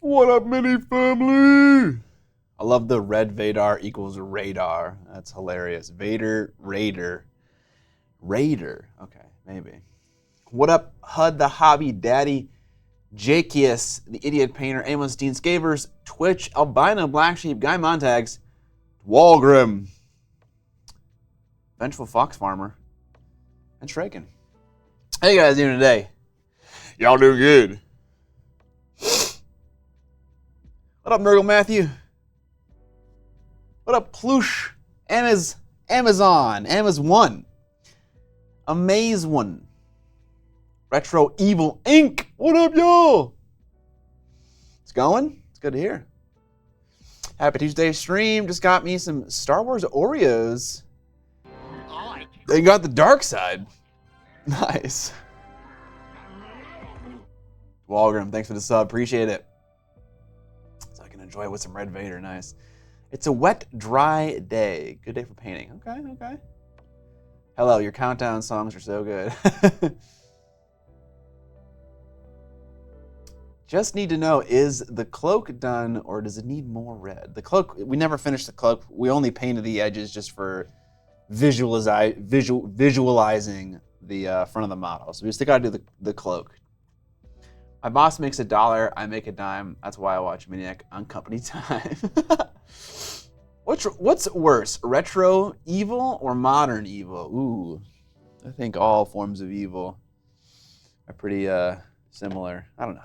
What up, mini family? I love the red Vadar equals radar. That's hilarious. Vader, Raider. Okay, maybe. What up, HUD the Hobby Daddy, Jakius, the Idiot Painter, Amos Dean Scavers, Twitch, Albino Black Sheep, Guy Montags, Walgrim, Vengeful Fox Farmer, and Shraken. How you guys doing today? Y'all doing good. What up, Nurgle Matthew? What up, Ploosh? Amazon, Amaze1, Amaze1, Retro Evil Inc. What up, y'all? It's going? It's good to hear. Happy Tuesday stream. Just got me some Star Wars Oreos. They got the dark side. Nice. Walgrim, thanks for the sub. Appreciate it. So I can enjoy it with some Red Vader. Nice. It's a wet, dry day. Good day for painting. Okay. Hello, your countdown songs are so good. Just need to know, is the cloak done or does it need more red? The cloak, we never finished the cloak. We only painted the edges just for visualizing the front of the model. So we still gotta do the cloak. My boss makes $1, I make a dime. That's why I watch Miniac on company time. What's worse, retro evil or modern evil? Ooh, I think all forms of evil are pretty similar. I don't know.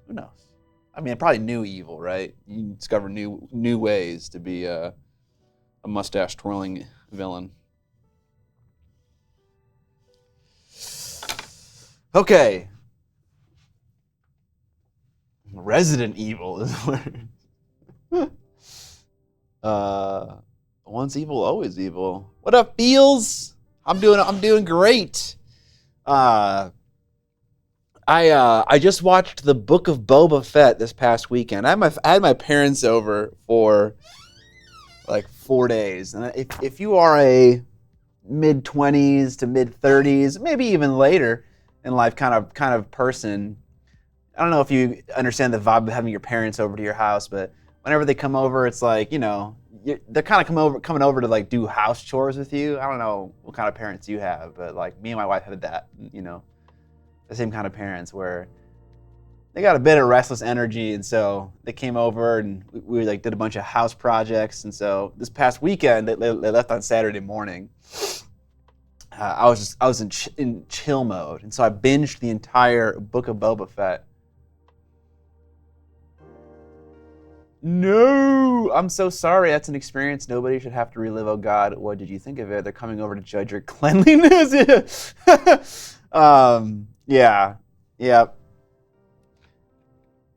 Who knows? I mean, probably new evil, right? You discover new ways to be a mustache twirling villain. Okay. Resident Evil is where. Once evil, always evil. What up, Feels? I'm doing great. I just watched the Book of Boba Fett this past weekend. I had my parents over for like 4 days, and if you are a mid-20s to mid-30s, maybe even later in life kind of person, I don't know if you understand the vibe of having your parents over to your house, but whenever they come over, it's like, you know, they're kind of coming over to like do house chores with you. I don't know what kind of parents you have, but like me and my wife had that, you know, the same kind of parents where they got a bit of restless energy, and so they came over and we like did a bunch of house projects. And so this past weekend, they left on Saturday morning. I was in chill mode, and so I binged the entire Book of Boba Fett. No, I'm so sorry. That's an experience nobody should have to relive. Oh God, what did you think of it? They're coming over to judge your cleanliness. Yeah.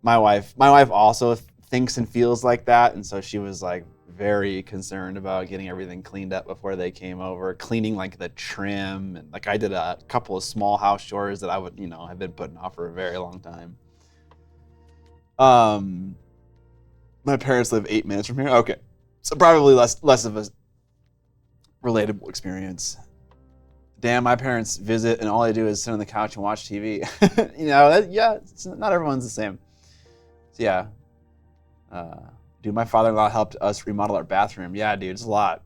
My wife also thinks and feels like that, and so she was like very concerned about getting everything cleaned up before they came over, cleaning like the trim, and like I did a couple of small house chores that I would, you know, have been putting off for a very long time. My parents live 8 minutes from here. Okay, so probably less of a relatable experience. Damn, my parents visit and all I do is sit on the couch and watch TV. You know, not everyone's the same. So yeah, dude, my father-in-law helped us remodel our bathroom. Yeah, dude, it's a lot.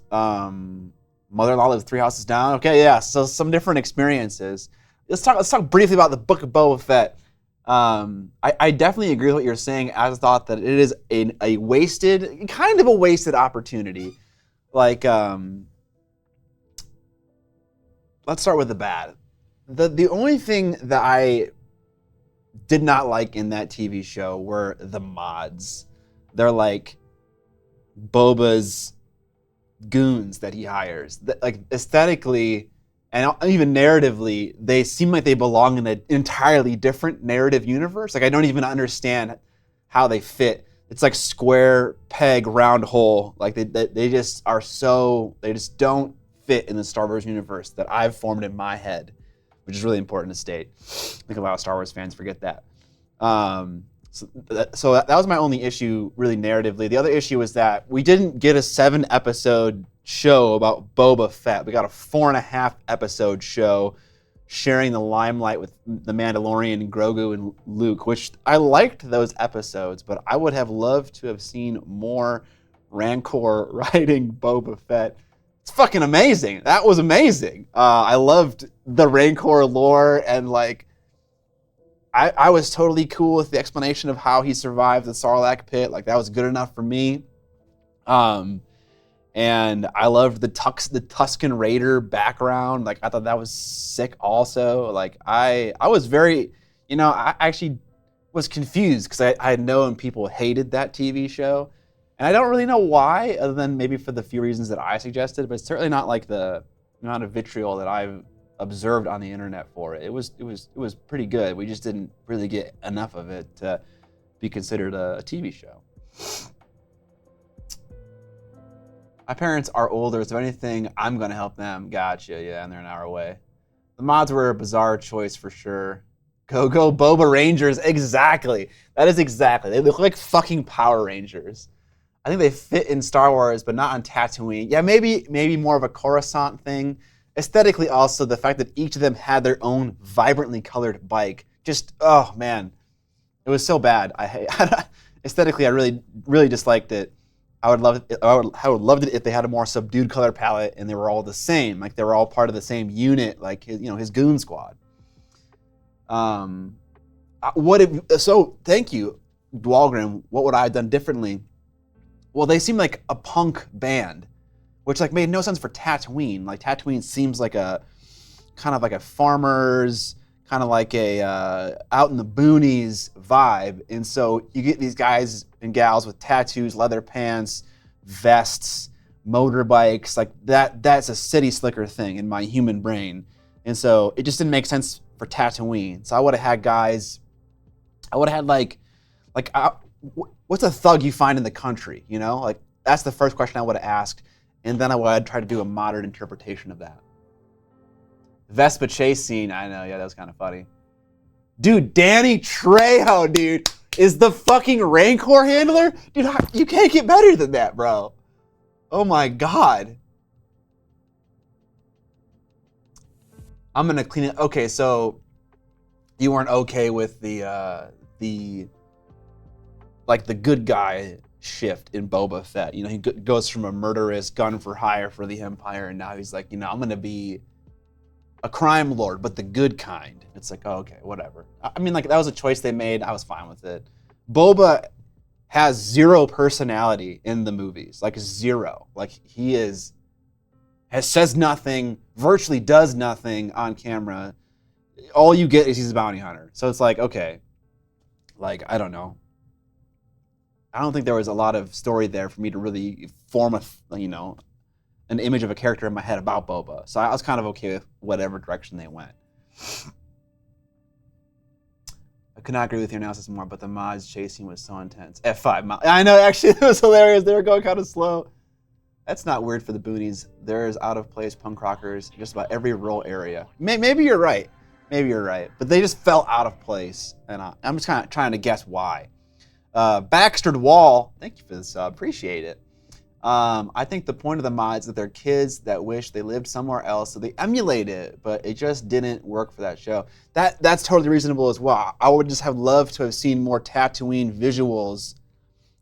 Mother-in-law lives 3 houses down. Okay, yeah, so some different experiences. Let's talk briefly about the Book of Boba Fett. I definitely agree with what you're saying, as a thought that it is a wasted opportunity. Like, let's start with the bad. The only thing that I did not like in that TV show were the mods. They're like Boba's goons that he hires. Like aesthetically and even narratively, they seem like they belong in an entirely different narrative universe. Like I don't even understand how they fit. It's like square peg, round hole. Like they just are they just don't fit in the Star Wars universe that I've formed in my head, which is really important to state. I think a lot of Star Wars fans forget that. So that was my only issue, really narratively. The other issue was that we didn't get a 7-episode show about Boba Fett. We got a 4.5 episode show sharing the limelight with the Mandalorian and Grogu and Luke, which I liked those episodes, but I would have loved to have seen more Rancor riding Boba Fett. It's fucking amazing. That was amazing. I loved the Rancor lore, and like, I was totally cool with the explanation of how he survived the Sarlacc pit. Like, that was good enough for me. And I loved the Tusken Raider background. Like, I thought that was sick also. Like, I was very, I actually was confused because I had known people hated that TV show. And I don't really know why, other than maybe for the few reasons that I suggested, but it's certainly not like the amount of vitriol that I've observed on the internet for it. It was pretty good. We just didn't really get enough of it to be considered a TV show. My parents are older, so if anything, I'm gonna help them. Gotcha, yeah, and they're an hour away. The mods were a bizarre choice for sure. Go Boba Rangers, exactly. That is exactly. They look like fucking Power Rangers. I think they fit in Star Wars, but not on Tatooine. Yeah, maybe more of a Coruscant thing. Aesthetically, also, the fact that each of them had their own vibrantly colored bike. Just, oh man, it was so bad. Aesthetically, I really disliked it. I would love it if they had a more subdued color palette and they were all the same, like they were all part of the same unit, like his goon squad. So thank you, Dwalgren. What would I have done differently? Well, they seem like a punk band, which like made no sense for Tatooine. Like Tatooine seems like a kind of like a farmer's, kind of like a out in the boonies vibe. And so you get these guys and gals with tattoos, leather pants, vests, motorbikes, like that's a city slicker thing in my human brain. And so it just didn't make sense for Tatooine. So I would have had guys, I would have had like what's a thug you find in the country, Like that's the first question I would have asked. And then I would try to do a modern interpretation of that. Vespa chase scene, I know, yeah, that was kind of funny. Dude, Danny Trejo, dude, is the fucking Rancor handler? Dude, you can't get better than that, bro. Oh my God. I'm gonna clean it. Okay, so you weren't okay with the good guy shift in Boba Fett. He goes from a murderous gun for hire for the Empire, and now he's like, I'm gonna be a crime lord, but the good kind. It's like, oh, okay, whatever. I mean, like, that was a choice they made. I was fine with it. Boba has zero personality in the movies, like zero. Like says nothing, virtually does nothing on camera. All you get is he's a bounty hunter. So it's like, okay, like, I don't know. I don't think there was a lot of story there for me to really form an image of a character in my head about Boba. So I was kind of okay with whatever direction they went. I could not agree with your analysis more, but the mods chasing was so intense. F5. I know, actually, it was hilarious. They were going kind of slow. That's not weird for the boonies. There's out-of-place punk rockers in just about every rural area. Maybe you're right. But they just fell out of place. And I'm just kind of trying to guess why. Baxter Wall, thank you for this sub. Appreciate it. I think the point of the mods is that they're kids that wish they lived somewhere else, so they emulate it, but it just didn't work for that show. That's totally reasonable as well. I would just have loved to have seen more Tatooine visuals,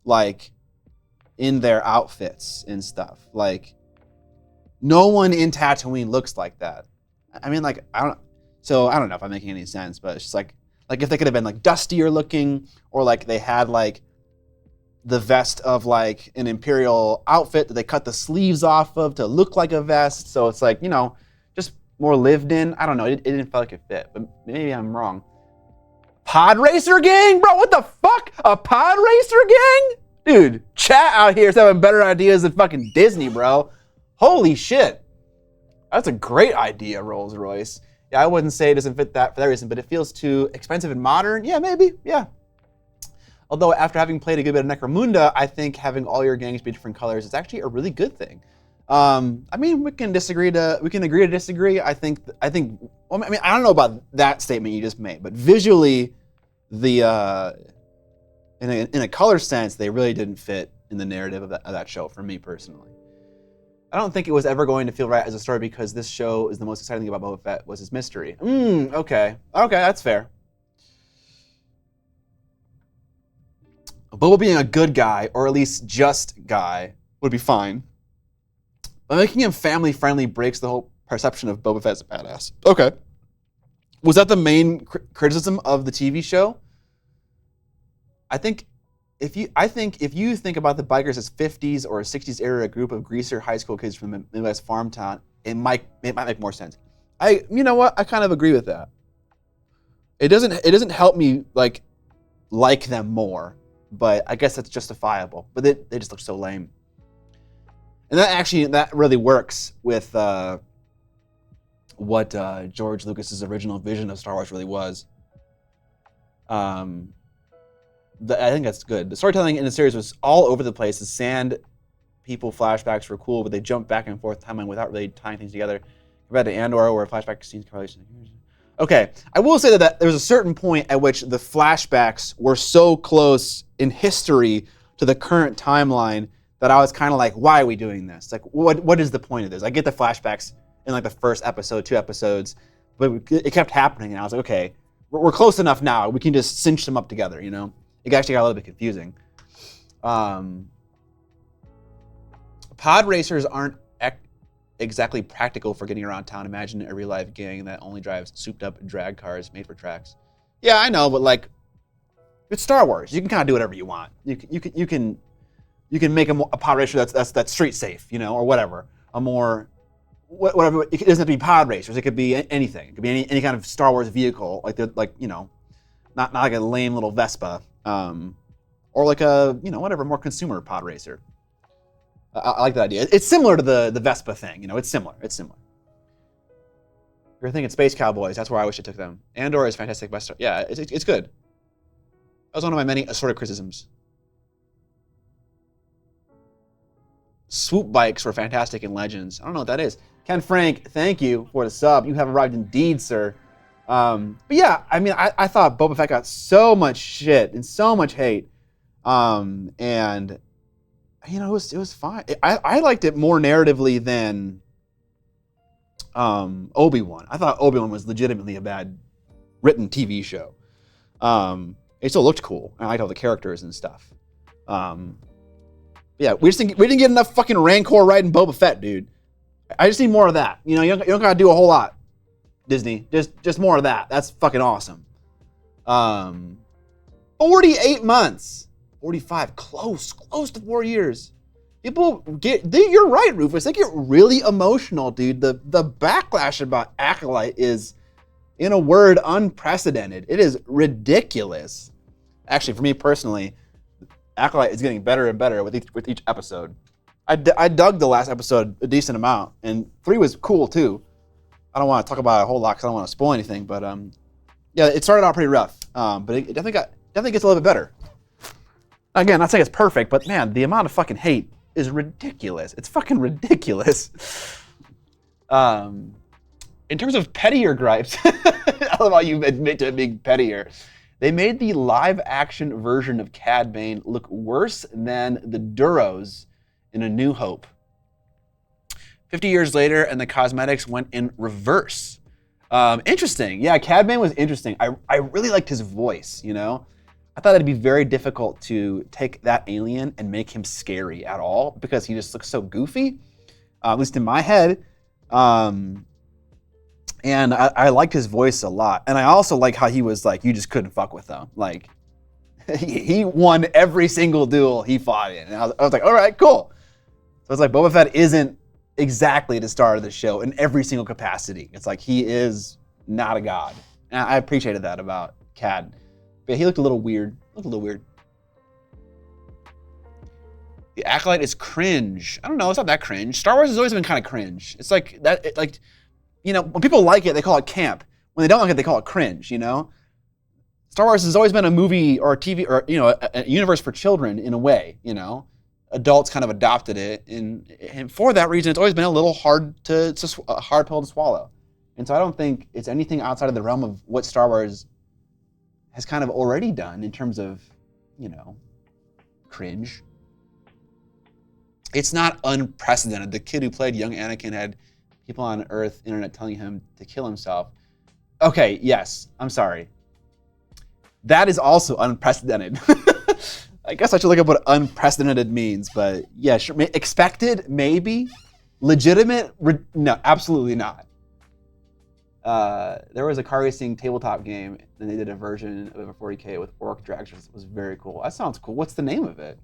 like, in their outfits and stuff. Like, no one in Tatooine looks like that. I mean, like, I don't know if I'm making any sense, but it's just like if they could have been, like, dustier looking, or, like, they had, like, the vest of like an Imperial outfit that they cut the sleeves off of to look like a vest. So it's like, just more lived in. I don't know. It didn't feel like it fit, but maybe I'm wrong. Pod Racer gang? Bro, what the fuck? A Pod Racer gang? Dude, chat out here is having better ideas than fucking Disney, bro. Holy shit. That's a great idea, Rolls Royce. Yeah, I wouldn't say it doesn't fit that for that reason, but it feels too expensive and modern. Yeah, maybe. Yeah. Although after having played a good bit of Necromunda, I think having all your gangs be different colors is actually a really good thing. I mean, we can agree to disagree. I don't know about that statement you just made, but visually, in a color sense, they really didn't fit in the narrative of that show for me personally. I don't think it was ever going to feel right as a story because this show is the most exciting thing about Boba Fett was his mystery. Okay, that's fair. Boba being a good guy, or at least just guy, would be fine. But making him family-friendly breaks the whole perception of Boba Fett as a badass. Okay. Was that the main criticism of the TV show? I think if you think about the bikers as 50s or 60s era group of greaser high school kids from the Midwest farm town, it might make more sense. You know what? I kind of agree with that. It doesn't help me like them more, but I guess that's justifiable. But they just look so lame. And that really works with what George Lucas's original vision of Star Wars really was. I think that's good. The storytelling in the series was all over the place. The sand people flashbacks were cool, but they jumped back and forth timeline without really tying things together. Compared to Andor, where flashback scenes correlation. Okay, I will say that there was a certain point at which the flashbacks were so close in history to the current timeline that I was kind of like, why are we doing this? Like, what is the point of this? I get the flashbacks in like the first episode, 2 episodes, but it kept happening, and I was like, okay, we're close enough now. We can just cinch them up together, you know? It actually got a little bit confusing. Pod racers aren't exactly practical for getting around town. Imagine a real life gang that only drives souped up drag cars made for tracks. Yeah, I know, but like, it's Star Wars. You can kind of do whatever you want. You can make a pod racer that's street safe, you know, or whatever. Whatever. It doesn't have to be pod racers. It could be anything. It could be any kind of Star Wars vehicle, like you know, not like a lame little Vespa, or like a whatever more consumer pod racer. I like that idea. It's similar to the Vespa thing, you know. It's similar. You're thinking Space Cowboys. That's where I wish I took them. Andor is fantastic. Yeah, it's good. That was one of my many assorted criticisms. Swoop bikes were fantastic in Legends. I don't know what that is. Ken Frank, thank you for the sub. You have arrived indeed, sir. But yeah, I mean, I thought Boba Fett got so much shit and so much hate. And you know, it was fine. I liked it more narratively than Obi-Wan. I thought Obi-Wan was legitimately a bad written TV show. It still looked cool. I liked all the characters and stuff. Yeah, we didn't get enough fucking Rancor riding Boba Fett, dude. I just need more of that. You know, you don't gotta do a whole lot, Disney. Just more of that. That's fucking awesome. 48 months. 45, close to 4 years. People you're right, Rufus. They get really emotional, dude. The backlash about Acolyte is, in a word, unprecedented. It is ridiculous. Actually, for me personally, Acolyte is getting better and better with each episode. I dug the last episode a decent amount, and 3 was cool too. I don't want to talk about it a whole lot because I don't want to spoil anything, but yeah, it started out pretty rough, but it definitely gets a little bit better. Again, not saying it's perfect, but man, the amount of fucking hate is ridiculous. It's fucking ridiculous. In terms of pettier gripes, I love how you admit to being pettier. They made the live-action version of Cad Bane look worse than the Duros in A New Hope. 50 years later, and the cosmetics went in reverse. Interesting. Yeah, Cad Bane was interesting. I really liked his voice, you know? I thought it'd be very difficult to take that alien and make him scary at all because he just looks so goofy, at least in my head. And I liked his voice a lot. And I also like how he was like, you just couldn't fuck with him. Like, he won every single duel he fought in. And I was like, all right, cool. So it's like Boba Fett isn't exactly the star of the show in every single capacity. It's like he is not a god. And I appreciated that about Cad. But he looked a little weird. The Acolyte is cringe. I don't know, it's not that cringe. Star Wars has always been kind of cringe. It's like that, when people like it, they call it camp. When they don't like it, they call it cringe, you know? Star Wars has always been a movie or a TV or, a universe for children in a way, you know? Adults kind of adopted it. And for that reason, it's always been a little hard a hard pill to swallow. And so I don't think it's anything outside of the realm of what Star Wars has kind of already done in terms of, cringe. It's not unprecedented. The kid who played young Anakin had people on Earth, internet telling him to kill himself. Okay, yes, I'm sorry. That is also unprecedented. I guess I should look up what unprecedented means, but yeah, sure. Expected, maybe. Legitimate, no, absolutely not. There was a car racing tabletop game, and they did a version of a 40K with orc dragsters. It was very cool. That sounds cool. What's the name of it?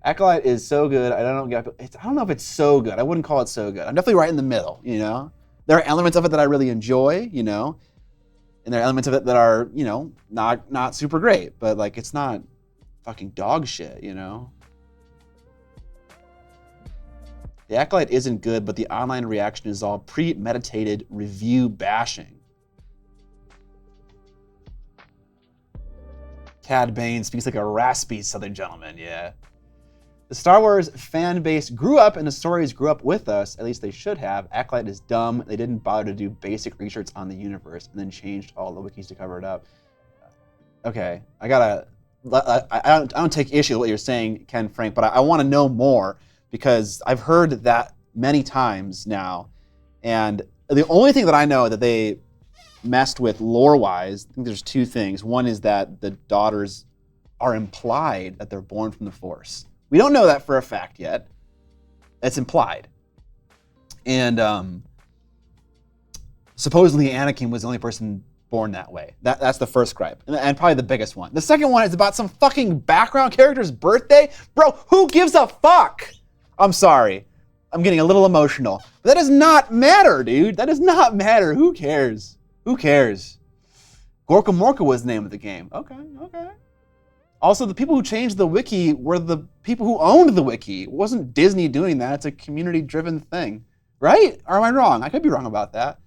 Acolyte is so good. I don't know if it's so good. I wouldn't call it so good. I'm definitely right in the middle, you know? There are elements of it that I really enjoy, you know? And there are elements of it that are, you know, not super great, but like it's not fucking dog shit, you know? The Acolyte isn't good, but the online reaction is all premeditated review bashing. Cad Bane speaks like a raspy Southern gentleman, yeah. The Star Wars fan base grew up and the stories grew up with us, at least they should have. Acolyte is dumb. They didn't bother to do basic research on the universe and then changed all the wikis to cover it up. Okay, I don't take issue with what you're saying, Ken Frank, but I want to know more because I've heard that many times now. And the only thing that I know that they messed with lore-wise, I think there's two things. One is that the daughters are implied that they're born from the Force. We don't know that for a fact yet. It's implied. And supposedly Anakin was the only person born that way. That's the first gripe, and probably the biggest one. The second one is about some fucking background character's birthday. Bro, who gives a fuck? I'm sorry. I'm getting a little emotional. But that does not matter, dude. That does not matter. Who cares? Who cares? Gorka Morka was the name of the game. Okay. Also, the people who changed the wiki were the people who owned the wiki. It wasn't Disney doing that. It's a community-driven thing. Right? Or am I wrong? I could be wrong about that.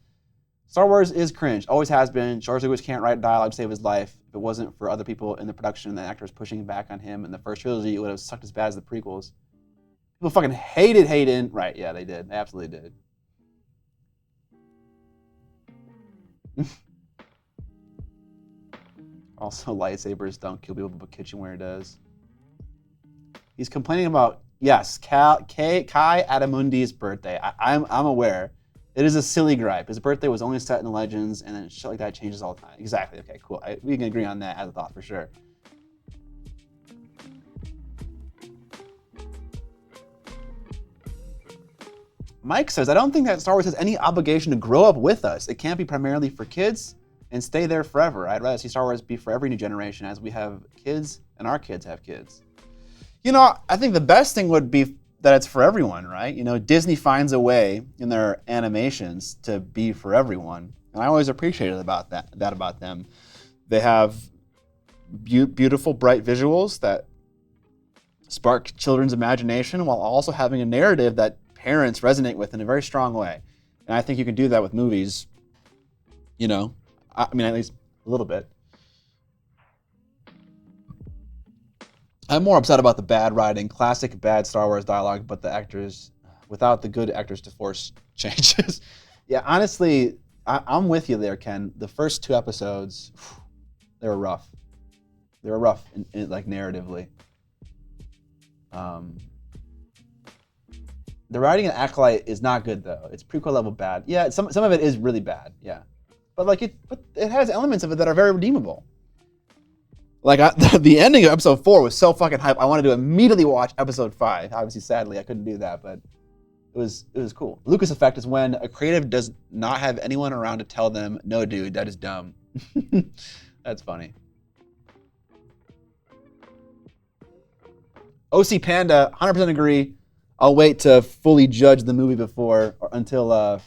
Star Wars is cringe. Always has been. George Lucas can't write dialogue to save his life. If it wasn't for other people in the production and the actors pushing back on him in the first trilogy, it would have sucked as bad as the prequels. People fucking hated Hayden. Right, yeah, they did. They absolutely did. Also, lightsabers don't kill people, but kitchenware does. He's complaining about, yes, Kai Adamundi's birthday. I'm aware. It is a silly gripe. His birthday was only set in the legends, and then shit like that changes all the time. Exactly. Okay, cool. We can agree on that as a thought for sure. Mike says, I don't think that Star Wars has any obligation to grow up with us. It can't be primarily for kids and stay there forever. I'd rather see Star Wars be for every new generation as we have kids and our kids have kids. You know, I think the best thing would be that it's for everyone, right? You know, Disney finds a way in their animations to be for everyone. And I always appreciated about that about them. They have beautiful, bright visuals that spark children's imagination while also having a narrative that parents resonate with in a very strong way. And I think you can do that with movies, you know, I mean, at least a little bit. I'm more upset about the bad writing, classic bad Star Wars dialogue, but the actors, without the good actors to force changes. Yeah, honestly, I'm with you there, Ken. The first two episodes, they were rough. They were rough, like narratively. The writing in Acolyte is not good though. It's prequel level bad. Yeah, some of it is really bad. Yeah, but it has elements of it that are very redeemable. Like the ending of episode 4 was so fucking hype. I wanted to immediately watch episode 5. Obviously, sadly, I couldn't do that, but it was cool. Lucas effect is when a creative does not have anyone around to tell them, no, dude, that is dumb. That's funny. OC Panda, 100% agree. I'll wait to fully judge the movie until the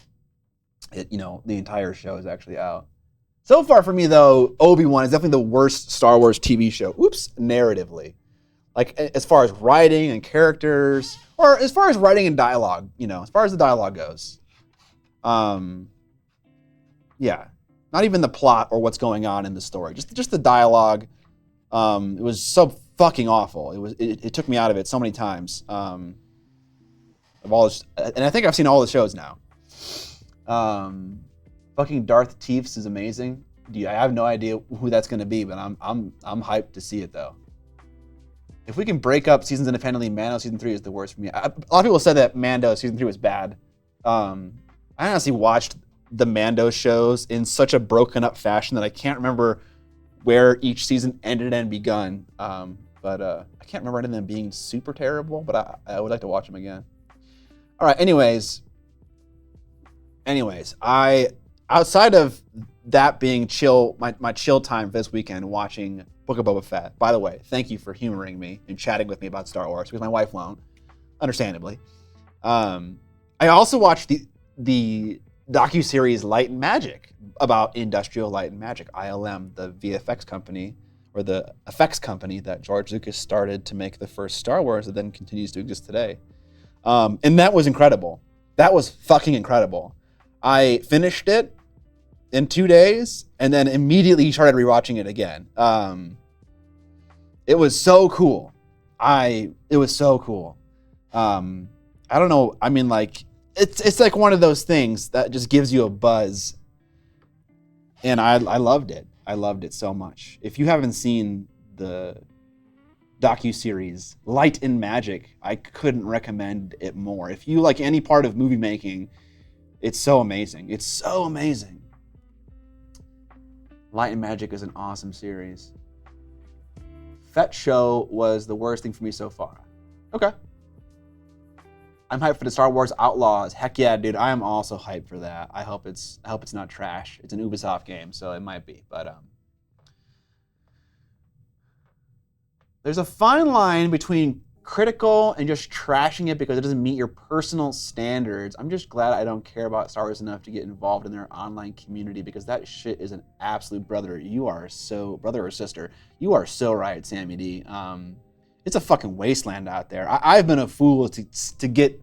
entire show is actually out. So far for me though, Obi-Wan is definitely the worst Star Wars TV show. Oops, narratively. Like as far as writing and characters, or as far as writing and dialogue, you know, as far as the dialogue goes. Yeah, not even the plot or what's going on in the story, just the dialogue. It was so fucking awful. It took me out of it so many times. Of all this, and I think I've seen all the shows now. Fucking Darth Teefs is amazing. I have no idea who that's gonna be, but I'm hyped to see it though. if we can break up seasons independently, Mando season 3 is the worst for me. A lot of people said that Mando season 3 was bad. I honestly watched the Mando shows in such a broken up fashion that I can't remember where each season ended and begun. But I can't remember any of them being super terrible, but I would like to watch them again. All right, anyways, outside of that being chill, my chill time this weekend watching Book of Boba Fett. By the way, thank you for humoring me and chatting with me about Star Wars, because my wife won't, understandably. I also watched the docuseries Light and Magic about Industrial Light and Magic, ILM, the VFX company, or the effects company that George Lucas started to make the first Star Wars that then continues to exist today. And that was incredible. That was fucking incredible. I finished it in 2 days and then immediately started rewatching it again. It was so cool. It was so cool. I don't know. I mean, like, it's like one of those things that just gives you a buzz. And I loved it. I loved it so much. If you haven't seen the docuseries Light and Magic, I couldn't recommend it more. If you like any part of movie making, it's so amazing. It's so amazing. Light and Magic is an awesome series. Fett Show was the worst thing for me so far. Okay. I'm hyped for the Star Wars Outlaws. Heck yeah, dude. I am also hyped for that. I hope it's not trash. It's an Ubisoft game, so it might be. But there's a fine line between critical and just trashing it because it doesn't meet your personal standards. I'm just glad I don't care about Star Wars enough to get involved in their online community, because that shit is an absolute brother. Brother or sister, you are so right, Sammy D. It's a fucking wasteland out there. I've been a fool to get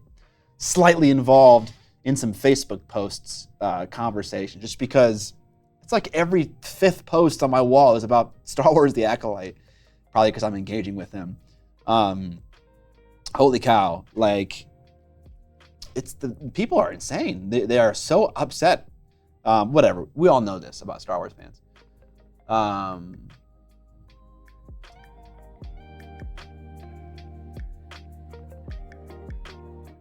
slightly involved in some Facebook posts, conversation, just because it's like every 5th post on my wall is about Star Wars The Acolyte, probably because I'm engaging with them. Holy cow, like, the people are insane. They are so upset. Whatever, we all know this about Star Wars fans.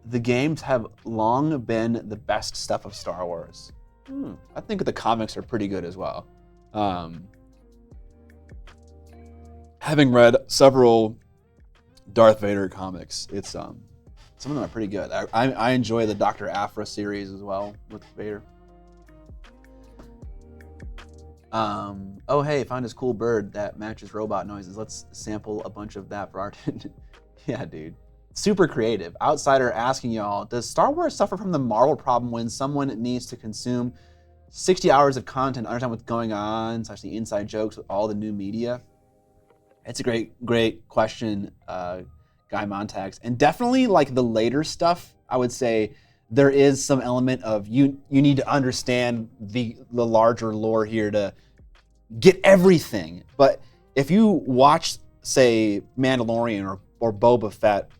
The games have long been the best stuff of Star Wars. I think the comics are pretty good as well. Having read several Darth Vader comics, it's some of them are pretty good. I enjoy the Dr. Aphra series as well with Vader. Oh hey, found this cool bird that matches robot noises. Let's sample a bunch of that for art. Yeah, dude. Super creative. Outsider asking y'all, does Star Wars suffer from the Marvel problem when someone needs to consume 60 hours of content, understand what's going on, / the inside jokes with all the new media? It's a great question, Guy Montags. And definitely like the later stuff, I would say there is some element of you need to understand the larger lore here to get everything. But if you watch, say, Mandalorian or Boba Fett,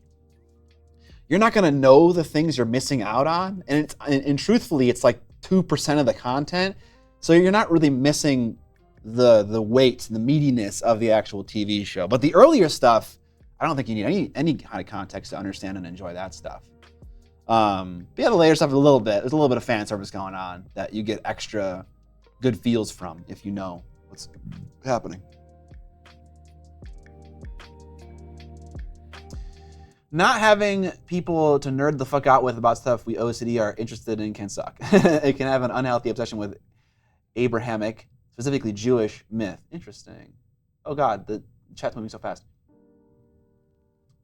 you're not gonna know the things you're missing out on. And truthfully, it's like 2% of the content. So you're not really missing the weight, the meatiness of the actual TV show. But the earlier stuff, I don't think you need any kind of context to understand and enjoy that stuff. But yeah, the later stuff, there's a little bit of fan service going on that you get extra good feels from if you know what's happening. Not having people to nerd the fuck out with about stuff we OCD are interested in can suck. It can have an unhealthy obsession with Abrahamic, specifically Jewish myth. Interesting. Oh God, the chat's moving so fast.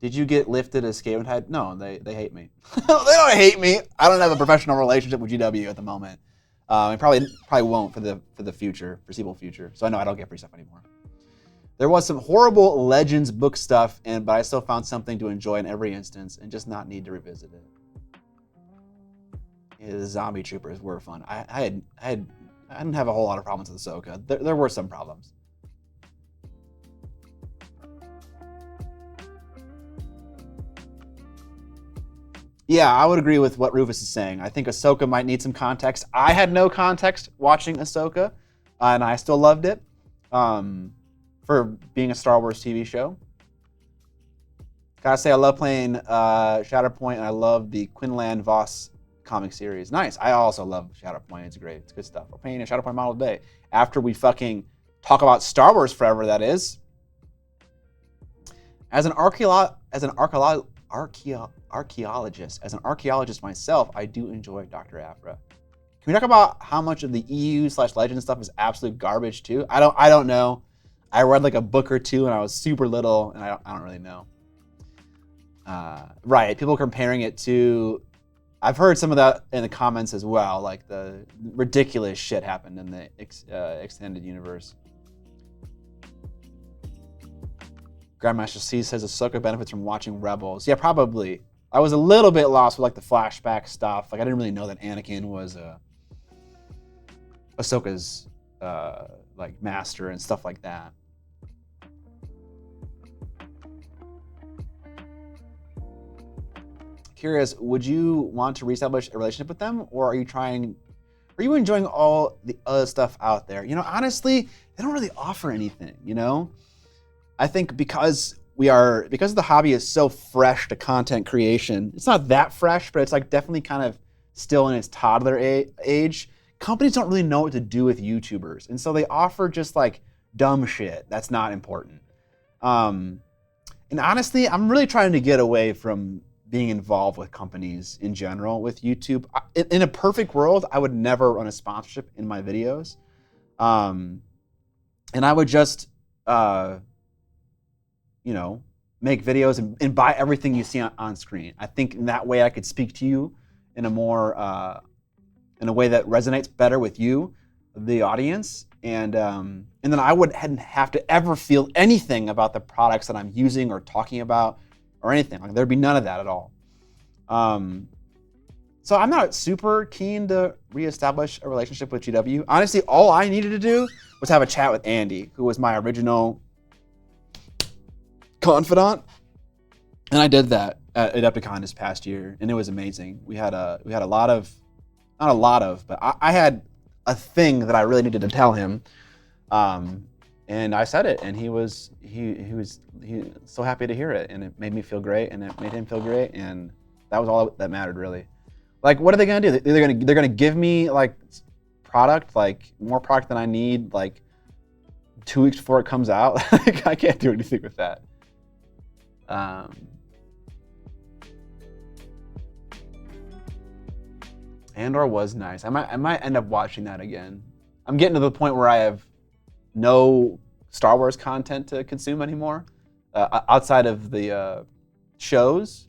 Did you get lifted as Scavenged? No, they hate me. They don't hate me. I don't have a professional relationship with GW at the moment. I probably won't for the future, foreseeable future. So I know I don't get free stuff anymore. There was some horrible Legends book stuff, but I still found something to enjoy in every instance and just not need to revisit it. Yeah, the zombie troopers were fun. I didn't have a whole lot of problems with Ahsoka. There were some problems. Yeah, I would agree with what Rufus is saying. I think Ahsoka might need some context. I had no context watching Ahsoka, and I still loved it. For being a Star Wars TV show. Gotta say, I love playing Shatterpoint, and I love the Quinlan Voss comic series. Nice. I also love Shatterpoint. It's great. It's good stuff. We're painting a Shatterpoint model today. After we fucking talk about Star Wars forever, that is. As an archaeologist myself, I do enjoy Dr. Aphra. Can we talk about how much of the EU/Legend stuff is absolute garbage too? I don't know. I read like a book or two when I was super little, and I don't really know. Right, people comparing it to, I've heard some of that in the comments as well, like the ridiculous shit happened in the extended universe. Grandmaster C says Ahsoka benefits from watching Rebels. Yeah, probably. I was a little bit lost with like the flashback stuff. Like I didn't really know that Anakin was Ahsoka's like master and stuff like that. Curious, would you want to reestablish a relationship with them, or are you enjoying all the other stuff out there? You know, honestly, they don't really offer anything, you know? I think because the hobby is so fresh to content creation, it's not that fresh, but it's like definitely kind of still in its toddler age. Companies don't really know what to do with YouTubers, and so they offer just like dumb shit that's not important. And honestly, I'm really trying to get away from being involved with companies in general with YouTube. In a perfect world, I would never run a sponsorship in my videos. And I would just, you know, make videos and buy everything you see on screen. I think in that way I could speak to you in a more, in a way that resonates better with you, the audience. And then I wouldn't have to ever feel anything about the products that I'm using or talking about or anything. Like there'd be none of that at all. So I'm not super keen to reestablish a relationship with GW. Honestly, all I needed to do was have a chat with Andy, who was my original confidant, and I did that at Epicon this past year, and it was amazing. We had a lot of, not a lot of, but I had a thing that I really needed to tell him. And I said it, and he was so happy to hear it, and it made me feel great, and it made him feel great, and that was all that mattered, really. Like, what are they gonna do? They're gonna give me like product, like more product than I need, like 2 weeks before it comes out. Like, I can't do anything with that. Andor was nice. I might end up watching that again. I'm getting to the point where I have no Star Wars content to consume anymore, outside of the shows,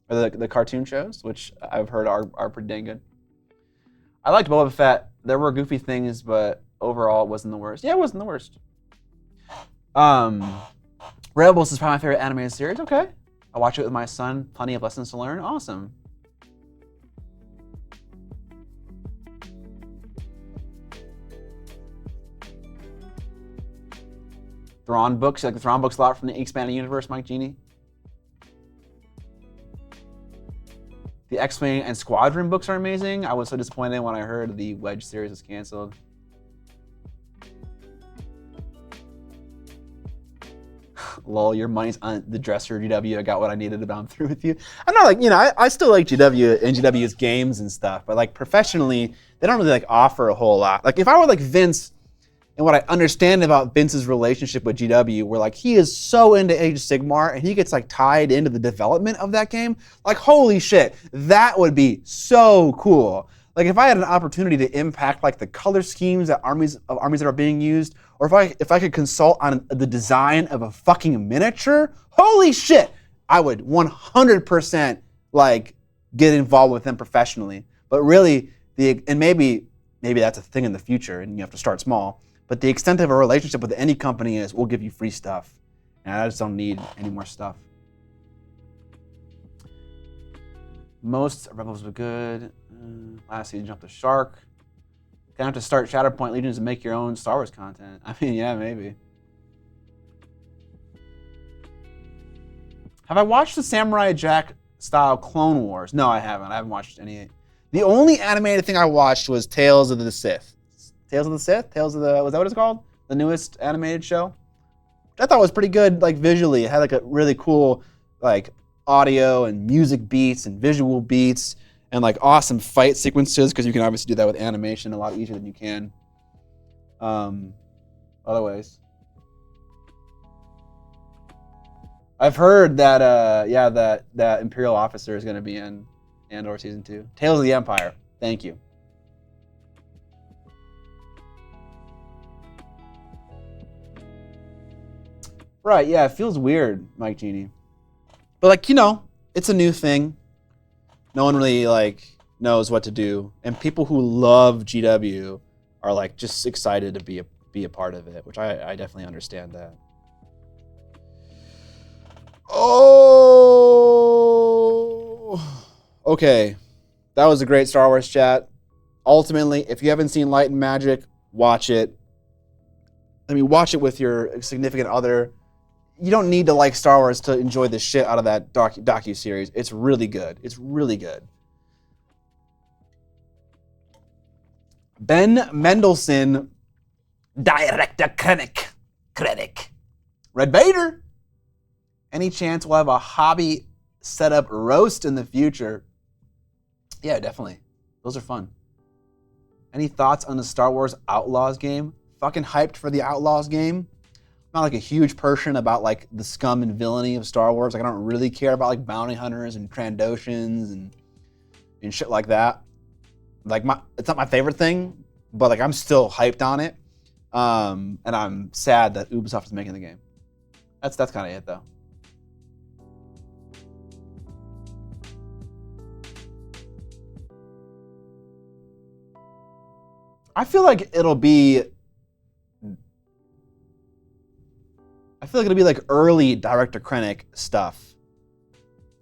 or the cartoon shows, which I've heard are pretty dang good. I liked Boba Fett. There were goofy things, but overall it wasn't the worst. Yeah, it wasn't the worst. Rebels is probably my favorite animated series. Okay. I watch it with my son. Plenty of lessons to learn. Awesome. Thrawn books. You like the Thrawn books a lot from the expanded universe, Mike Genie? The X-Wing and Squadron books are amazing. I was so disappointed when I heard the Wedge series was canceled. Lol, your money's on the dresser, GW. I got what I needed, but I'm through with you. I'm not like, you know, I still like GW and GW's games and stuff, but like professionally, they don't really like offer a whole lot. Like if I were like Vince, and what I understand about Vince's relationship with GW, where like he is so into Age of Sigmar and he gets like tied into the development of that game, like holy shit, that would be so cool. Like if I had an opportunity to impact like the color schemes that armies that are being used, or if I could consult on the design of a fucking miniature, holy shit, I would 100% like get involved with them professionally. But really, and maybe that's a thing in the future, and you have to start small. But the extent of a relationship with any company is, we'll give you free stuff. And I just don't need any more stuff. Most Rebels were good. Last season, jumped the shark. Gonna have to start Shatterpoint Legions and make your own Star Wars content. I mean, yeah, maybe. Have I watched the Samurai Jack style Clone Wars? No, I haven't. I haven't watched any. The only animated thing I watched was Tales of the Sith. Tales of the Sith? Was that what it's called? The newest animated show? Which I thought was pretty good, like visually. It had like a really cool, like audio and music beats and visual beats and like awesome fight sequences, because you can obviously do that with animation a lot easier than you can other ways. I've heard that that Imperial officer is going to be in Andor Season 2. Tales of the Empire. Thank you. Right, yeah, it feels weird, Mike Genie. But like, you know, it's a new thing. No one really like knows what to do. And people who love GW are like just excited to be a part of it, which I definitely understand that. Oh, okay. That was a great Star Wars chat. Ultimately, if you haven't seen Light and Magic, watch it. I mean, watch it with your significant other. You don't need to like Star Wars to enjoy the shit out of that docu-series. It's really good. It's really good. Ben Mendelsohn, Director Critic. Red Vader. Any chance we'll have a hobby setup roast in the future? Yeah, definitely. Those are fun. Any thoughts on the Star Wars Outlaws game? Fucking hyped for the Outlaws game. I'm not like a huge person about like the scum and villainy of Star Wars. Like I don't really care about like bounty hunters and Trandoshans and shit like that. Like it's not my favorite thing, but like I'm still hyped on it. And I'm sad that Ubisoft is making the game. That's kind of it though. I feel like it'll be like early Director Krennic stuff.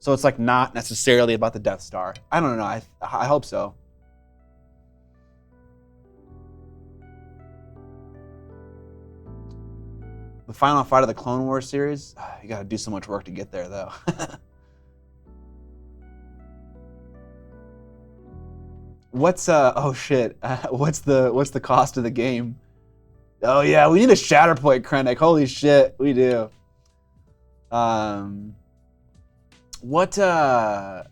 So it's like not necessarily about the Death Star. I don't know. I hope so. The final fight of the Clone Wars series. You gotta do so much work to get there though. What's oh shit. What's the cost of the game? Oh yeah, we need a Shatterpoint Krennic. Holy shit, we do. What's the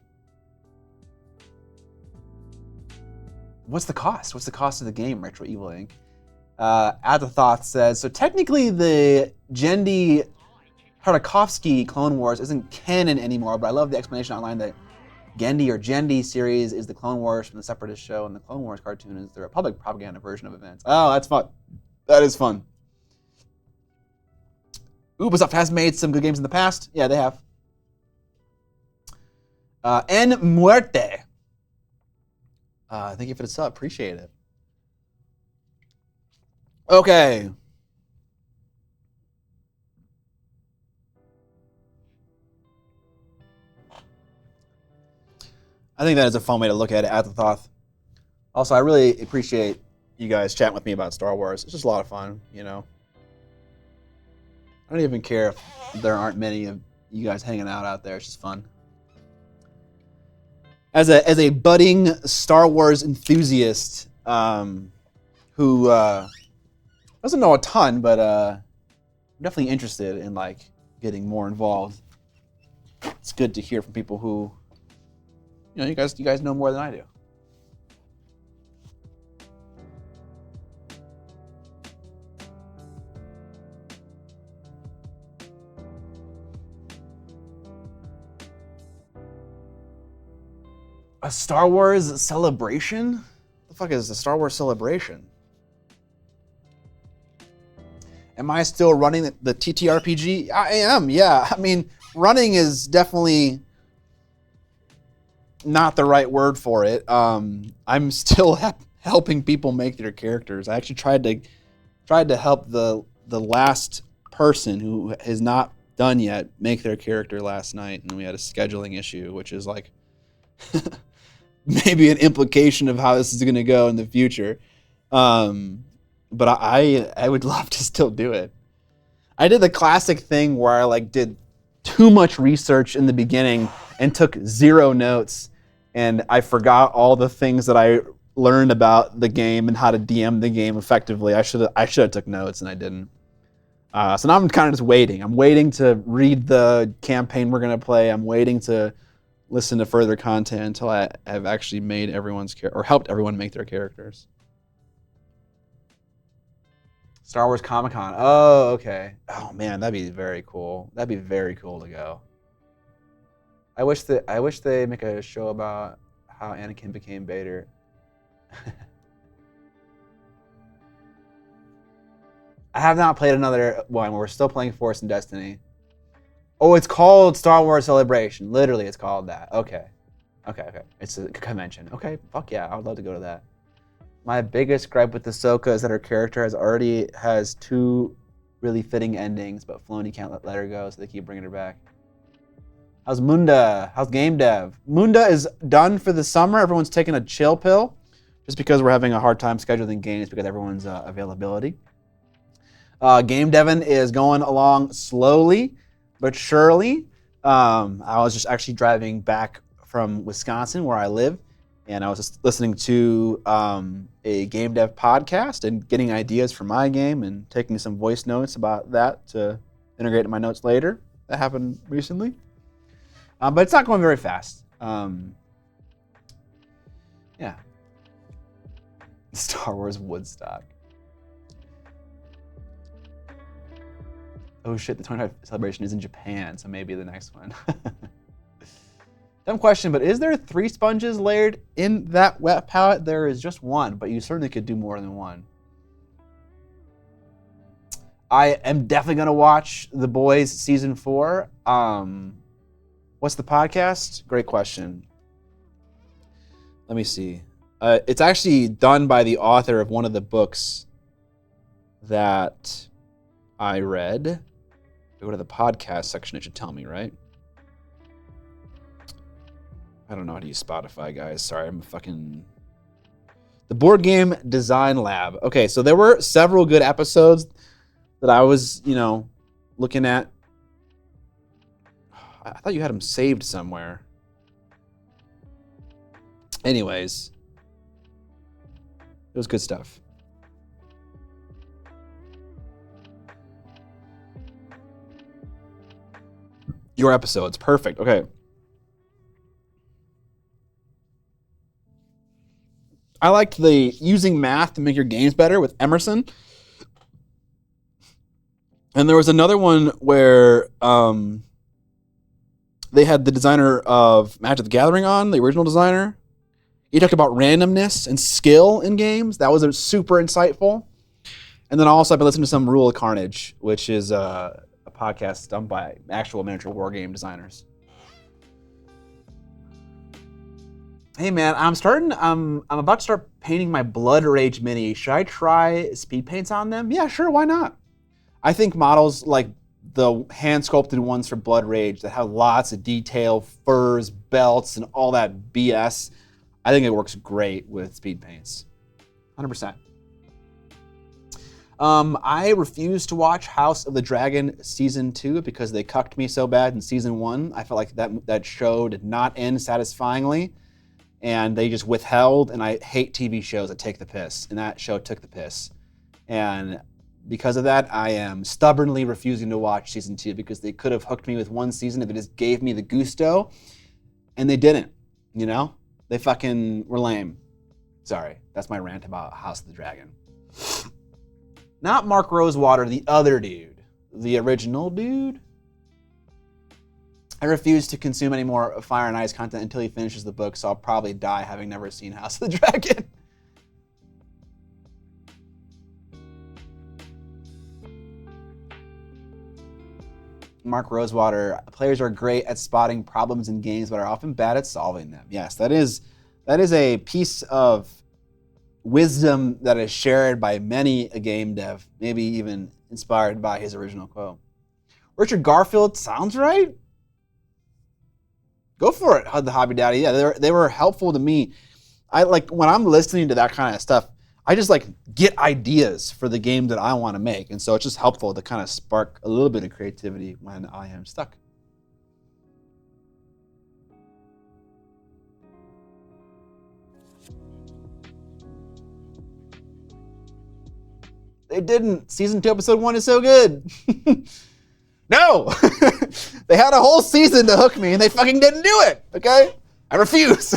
cost? What's the cost of the game, Retro Evil Inc? Adathoth says, so technically the Genndy Tartakovsky Clone Wars isn't canon anymore, but I love the explanation online that Genndy series is the Clone Wars from the Separatist show, and the Clone Wars cartoon is the Republic propaganda version of events. Oh, that's fun. That is fun. Ubisoft has made some good games in the past. Yeah, they have. En Muerte. Thank you for the sub. Appreciate it. Okay. I think that is a fun way to look at it, Athathoth. Also, I really appreciate you guys chatting with me about Star Wars. It's just a lot of fun, you know. I don't even care if there aren't many of you guys hanging out there. It's just fun. As a budding Star Wars enthusiast who doesn't know a ton, but I'm definitely interested in like getting more involved. It's good to hear from people who, you know, you guys know more than I do. A Star Wars celebration? What the fuck is a Star Wars celebration? Am I still running the TTRPG? I am, yeah. I mean, running is definitely not the right word for it. I'm still helping people make their characters. I actually tried to help the last person who has not done yet make their character last night, and we had a scheduling issue, which is like maybe an implication of how this is going to go in the future. But I would love to still do it. I did the classic thing where I like did too much research in the beginning and took 0 notes, and I forgot all the things that I learned about the game and how to DM the game effectively. I should have took notes, and I didn't. So now I'm kind of just waiting. I'm waiting to read the campaign we're going to play. I'm waiting to listen to further content until I have actually made everyone's or helped everyone make their characters. Star Wars Comic-Con. Oh, okay. Oh man, that'd be very cool. That'd be very cool to go. I wish they make a show about how Anakin became Vader. I have not played another one. We're still playing Force and Destiny. Oh, it's called Star Wars Celebration. Literally, it's called that. Okay. It's a convention. Okay, fuck yeah. I would love to go to that. My biggest gripe with Ahsoka is that her character has two really fitting endings, but Filoni can't let her go, so they keep bringing her back. How's Munda? How's game dev? Munda is done for the summer. Everyone's taking a chill pill just because we're having a hard time scheduling games because of everyone's availability. Game Devin is going along slowly but surely. I was just actually driving back from Wisconsin where I live, and I was just listening to a game dev podcast and getting ideas for my game and taking some voice notes about that to integrate in my notes later. That happened recently. But it's not going very fast. Yeah. Star Wars Woodstock. Oh shit, the 25th celebration is in Japan, so maybe the next one. Dumb question, but is there 3 sponges layered in that wet palette? There is just one, but you certainly could do more than one. I am definitely going to watch The Boys Season 4. What's the podcast? Great question. Let me see. It's actually done by the author of one of the books that I read. Go to the podcast section, it should tell me, right? I don't know how to use Spotify, guys. Sorry, I'm fucking... The Board Game Design Lab. Okay, so there were several good episodes that I was, looking at. I thought you had them saved somewhere. Anyways, it was good stuff. Your episodes, perfect. Okay. I liked the using math to make your games better with Emerson. And there was another one where they had the designer of Magic the Gathering on, the original designer. He talked about randomness and skill in games. That was super insightful. And then also I've been listening to some Rule of Carnage, which is a podcast done by actual miniature war game designers. Hey man, I'm about to start painting my Blood Rage mini. Should I try speed paints on them? Yeah, sure, why not? I think models like the hand sculpted ones for Blood Rage that have lots of detail, furs, belts, and all that BS, I think it works great with speed paints. 100%. I refuse to watch House of the Dragon Season 2 because they cucked me so bad in Season 1. I felt like that show did not end satisfyingly, and they just withheld, and I hate TV shows that take the piss, and that show took the piss. And because of that, I am stubbornly refusing to watch Season 2 because they could have hooked me with one season if it just gave me the gusto, and they didn't, They fucking were lame. Sorry, that's my rant about House of the Dragon. Not Mark Rosewater, the other dude. The original dude. I refuse to consume any more Fire and Ice content until he finishes the book, so I'll probably die having never seen House of the Dragon. Mark Rosewater, players are great at spotting problems in games, but are often bad at solving them. Yes, that is a piece of wisdom that is shared by many a game dev, maybe even inspired by his original quote. Richard Garfield sounds right. Go for it, the Hobby Daddy. Yeah, they were helpful to me. I like when I'm listening to that kind of stuff, I just get ideas for the game that I want to make. And so it's just helpful to kind of spark a little bit of creativity when I am stuck. They didn't. Season 2, episode 1 is so good. No! They had a whole season to hook me and they fucking didn't do it, okay? I refuse.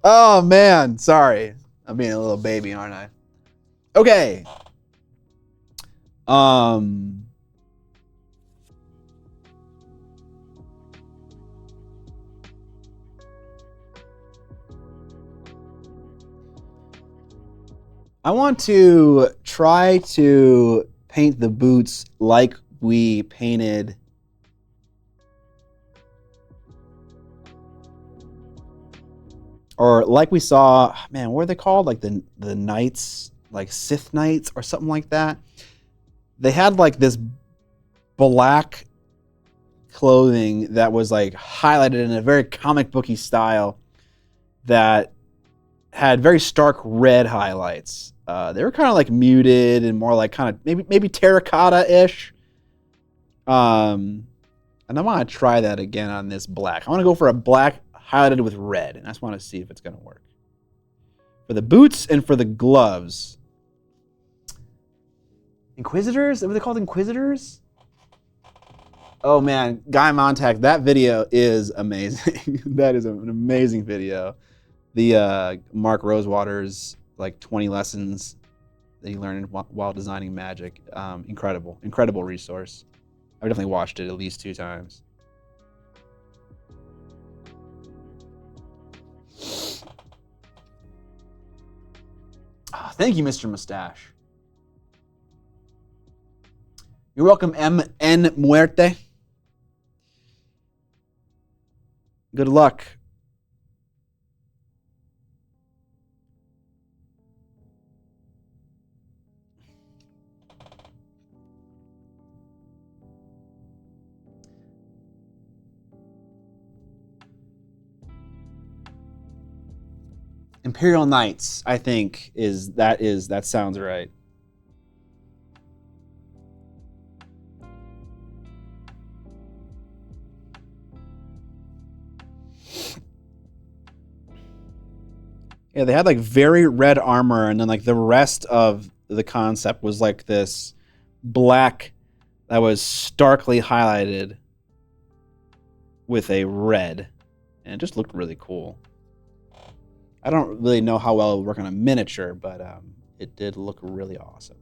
Oh, man. Sorry. I'm being a little baby, aren't I? Okay. I want to try to paint the boots like we painted or like we saw, man, what are they called? Like the knights, like Sith knights or something like that. They had like this black clothing that was like highlighted in a very comic booky style that had very stark red highlights. They were kind of like muted and more like kind of maybe terracotta-ish. And I want to try that again on this black. I want to go for a black highlighted with red, and I just want to see if it's going to work. For the boots and for the gloves. Inquisitors? What are they called, Inquisitors? Oh man, Guy Montag, that video is amazing. That is an amazing video. The Mark Rosewater's like 20 lessons that he learned while designing magic. Incredible resource. I've definitely watched it at least 2 times. Oh, thank you, Mr. Mustache. You're welcome, M.N. Muerte. Good luck. Imperial Knights, I think, that sounds right. Yeah, they had like very red armor, and then like the rest of the concept was like this black that was starkly highlighted with a red, and it just looked really cool. I don't really know how well it would work on a miniature, but it did look really awesome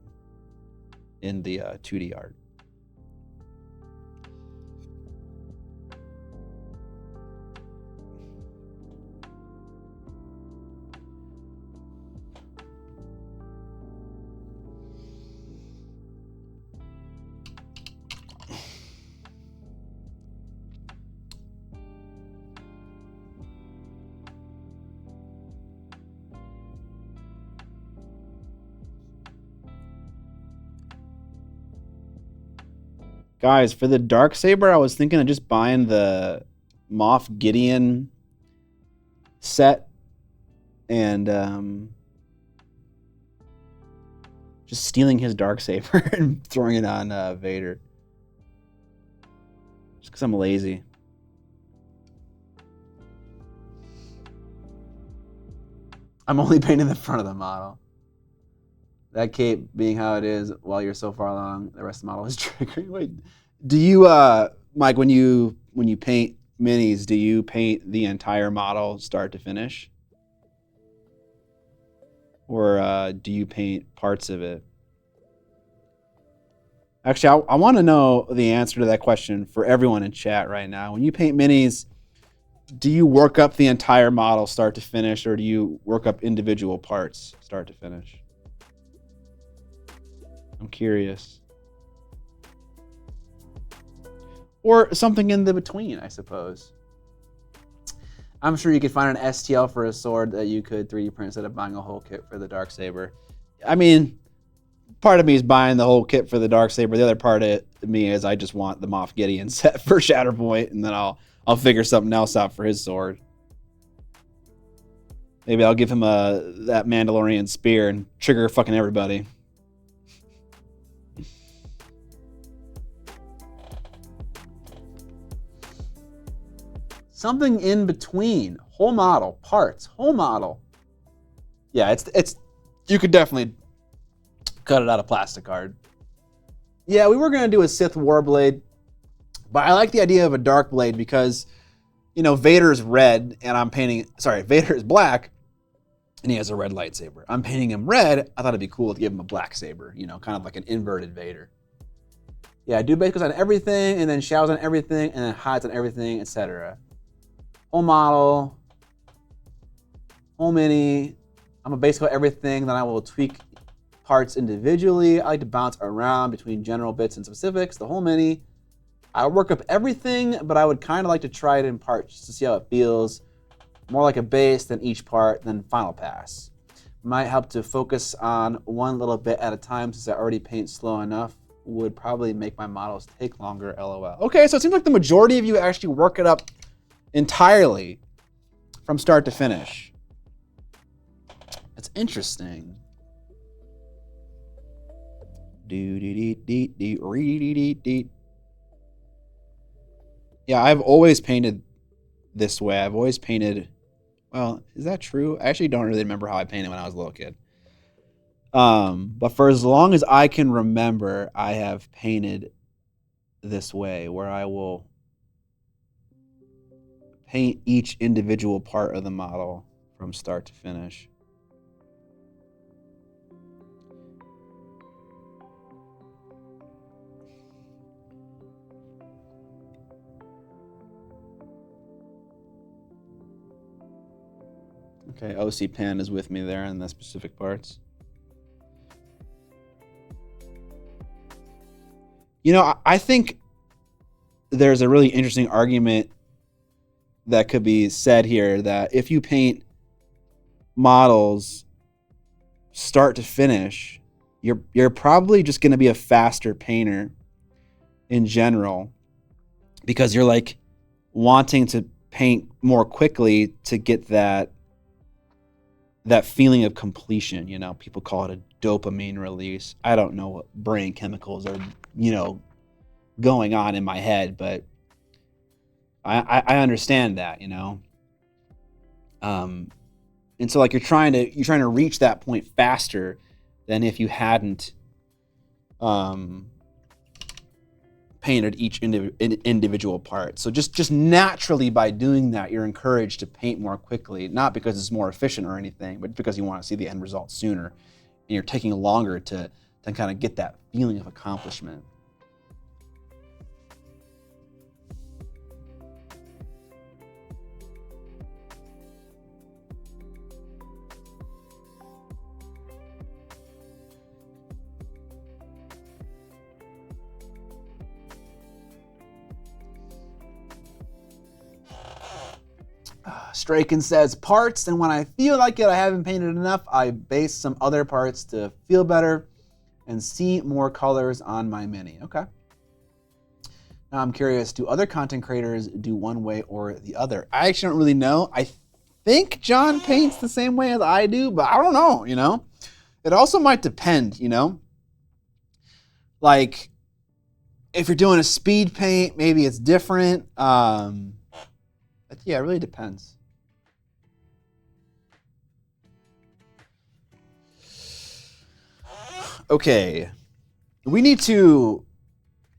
in the 2D art. Guys, for the Darksaber, I was thinking of just buying the Moff Gideon set and just stealing his Darksaber and throwing it on Vader. Just because I'm lazy. I'm only painting the front of the model. That cape being how it is while you're so far along, the rest of the model is triggering. Wait, do you, Mike, when you paint minis, do you paint the entire model start to finish? Or do you paint parts of it? Actually, I want to know the answer to that question for everyone in chat right now. When you paint minis, do you work up the entire model start to finish, or do you work up individual parts start to finish? I'm curious. Or something in the between, I suppose. I'm sure you could find an STL for a sword that you could 3D print instead of buying a whole kit for the Darksaber. I mean, part of me is buying the whole kit for the Darksaber. The other part of me is I just want the Moff Gideon set for Shatterpoint, and then I'll figure something else out for his sword. Maybe I'll give him that Mandalorian spear and trigger fucking everybody. Something in between. Whole model, parts, whole model. Yeah, it's you could definitely cut it out of plastic card. Yeah, we were gonna do a Sith Warblade, but I like the idea of a dark blade because, you know, Vader's red and Vader's black and he has a red lightsaber. I'm painting him red. I thought it'd be cool to give him a black saber, you know, kind of like an inverted Vader. Yeah, do basicals on everything and then shadows on everything and then hides on everything, etc. Whole model, whole mini. I'm a basical everything, then I will tweak parts individually. I like to bounce around between general bits and specifics. The whole mini, I work up everything, but I would kind of like to try it in parts just to see how it feels. More like a base than each part, then final pass. Might help to focus on one little bit at a time since I already paint slow enough. Would probably make my models take longer, LOL. Okay, so it seems like the majority of you actually work it up entirely from start to finish. That's interesting. Yeah, I've always painted this way. I've always painted, well, is that true? I actually don't really remember how I painted when I was a little kid. But for as long as I can remember, I have painted this way, where I will paint each individual part of the model from start to finish. Okay, OC Pan is with me there in the specific parts. You know, I think there's a really interesting argument that could be said here that if you paint models start to finish, you're probably just going to be a faster painter in general because you're like wanting to paint more quickly to get that feeling of completion. You know, people call it a dopamine release. I don't know what brain chemicals are, you know, going on in my head, but I understand that, you know. And so like you're trying to reach that point faster than if you hadn't painted each individual part. So just naturally by doing that, you're encouraged to paint more quickly, not because it's more efficient or anything, but because you want to see the end result sooner. And you're taking longer to kind of get that feeling of accomplishment. Straken says parts, and when I feel like it, I haven't painted enough, I base some other parts to feel better and see more colors on my mini. Okay. Now I'm curious, do other content creators do one way or the other? I actually don't really know. I think John paints the same way as I do, but I don't know, you know? It also might depend, you know? Like, if you're doing a speed paint, maybe it's different. But yeah, it really depends. Okay, we need to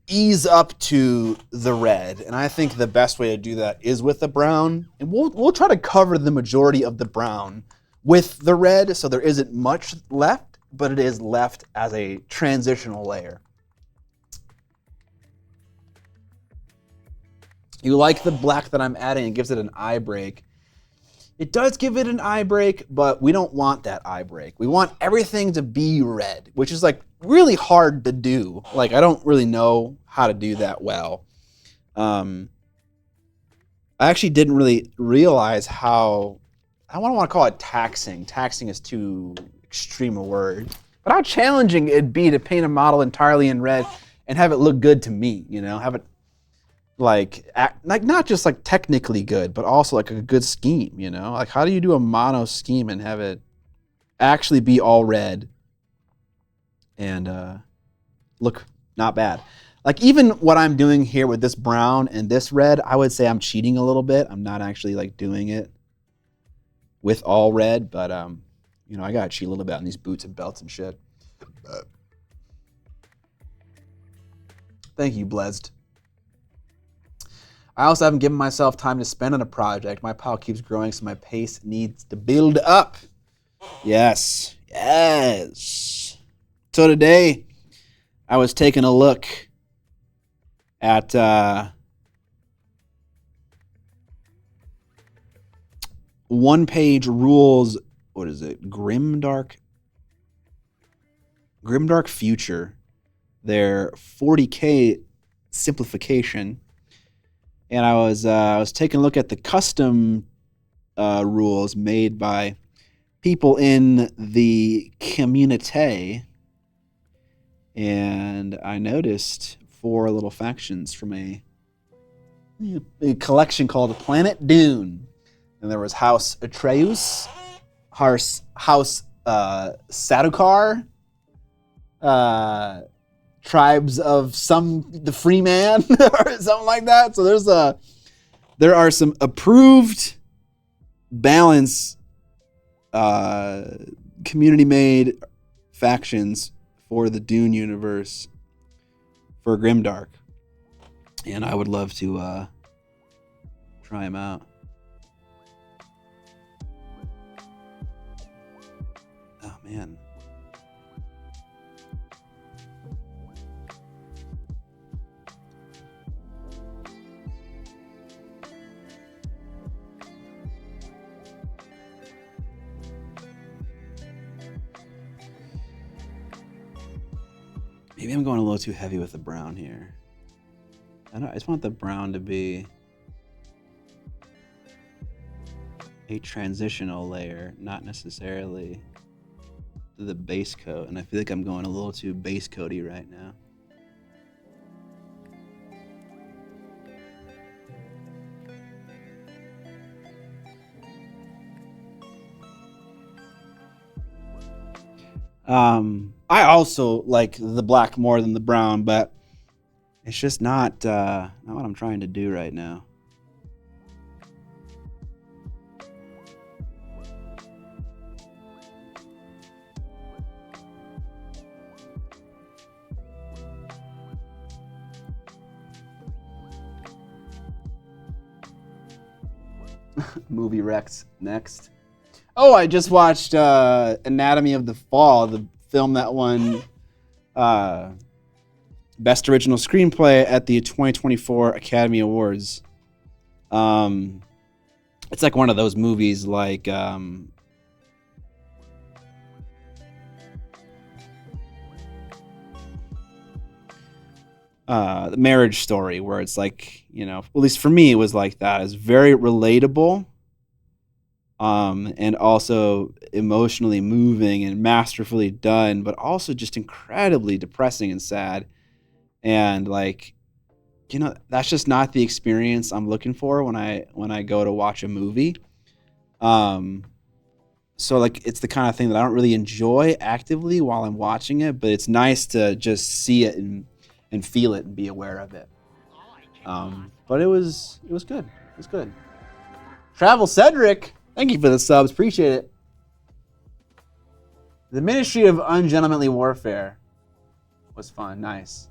ease up to the red, and I think the best way to do that is with the brown. And we'll try to cover the majority of the brown with the red, so there isn't much left, but it is left as a transitional layer. You like the black that I'm adding? It gives it an eye break. It does give it an eye break, but we don't want that eye break. We want everything to be red, which is like really hard to do. Like, I don't really know how to do that well. I actually didn't really realize how, I don't want to call it taxing. Taxing is too extreme a word. But how challenging it'd be to paint a model entirely in red and have it look good to me, you know? Have it like not just like technically good, but also like a good scheme, you know? Like, how do you do a mono scheme and have it actually be all red and look not bad? Like, even what I'm doing here with this brown and this red, I would say I'm cheating a little bit. I'm not actually like doing it with all red, but you know, I gotta cheat a little bit on these boots and belts and shit. Thank you, Blessed. I also haven't given myself time to spend on a project. My pile keeps growing, so my pace needs to build up. Yes. Yes. So today, I was taking a look at one-page rules. What is it? Grimdark Future. Their 40K simplification. And I was taking a look at the custom rules made by people in the community, and I noticed 4 little factions from a collection called Planet Dune. And there was House Atreus, House Sardaukar, tribes of the free man or something like that. So there are some approved balance community made factions for the Dune universe for Grimdark, and I would love to try them out. Oh man. Maybe I'm going a little too heavy with the brown here. I just want the brown to be a transitional layer, not necessarily the base coat. And I feel like I'm going a little too base coaty right now. I also like the black more than the brown, but it's just not what I'm trying to do right now. Movie Rex next. Oh, I just watched Anatomy of the Fall, the film that won Best Original Screenplay at the 2024 Academy Awards. It's like one of those movies like The Marriage Story, where it's like, at least for me, it was like that. It's very relatable. And also emotionally moving and masterfully done, but also just incredibly depressing and sad. And that's just not the experience I'm looking for when I go to watch a movie. So it's the kind of thing that I don't really enjoy actively while I'm watching it, but it's nice to just see it and feel it and be aware of it. But it was good. It was good. Travel Cedric, thank you for the subs. Appreciate it. The Ministry of Ungentlemanly Warfare was fun. Nice.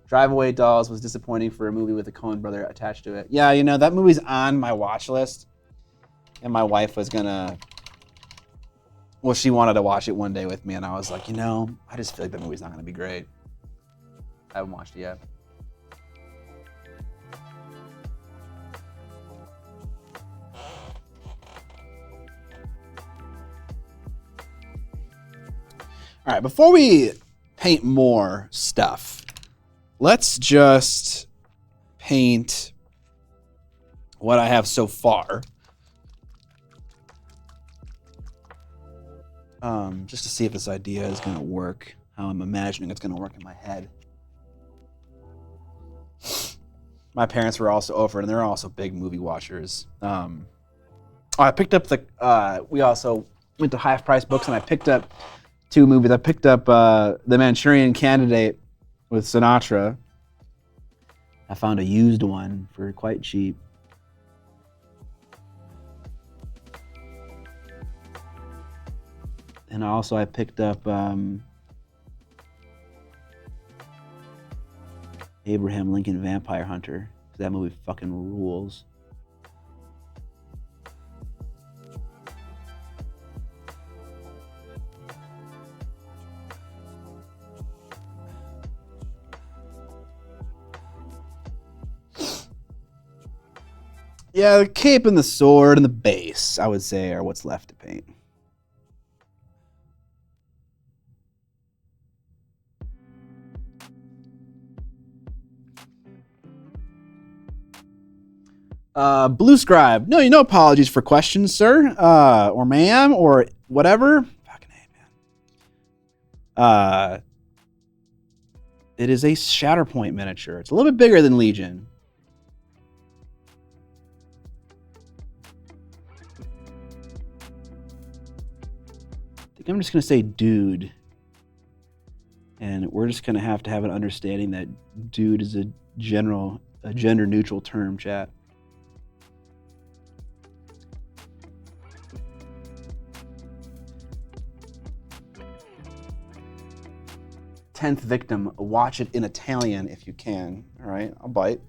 Drive Away Dolls was disappointing for a movie with a Coen brother attached to it. Yeah, that movie's on my watch list. And my wife was she wanted to watch it one day with me, and I was like, I just feel like that movie's not going to be great. I haven't watched it yet. All right, before we paint more stuff, let's just paint what I have so far. Just to see if this idea is going to work, how I'm imagining it's going to work in my head. My parents were also over, and they're also big movie watchers. I picked up we also went to Half Price Books, and I picked up 2 movies. I picked up The Manchurian Candidate with Sinatra. I found a used one for quite cheap. And also I picked up Abraham Lincoln Vampire Hunter. That movie fucking rules. Yeah, the cape and the sword and the base, I would say, are what's left to paint. Blue Scribe. No apologies for questions, sir. Or ma'am, or whatever. Fucking A, man. It is a Shatterpoint miniature. It's a little bit bigger than Legion. I think I'm just going to say dude. And we're just going to have an understanding that dude is a gender neutral term, chat. Tenth Victim. Watch it in Italian if you can. All right, I'll bite.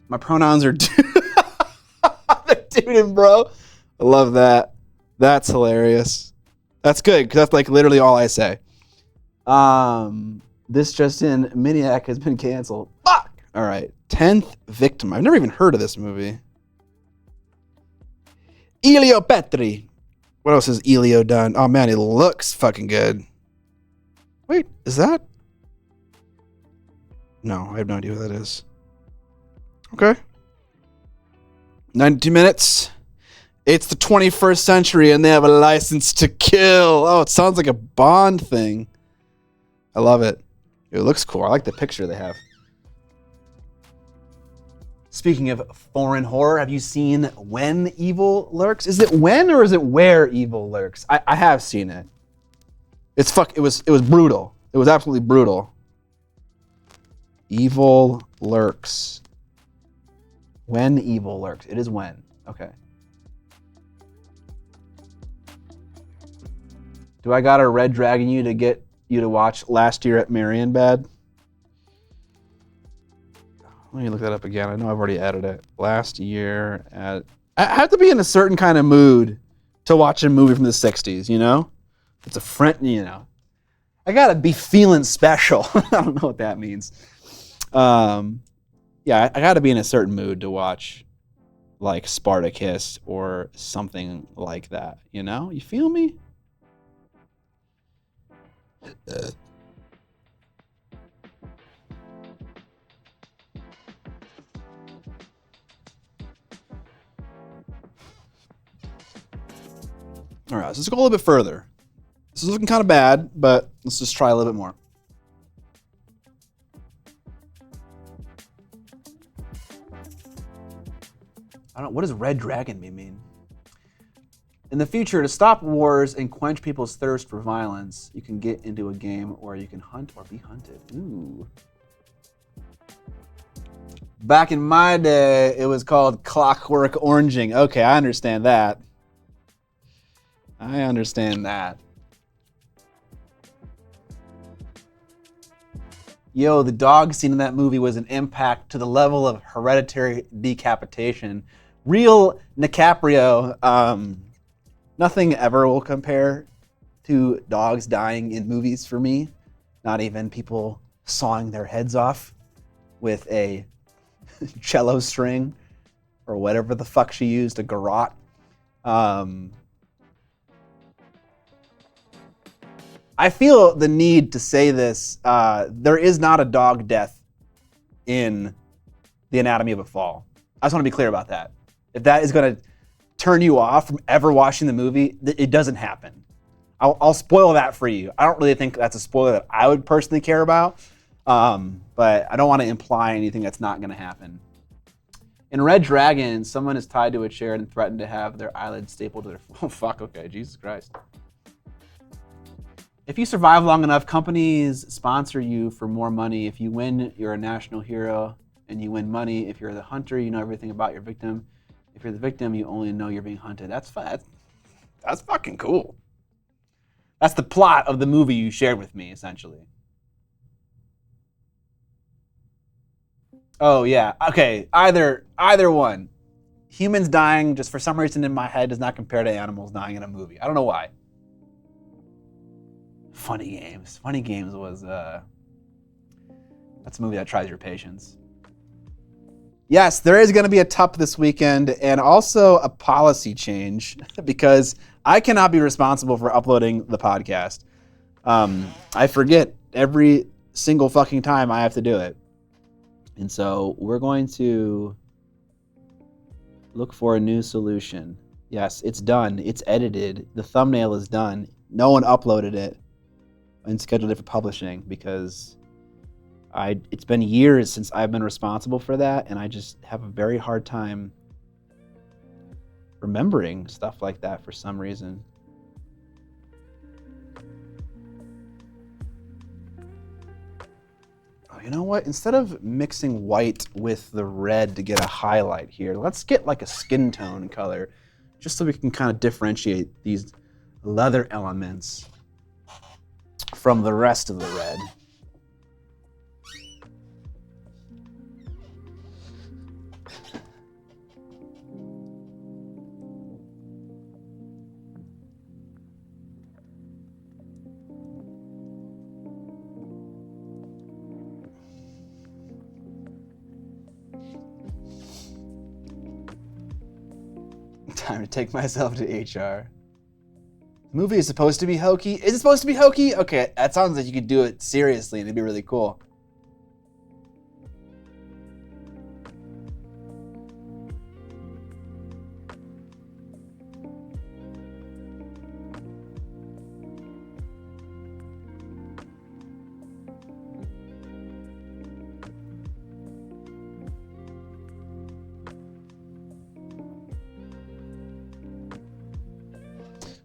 My pronouns are dude. Dude and bro. I love that. That's hilarious. That's good because that's like literally all I say. This just in, Miniac has been canceled. Fuck. All right, 10th Victim. I've never even heard of this movie. Elio Petri. What else has Elio done? Oh man, he looks fucking good. Wait, is that? No, I have no idea who that is. Okay. 92 minutes. It's the 21st century and they have a license to kill. Oh, it sounds like a Bond thing. I love it. It looks cool. I like the picture they have. Speaking of foreign horror, have you seen When Evil Lurks? Is it when or is it where evil lurks? I have seen it. It was brutal. It was absolutely brutal. Evil Lurks. When Evil Lurks. It is when. Okay. Do I gotta red dragon you to get you to watch Last Year at Marienbad? Let me look that up again. I know I've already added it. Last Year at... I have to be in a certain kind of mood to watch a movie from the 60s, you know? It's a friend, you know. I gotta be feeling special. I don't know what that means. Yeah, I gotta be in a certain mood to watch like Spartacus or something like that, you know? You feel me? All right, so let's go a little bit further. This is looking kind of bad, but let's just try a little bit more. I don't know, what does red dragon mean? In the future, to stop wars and quench people's thirst for violence, you can get into a game where you can hunt or be hunted. Ooh. Back in my day, it was called Clockwork Oranging. Okay, I understand that. I understand that. Yo, the dog scene in that movie was an impact to the level of hereditary decapitation. Real DiCaprio, nothing ever will compare to dogs dying in movies for me. Not even people sawing their heads off with a cello string or whatever the fuck she used, a garrote. I feel the need to say this. There is not a dog death in The Anatomy of a Fall. I just want to be clear about that. If that is going to turn you off from ever watching the movie, it doesn't happen. I'll spoil that for you. I don't really think that's a spoiler that I would personally care about, but I don't want to imply anything that's not going to happen. In Red Dragon, someone is tied to a chair and threatened to have their eyelids stapled to their... Oh, fuck, okay, Jesus Christ. If you survive long enough, companies sponsor you for more money. If you win, you're a national hero and you win money. If you're the hunter, you know everything about your victim. If you're the victim, you only know you're being hunted. That's fucking cool. That's the plot of the movie you shared with me, essentially. Oh yeah. Okay. Either one. Humans dying just for some reason in my head does not compare to animals dying in a movie. I don't know why. Funny Games. Funny Games was that's a movie that tries your patience. Yes, there is going to be a TUP this weekend and also a policy change because I cannot be responsible for uploading the podcast. I forget every single fucking time I have to do it. And so we're going to look for a new solution. Yes, it's done. It's edited. The thumbnail is done. No one uploaded it and scheduled it for publishing because it's been years since I've been responsible for that, and I just have a very hard time remembering stuff like that for some reason. Oh, you know what? Instead of mixing white with the red to get a highlight here, let's get like a skin tone color, just so we can kind of differentiate these leather elements from the rest of the red. Time to take myself to HR. The movie is supposed to be hokey. Is it supposed to be hokey? Okay, that sounds like you could do it seriously and it'd be really cool.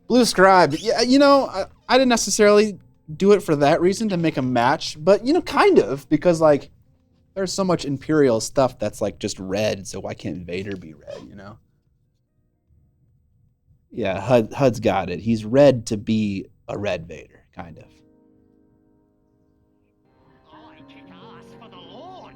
Blue Scribe, yeah, you know, I didn't necessarily do it for that reason to make a match, but you know, kind of, because like there's so much Imperial stuff that's like just red, so why can't Vader be red, you know? Yeah, HUD's got it. He's red to be a red Vader, kind of. I kick ass for the Lord.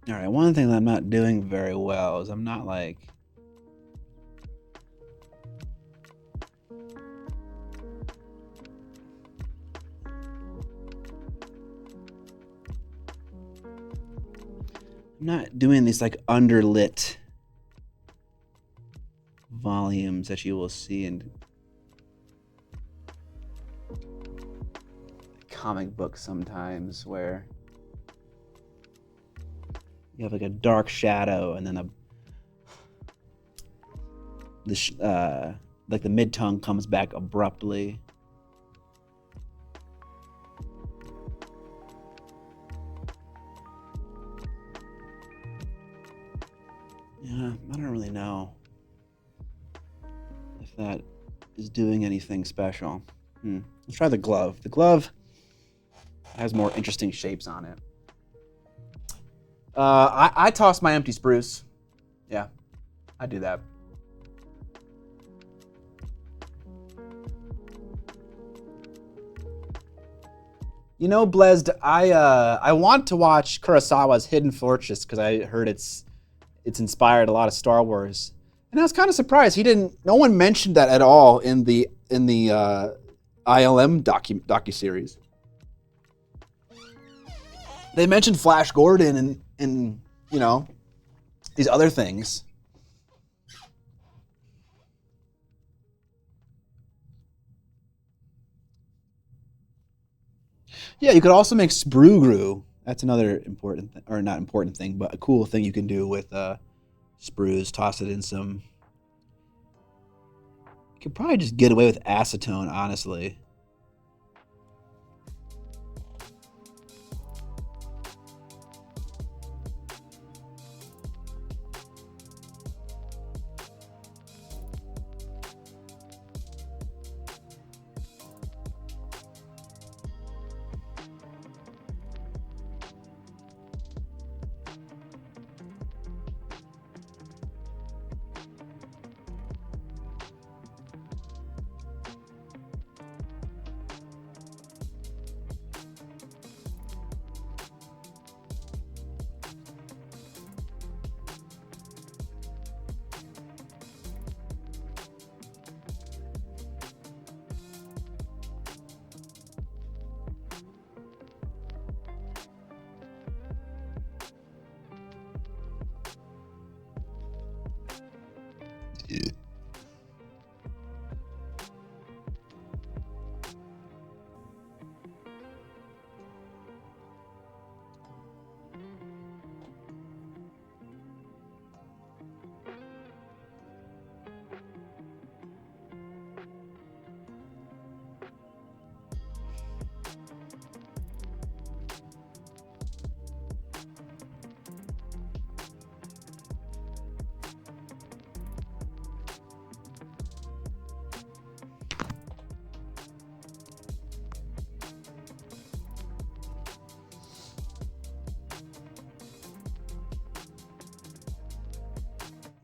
All right, one thing that I'm not doing very well is I'm not like I'm not doing these like underlit volumes that you will see in comic books sometimes where you have like a dark shadow and then like the mid-tongue comes back abruptly. Yeah, I don't really know if that is doing anything special. Let's try the glove. The glove has more interesting shapes on it. I toss my empty spruce. Yeah, I do that. You know, Blezd, I want to watch Kurosawa's Hidden Fortress because I heard it's inspired a lot of Star Wars, and I was kind of surprised no one mentioned that at all in the ILM docuseries. They mentioned Flash Gordon and you know these other things. Yeah, you could also make sprue. That's another important or not important thing, but a cool thing you can do with sprues. Toss it in some. You could probably just get away with acetone, honestly.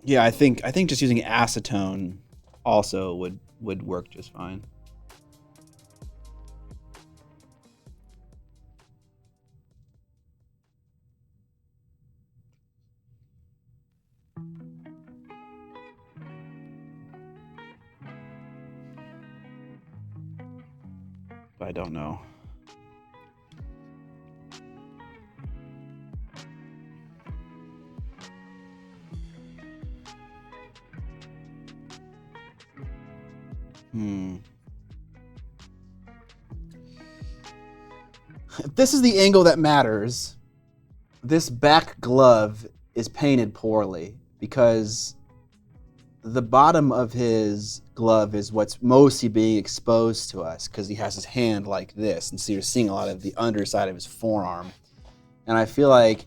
Yeah, I think just using acetone also would work just fine. I don't know. If this is the angle that matters, this back glove is painted poorly because the bottom of his glove is what's mostly being exposed to us because he has his hand like this, and so you're seeing a lot of the underside of his forearm. And I feel like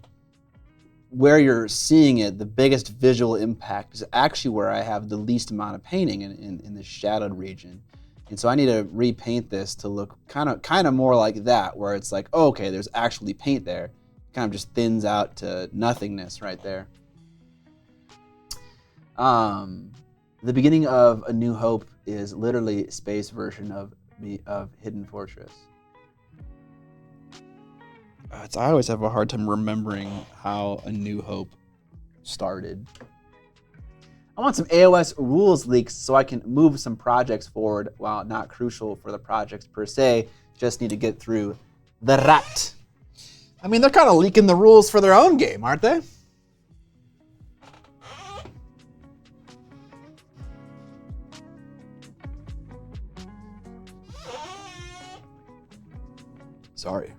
where you're seeing it, the biggest visual impact is actually where I have the least amount of painting in the shadowed region. And so I need to repaint this to look kind of more like that, where it's like, oh, okay, there's actually paint there. It kind of just thins out to nothingness right there. The beginning of A New Hope is literally a space version of Hidden Fortress. I always have a hard time remembering how A New Hope started. I want some AOS rules leaks so I can move some projects forward while not crucial for the projects per se. Just need to get through the rat. I mean, they're kind of leaking the rules for their own game, aren't they? Sorry.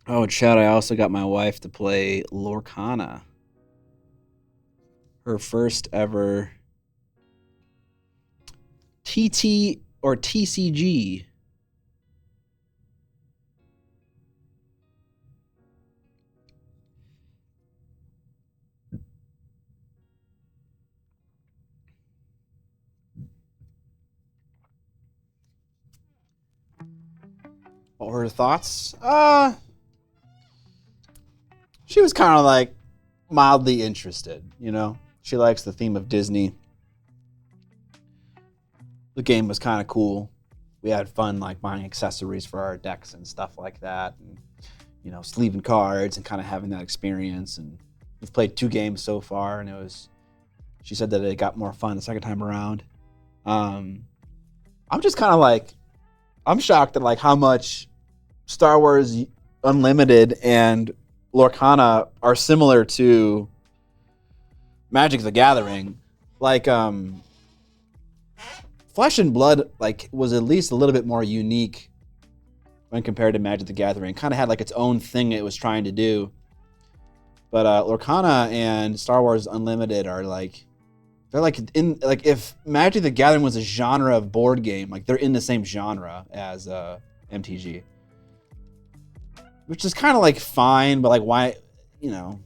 Oh, chat, I also got my wife to play Lorcana. Her first ever TT or TCG. What were her thoughts? She was kind of like mildly interested, you know? She likes the theme of Disney. The game was kind of cool. We had fun like buying accessories for our decks and stuff like that, and you know, sleeving cards and kind of having that experience. And we've played 2 games so far, and it was She said that it got more fun the second time around. I'm just kind of like, I'm shocked at like how much Star Wars Unlimited and Lorcana are similar to Magic the Gathering. Like, Flesh and Blood like was at least a little bit more unique when compared to Magic the Gathering. Kind of had like its own thing it was trying to do. But Lorcana and Star Wars Unlimited are like, they're like in like if Magic the Gathering was a genre of board game, like they're in the same genre as MTG, which is kind of like fine, but like why, you know,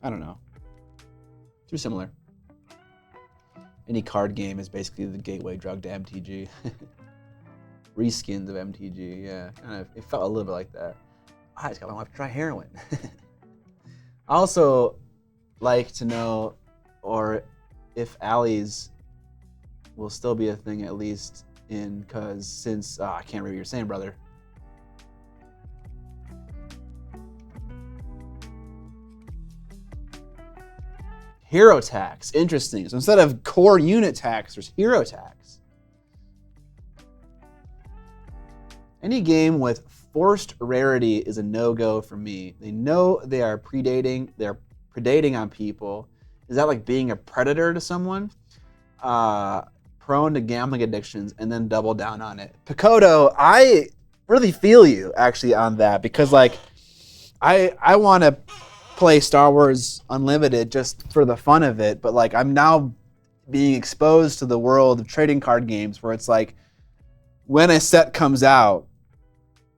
I don't know. Too similar. Any card game is basically the gateway drug to MTG. Reskins of MTG, yeah, kind of. It felt a little bit like that. I just gotta want to try heroin. I also like to know, or if alleys will still be a thing at least in, because since I can't read what you're saying, brother. Hero tax, interesting. So instead of core unit tax, there's hero tax. Any game with forced rarity is a no-go for me. They know they are predating. They're predating on people. Is that like being a predator to someone? Prone to gambling addictions and then double down on it. Picoto, I really feel you actually on that, because like I want to play Star Wars Unlimited just for the fun of it, but like I'm now being exposed to the world of trading card games where it's like when a set comes out,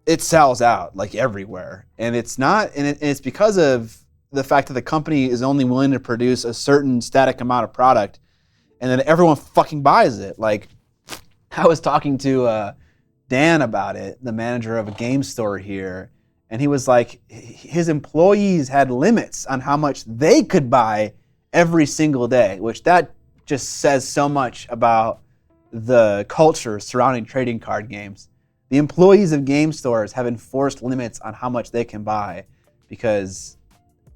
it sells out like everywhere, and it's not, and it's because of the fact that the company is only willing to produce a certain static amount of product, and then everyone fucking buys it. Like, I was talking to Dan about it, the manager of a game store here, and he was like, his employees had limits on how much they could buy every single day, which that just says so much about the culture surrounding trading card games. The employees of game stores have enforced limits on how much they can buy because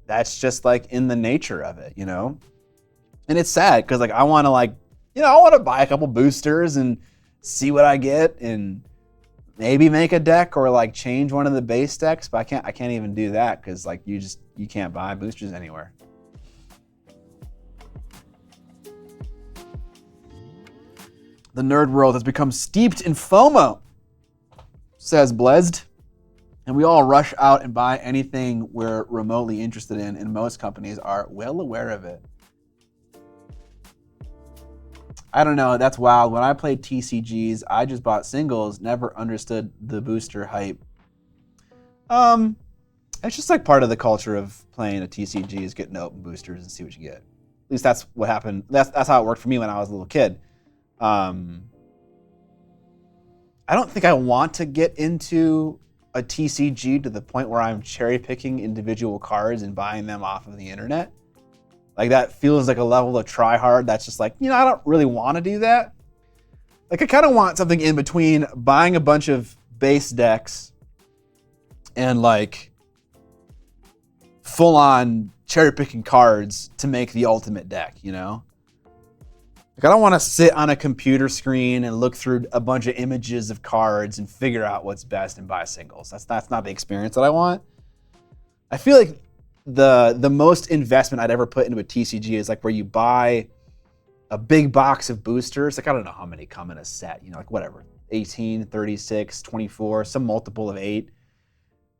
that's just like in the nature of it, you know? And it's sad because like I want to like, you know, I want to buy a couple boosters and see what I get and maybe make a deck or like change one of the base decks, but I can't even do that because like you can't buy boosters anywhere. The nerd world has become steeped in FOMO, says Blezd, and we all rush out and buy anything we're remotely interested in, and most companies are well aware of it. I don't know, that's wild. When I played TCGs, I just bought singles, never understood the booster hype. It's just like part of the culture of playing a TCG is getting to open boosters and see what you get. At least that's what happened. That's how it worked for me when I was a little kid. I don't think I want to get into a TCG to the point where I'm cherry picking individual cards and buying them off of the internet. Like that feels like a level of try hard that's just like, you know, I don't really want to do that. Like I kind of want something in between buying a bunch of base decks and like full on cherry picking cards to make the ultimate deck, you know? Like I don't want to sit on a computer screen and look through a bunch of images of cards and figure out what's best and buy singles. That's not the experience that I want. I feel like the most investment I'd ever put into a TCG is like where you buy a big box of boosters. Like I don't know how many come in a set, you know, like whatever, 18, 36, 24, some multiple of 8.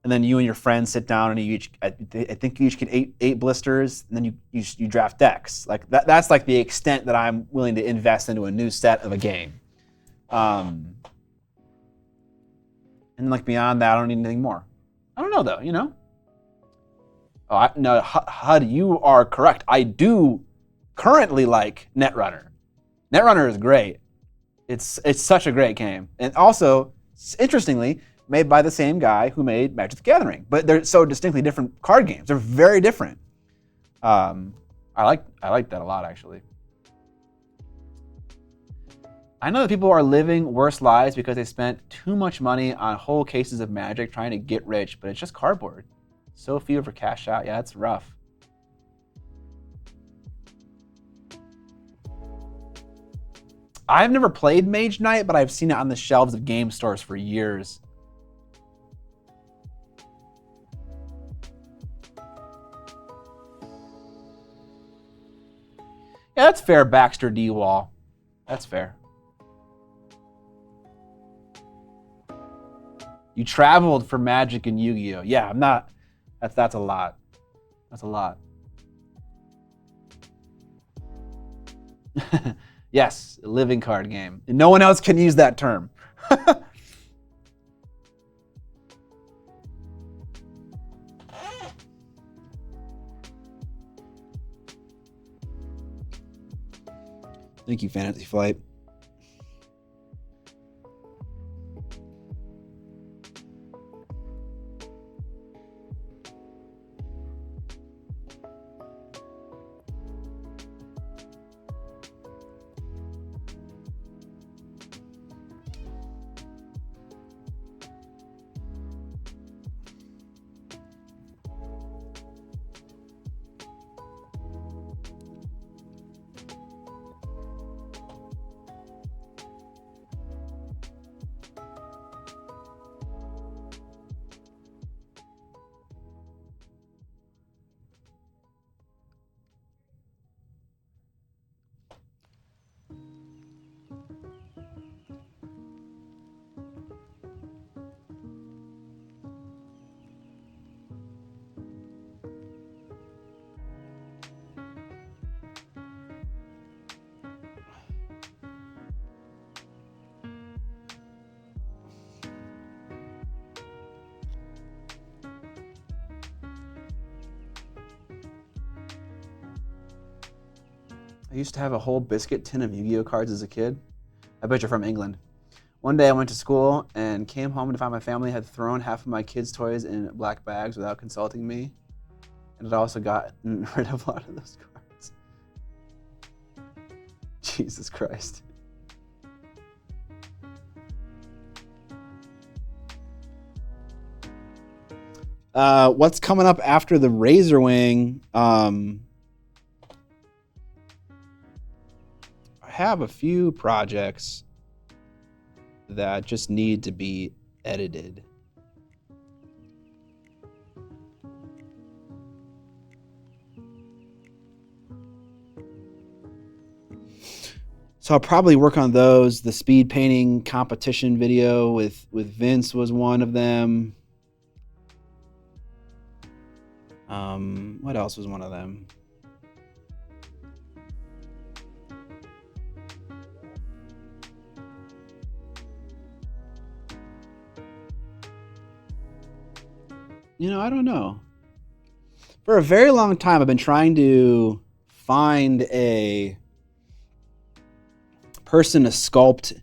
And then you and your friends sit down and you each, I think you each get eight blisters, and then you draft decks. Like that's like the extent that I'm willing to invest into a new set of a game. And like beyond that, I don't need anything more. I don't know though, you know? Oh, no, HUD, you are correct. I do currently like Netrunner. Netrunner is great. It's such a great game. And also, interestingly, made by the same guy who made Magic the Gathering. But they're so distinctly different card games. They're very different. I like that a lot, actually. I know that people are living worse lives because they spent too much money on whole cases of Magic trying to get rich, but it's just cardboard. So few for cash out. Yeah, it's rough. I've never played Mage Knight, but I've seen it on the shelves of game stores for years. Yeah, that's fair, Baxter D. Wall. That's fair. You traveled for Magic and Yu-Gi-Oh! Yeah, I'm not. That's a lot. That's a lot. Yes, a living card game. And no one else can use that term. Thank you, Fantasy Flight. I used to have a whole biscuit tin of Yu-Gi-Oh cards as a kid. I bet you're from England. One day I went to school and came home to find my family had thrown half of my kids' toys in black bags without consulting me. And it also gotten rid of a lot of those cards. Jesus Christ. What's coming up after the Razor Wing? I have a few projects that just need to be edited. So I'll probably work on those. The speed painting competition video with Vince was one of them. What else was one of them? You know, I don't know. For a very long time, I've been trying to find a person to sculpt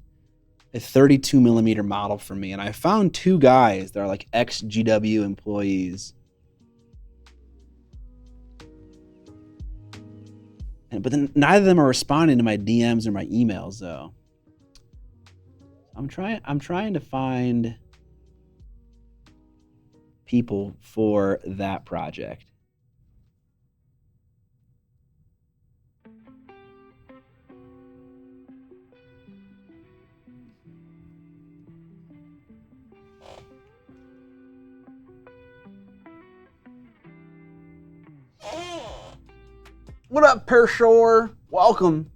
a 32 millimeter model for me. And I found two guys that are like ex-GW employees. But then neither of them are responding to my DMs or my emails, though. I'm trying to find people for that project. What up, Pershore? Welcome.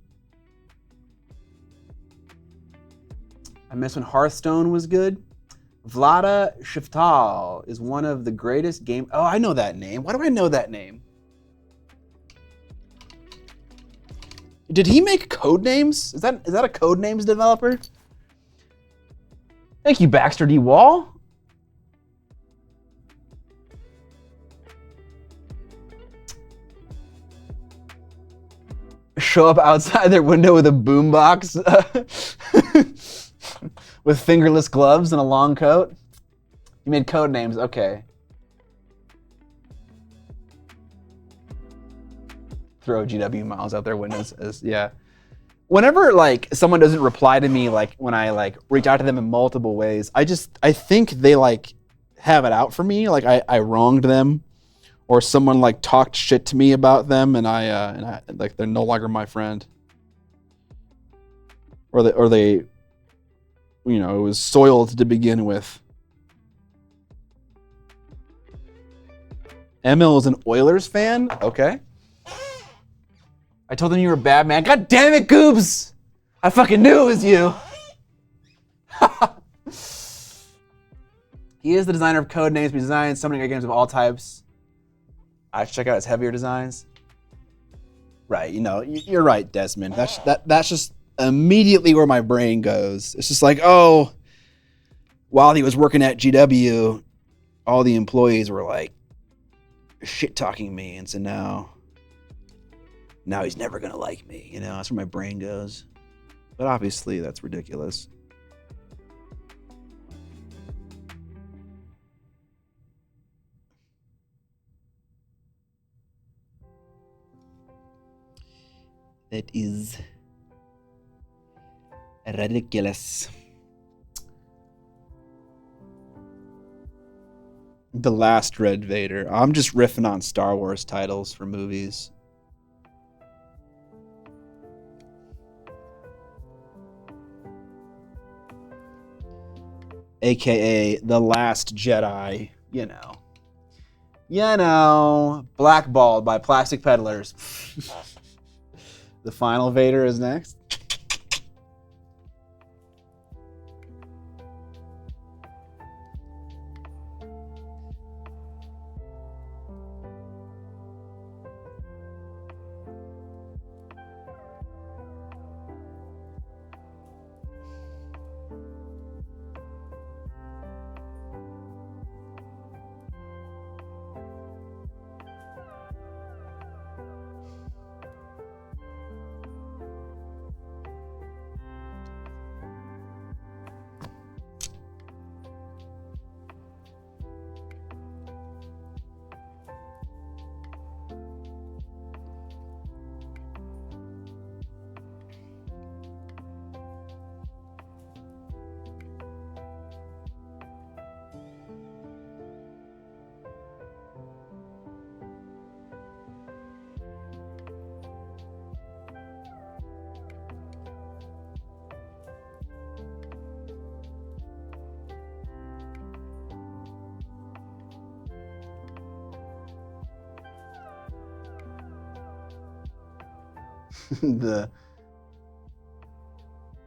I miss when Hearthstone was good. Vlada Shiftal is one of the greatest game. Oh, I know that name. Why do I know that name? Did he make Codenames? Is that a Codenames developer? Thank you, Baxter D. Wall. Show up outside their window with a boombox with fingerless gloves and a long coat. You made Codenames, okay. Throw GW miles out their windows, yeah. Whenever like someone doesn't reply to me, like when I like reach out to them in multiple ways, I think they like have it out for me, like I wronged them. Or someone like talked shit to me about them, and I like they're no longer my friend. or they, you know, it was soiled to begin with. ML is an Oilers fan? Okay. I told them you were a bad man. God damn it, Goobs! I fucking knew it was you. He is the designer of code names, designs summoning games of all types. I should check out his heavier designs. Right, you know, you're right, Desmond. That's just immediately where my brain goes. It's just like, oh, while he was working at GW, all the employees were like shit talking me, and so now he's never gonna like me. You know, that's where my brain goes. But obviously, that's ridiculous. That is ridiculous. The Last Red Vader. I'm just riffing on Star Wars titles for movies. AKA The Last Jedi, you know. You know, blackballed by plastic peddlers. The final Vader is next. The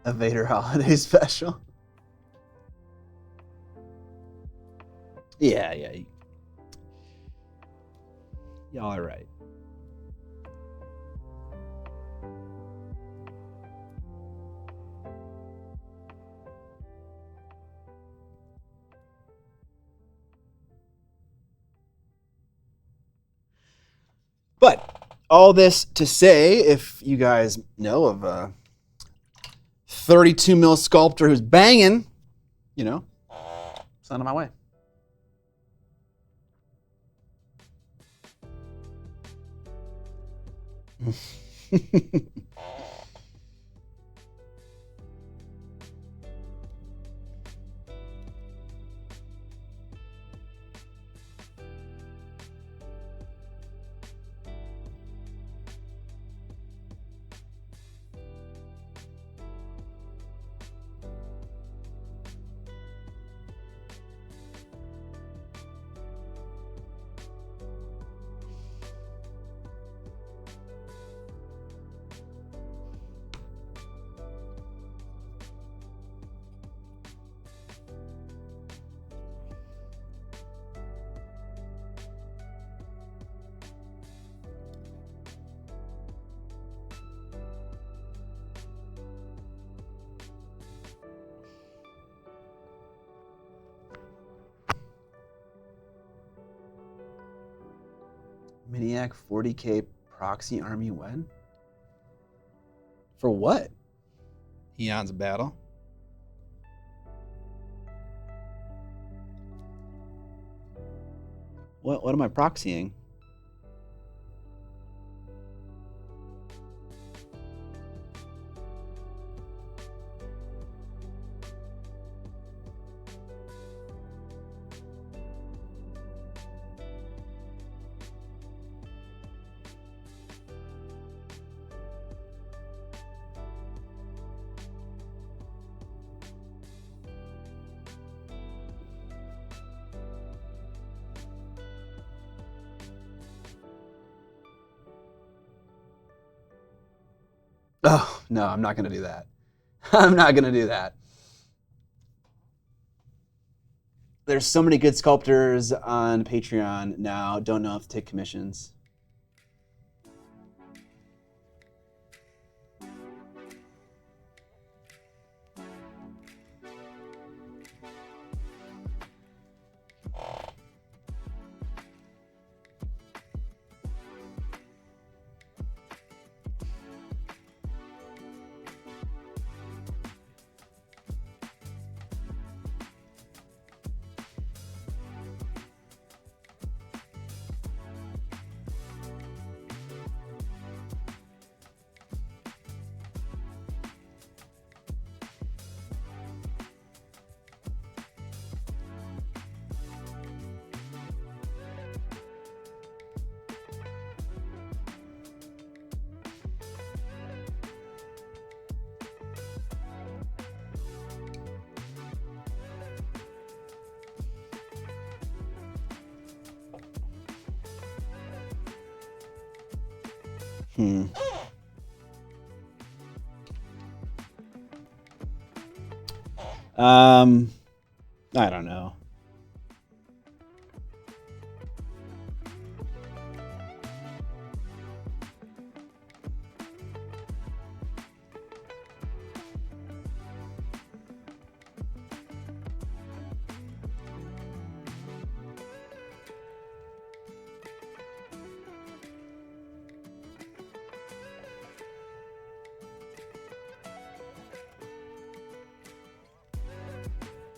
A Vader Holiday Special. Yeah. Y'all are right. But all this to say, if you guys know of a 32 mil sculptor who's banging, you know, send him my way. Miniac 40k proxy army when? For what? Eon's battle. What am I proxying? Oh, no, I'm not going to do that. I'm not going to do that. There's so many good sculptors on Patreon now. Don't know if to take commissions. I don't know.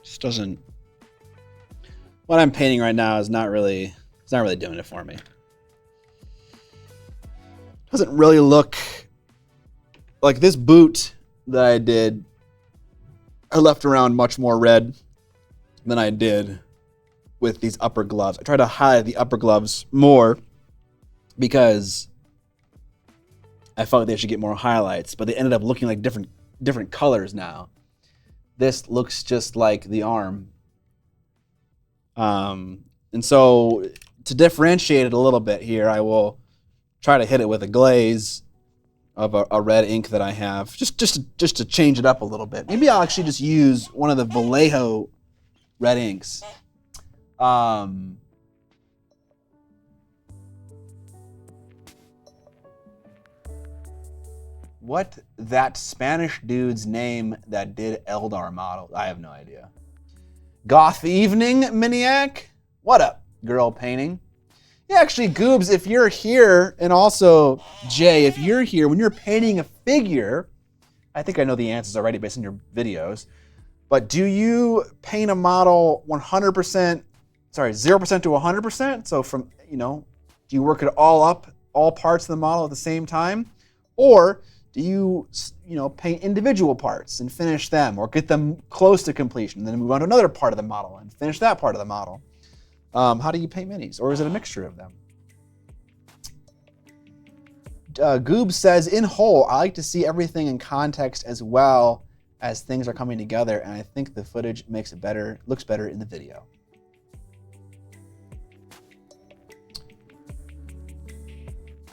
Just doesn't. What I'm painting right now is not really. It's not really doing it for me. Doesn't really look like this boot that I did. I left around much more red than I did with these upper gloves. I tried to highlight the upper gloves more because I felt like they should get more highlights, but they ended up looking like different colors now. This looks just like the arm. And so to differentiate it a little bit here, I will try to hit it with a glaze of a red ink that I have, just to change it up a little bit. Maybe I'll actually just use one of the Vallejo red inks. What that Spanish dude's name that did Eldar model? I have no idea. Goth Evening, Miniac? What up, girl painting? Yeah, actually, Goobs, if you're here, and also Jay, if you're here, when you're painting a figure, I think I know the answers already based on your videos, but do you paint a model 0% to 100%? So from, do you work it all up, all parts of the model at the same time? Or do you, paint individual parts and finish them, or get them close to completion, and then move on to another part of the model and finish that part of the model? How do you paint minis, or is it a mixture of them? Goob says, in whole, I like to see everything in context as well as things are coming together, and I think the footage looks better in the video.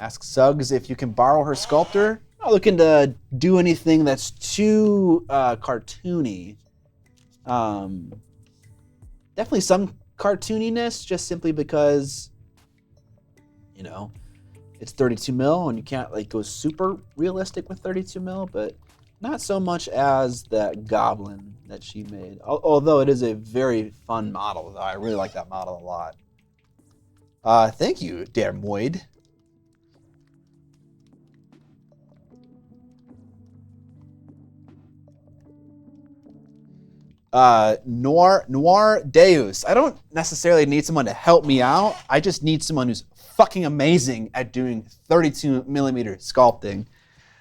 Ask Suggs if you can borrow her sculptor. Not looking to do anything that's too cartoony. Definitely some cartooniness, just simply because, it's 32 mil and you can't go super realistic with 32 mil, but not so much as that goblin that she made. Although it is a very fun model, though. I really like that model a lot. Thank you, Dermoid. Noir Deus. I don't necessarily need someone to help me out. I just need someone who's fucking amazing at doing 32 millimeter sculpting.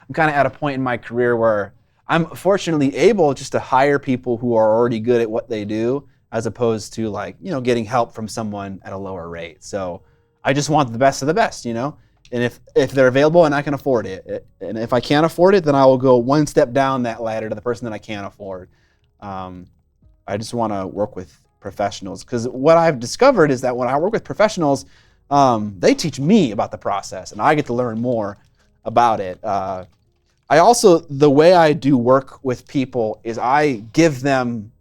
I'm kind of at a point in my career where I'm fortunately able just to hire people who are already good at what they do, as opposed to getting help from someone at a lower rate. So I just want the best of the best, And if they're available and I can afford it, and if I can't afford it, then I will go one step down that ladder to the person that I can't afford. I just want to work with professionals, because what I've discovered is that when I work with professionals, they teach me about the process and I get to learn more about it. the way I do work with people is I give them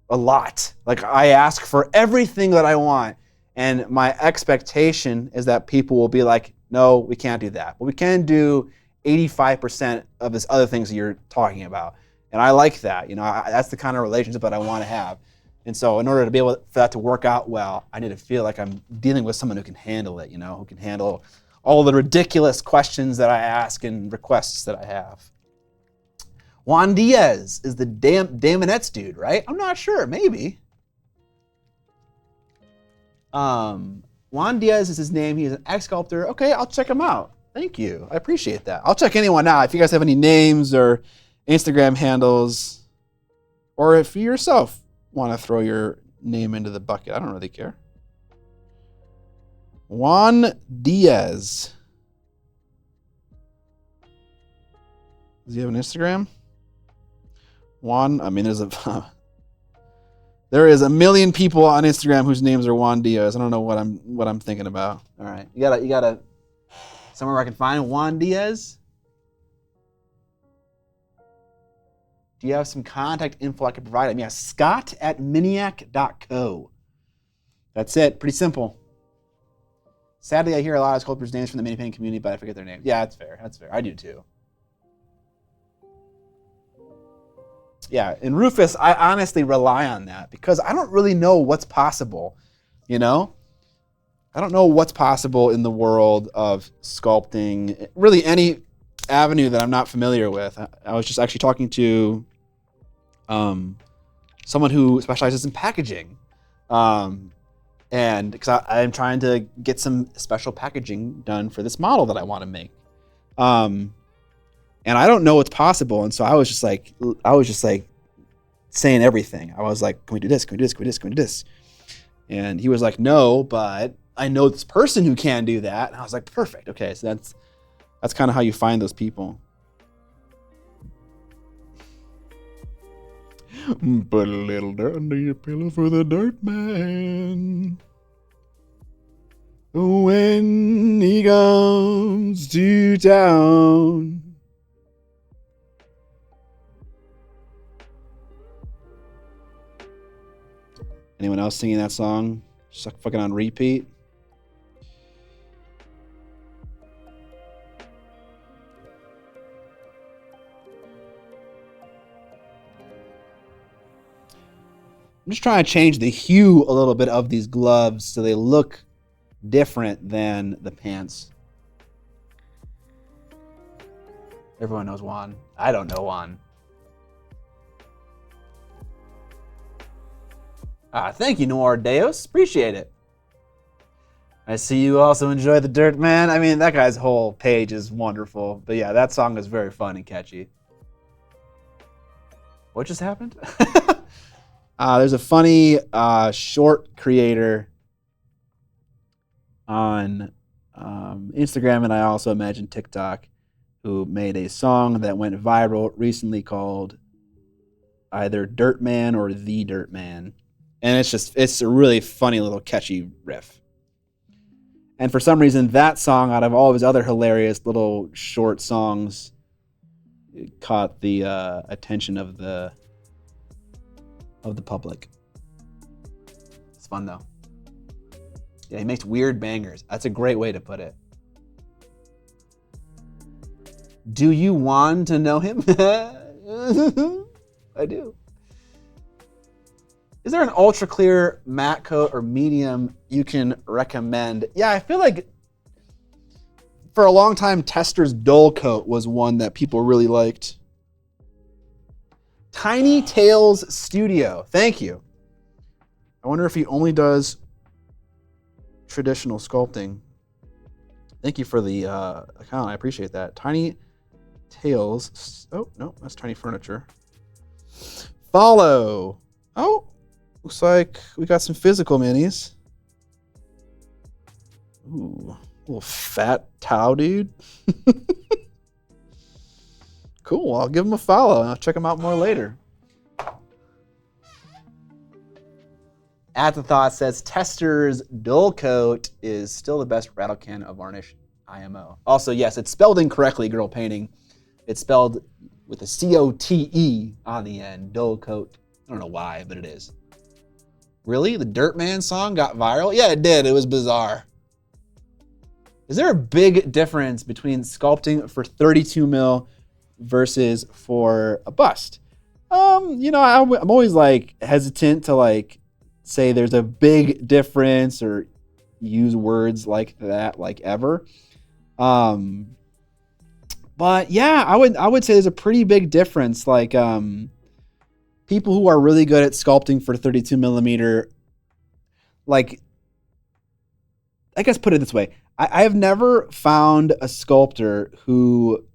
a lot. Like I ask for everything that I want. And my expectation is that people will be like, no, we can't do that. But we can do 85% of this other things that you're talking about. And I like that. That's the kind of relationship that I want to have. And so in order to be able for that to work out well, I need to feel like I'm dealing with someone who can handle it, who can handle all the ridiculous questions that I ask and requests that I have. Juan Diaz is the Damonettes dude, right? I'm not sure, maybe. Juan Diaz is his name. He's an ex-sculptor. Okay, I'll check him out. Thank you. I appreciate that. I'll check anyone out. If you guys have any names or Instagram handles, or if you yourself want to throw your name into the bucket, I don't really care. Juan Diaz. Does he have an Instagram? There is a million people on Instagram whose names are Juan Diaz. I don't know what I'm thinking about. All right, you gotta somewhere where I can find Juan Diaz. Do you have some contact info I can provide him? Yeah, Scott@Miniac.co. That's it. Pretty simple. Sadly, I hear a lot of sculptors' names from the mini painting community, but I forget their names. Yeah, that's fair. That's fair. I do too. Yeah, and Rufus, I honestly rely on that because I don't really know what's possible, I don't know what's possible in the world of sculpting, really any avenue that I'm not familiar with. I was just actually talking to someone who specializes in packaging, and because I'm trying to get some special packaging done for this model that I want to make. And I don't know what's possible. And so I was just like saying everything. I was like, can we do this? Can we do this? Can we do this? Can we do this? And he was like, no, but I know this person who can do that. And I was like, perfect. Okay. So that's kind of how you find those people. Put a little dirt under your pillow for the dirt man. When he comes to town. Anyone else singing that song? Just like fucking on repeat? I'm just trying to change the hue a little bit of these gloves so they look different than the pants. Everyone knows Juan. I don't know Juan. Thank you, Noir Deus. Appreciate it. I see you also enjoy the Dirt Man. I mean, that guy's whole page is wonderful. But yeah, that song is very fun and catchy. What just happened? There's a funny short creator on Instagram, and I also imagine TikTok, who made a song that went viral recently called either Dirt Man or The Dirt Man. And it's a really funny little catchy riff. And for some reason, that song, out of all of his other hilarious little short songs, it caught the attention of the public. It's fun though. Yeah, he makes weird bangers. That's a great way to put it. Do you want to know him? I do. Is there an ultra clear matte coat or medium you can recommend? Yeah, I feel like for a long time, Tester's dull coat was one that people really liked. Tiny Tails Studio. Thank you. I wonder if he only does traditional sculpting. Thank you for the account. I appreciate that. Tiny Tails. Oh, no, that's Tiny Furniture. Follow. Oh, looks like we got some physical minis. Ooh, little fat Tau dude. Cool, I'll give him a follow and I'll check him out more later. At the Thought says Tester's dull coat is still the best rattle can of varnish IMO. Also, yes, it's spelled incorrectly, Girl Painting. It's spelled with a C-O-T-E on the end. Docote. I don't know why, but it is. Really? The Dirt Man song got viral? Yeah, it did. It was bizarre. Is there a big difference between sculpting for 32 mil versus for a bust? You know, I'm always like hesitant to like say there's a big difference or use words like that like ever. But yeah, I would say there's a pretty big difference. Like people who are really good at sculpting for 32 millimeter, like I guess put it this way. I have never found a sculptor who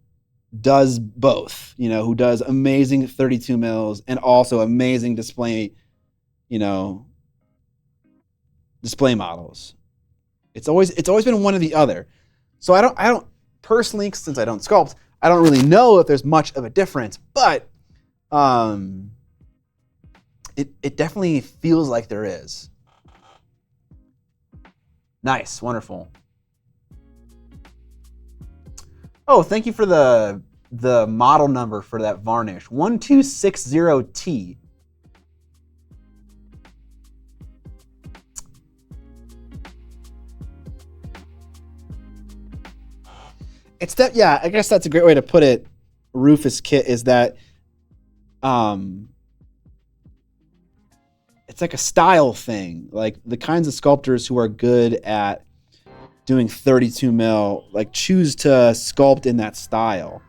does both, you know, who does amazing 32 mils and also amazing display, you know, display models. It's always been one or the other. So I don't personally, since I don't sculpt, I don't really know if there's much of a difference, but it definitely feels like there is. Nice, wonderful. Oh, thank you for the model number for that varnish. 1260T. It's that, yeah, I guess that's a great way to put it. Rufus Kit is that it's like a style thing. Like the kinds of sculptors who are good at doing 32 mil, like choose to sculpt in that style.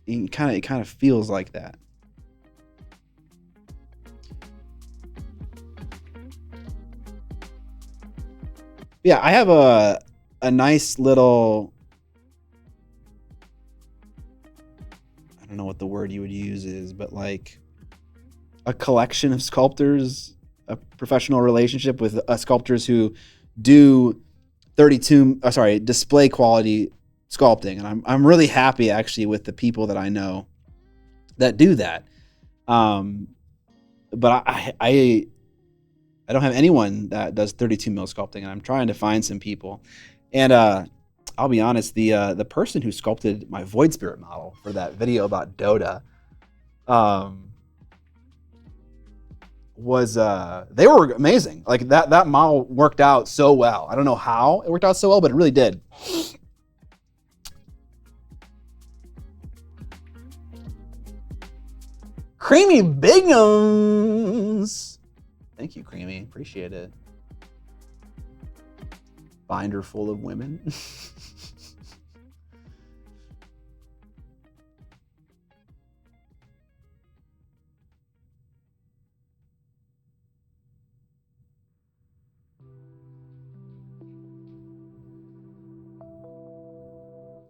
It kind of feels like that. Yeah, I have a nice little, I don't know what the word you would use is, but like a collection of sculptors, a professional relationship with sculptors who do display quality sculpting. And I'm really happy actually with the people that I know that do that. But I don't have anyone that does 32 mil sculpting, and I'm trying to find some people. And I'll be honest, the person who sculpted my Void Spirit model for that video about Dota, they were amazing. Like that model worked out so well. I don't know how it worked out so well, but it really did. Creamy Bigums. Thank you, Creamy. Appreciate it. Binder full of women.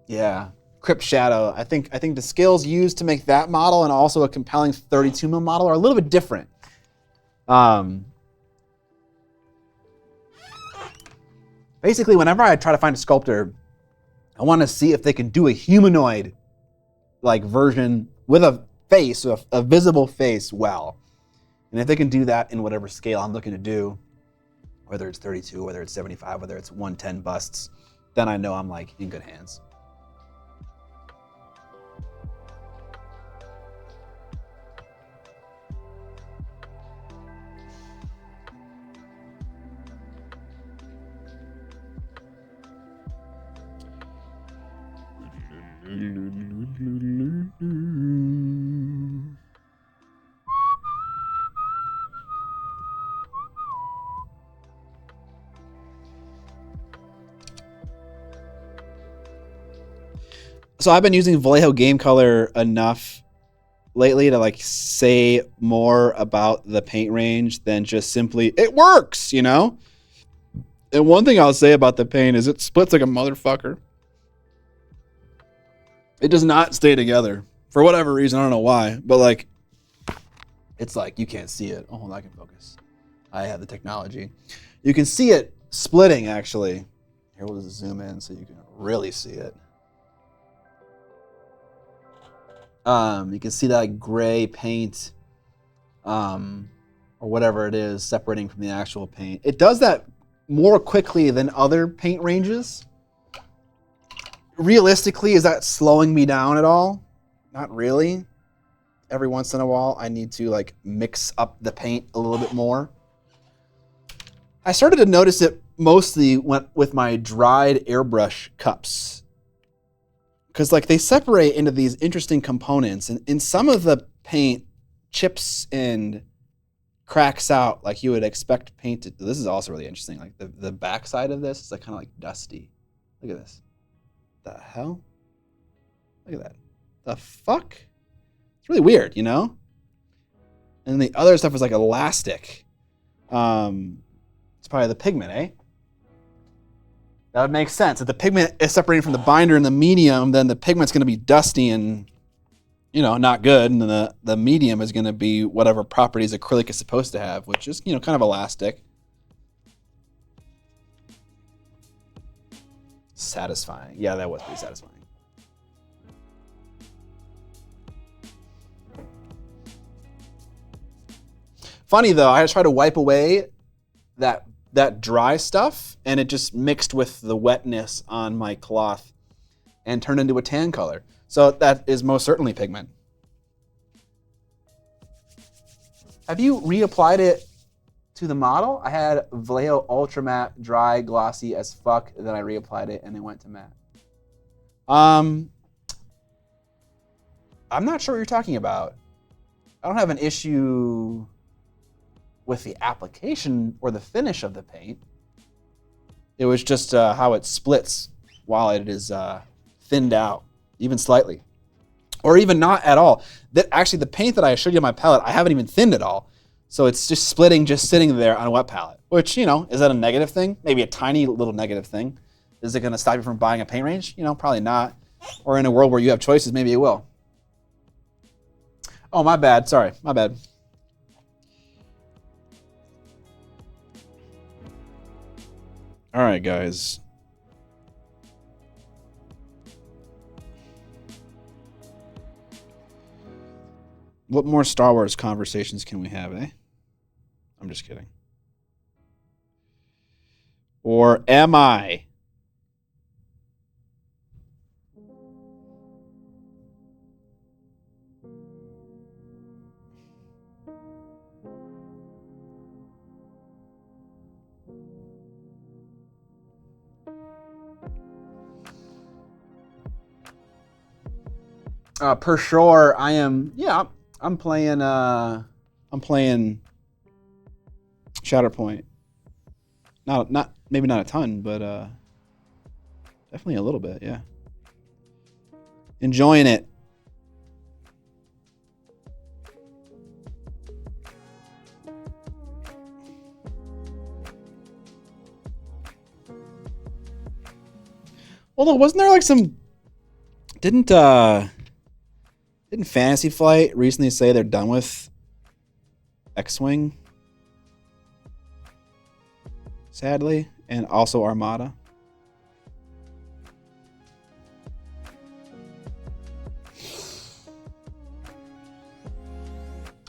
Yeah. Crypt Shadow. I think the skills used to make that model and also a compelling 32 mil model are a little bit different. Basically, whenever I try to find a sculptor, I want to see if they can do a humanoid like version with a face, a visible face well. And if they can do that in whatever scale I'm looking to do, whether it's 32, whether it's 75, whether it's 110 busts, then I know I'm like in good hands. So I've been using Vallejo Game Color enough lately to like say more about the paint range than just simply it works, you know? And one thing I'll say about the paint is it splits like a motherfucker. It does not stay together for whatever reason. I don't know why, but like it's like you can't see it. Oh, I can focus. I have the technology. You can see it splitting actually. Here, we'll just zoom in so you can really see it. You can see that gray paint, or whatever it is, separating from the actual paint. It does that more quickly than other paint ranges. realistically, is that slowing me down at all? Not really. Every once in a while, I need to like mix up the paint a little bit more. I started to notice it mostly with my dried airbrush cups. Because like they separate into these interesting components, and in some of the paint chips and cracks out like you would expect paint to. This is also really interesting. Like the back side of this is like kind of like dusty. Look at this. The hell? Look at that. The fuck? It's really weird, you know? And the other stuff is like elastic. It's probably the pigment, eh? That would make sense. If the pigment is separating from the binder and the medium, then the pigment's going to be dusty and, you know, not good. And then the medium is going to be whatever properties acrylic is supposed to have, which is, you know, kind of elastic. Satisfying. Yeah, that was pretty satisfying. Funny though, I tried to wipe away that dry stuff, and it just mixed with the wetness on my cloth and turned into a tan color. So that is most certainly pigment. Have you reapplied it to the model? I had Vallejo Ultra Matte dry, glossy as fuck, then I reapplied it and it went to matte. I'm not sure what you're talking about. I don't have an issue with the application or the finish of the paint. It was just how it splits while it is thinned out, even slightly. Or even not at all. Actually, the paint that I showed you on my palette, I haven't even thinned at all. So it's just splitting, just sitting there on a wet palette. Which, you know, is that a negative thing? Maybe a tiny little negative thing. Is it gonna stop you from buying a paint range? You know, probably not. Or in a world where you have choices, maybe it will. Oh, my bad, sorry, my bad. All right, guys. What more Star Wars conversations can we have, eh? I'm just kidding. Or am I? Per sure, I am. Yeah, I'm playing. I'm playing Shatterpoint. Not maybe not a ton, but definitely a little bit. Yeah, enjoying it. Although, wasn't there like some? Didn't Fantasy Flight recently say they're done with X-Wing? Sadly, and also Armada.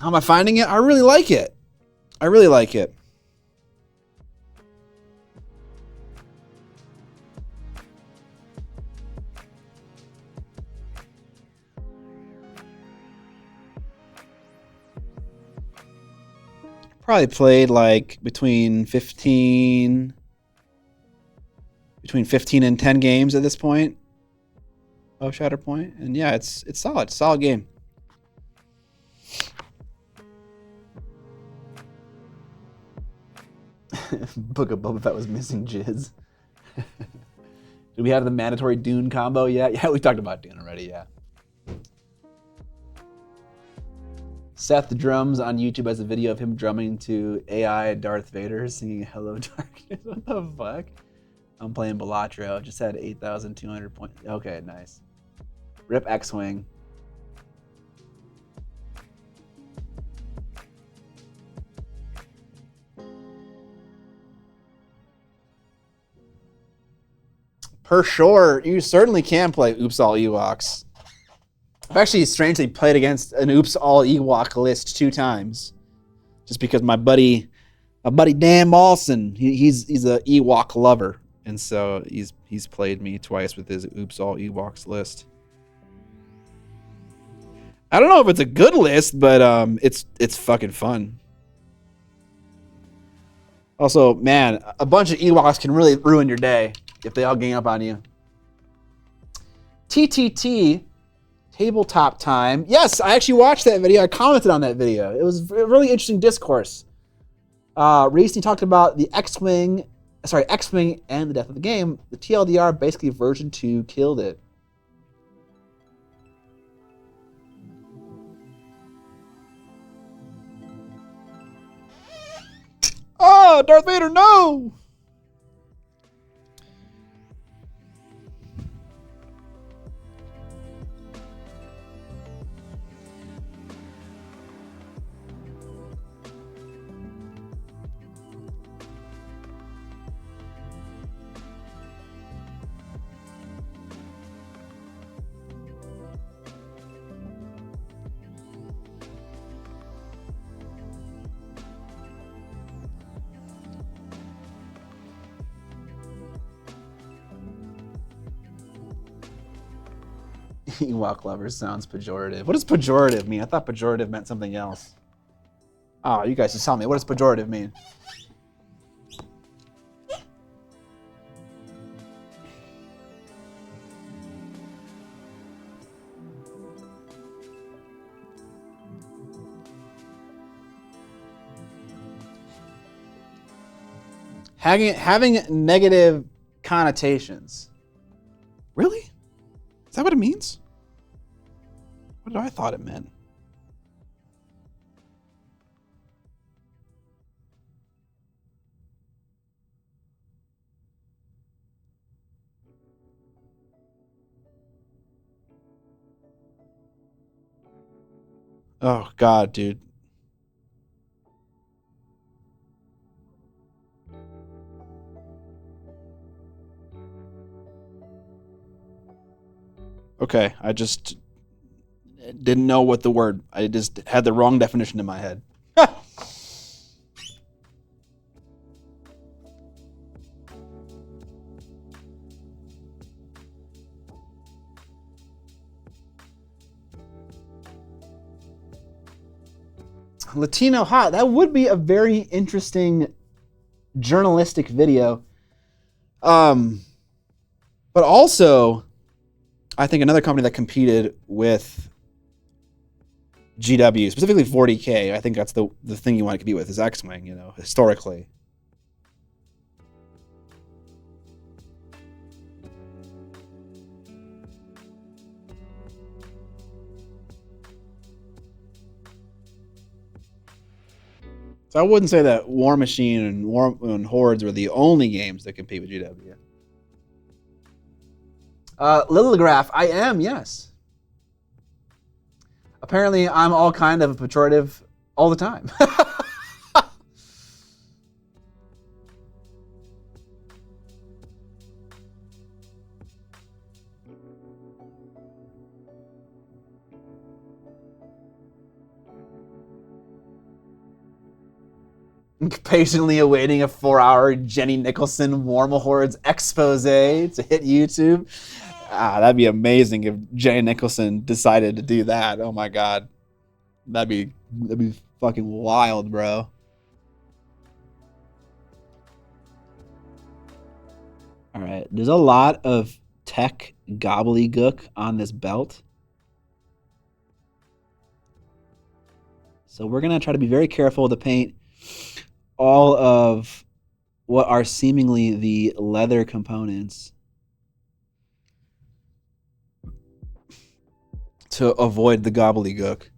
How am I finding it? I really like it. I really like it. Probably played like between 15 and 10 games at this point of Shatterpoint. And yeah, it's solid. Solid game. Book of Boba Fett was missing jizz. Do we have the mandatory Dune combo yet? Yeah, we talked about Dune already, yeah. Seth Drums on YouTube has a video of him drumming to AI Darth Vader singing Hello Darkness. What the fuck? I'm playing Balatro. Just had 8,200 points. Okay, nice. Rip X-Wing. Per sure, you certainly can play Oops All Ewoks. I've actually strangely played against an Oops All Ewok list 2 times, just because my buddy Dan Mawson, he's a Ewok lover, and so he's played me twice with his Oops All Ewoks list. I don't know if it's a good list, but it's fucking fun. Also, man, a bunch of Ewoks can really ruin your day if they all gang up on you. TTT, tabletop time. Yes, I actually watched that video. I commented on that video. It was a really interesting discourse. Recently talked about the X-Wing and the death of the game. The TLDR, basically version 2, killed it. Oh, Darth Vader, no! Ewok lover sounds pejorative. What does pejorative mean? I thought pejorative meant something else. Oh, you guys just tell me. What does pejorative mean? Having negative connotations. Really? Is that what it means? What did I thought it meant? Oh, God, dude. Okay, I just didn't know what the word. I just had the wrong definition in my head. Latino hot. That would be a very interesting journalistic video. But also, I think another company that competed with GW, specifically 40K, I think that's the thing you want to compete with is X-Wing, you know, historically. So I wouldn't say that War Machine and Hordes were the only games that compete with GW. Lilligraph, I am, yes. Apparently, I'm all kind of pejorative all the time. Patiently awaiting a 4-hour Jenny Nicholson Warma Hordes expose to hit YouTube. That'd be amazing if Jenny Nicholson decided to do that. Oh my God. That'd be fucking wild, bro. All right. There's a lot of tech gobbledygook on this belt. So we're going to try to be very careful to paint all of what are seemingly the leather components to avoid the gobbledygook.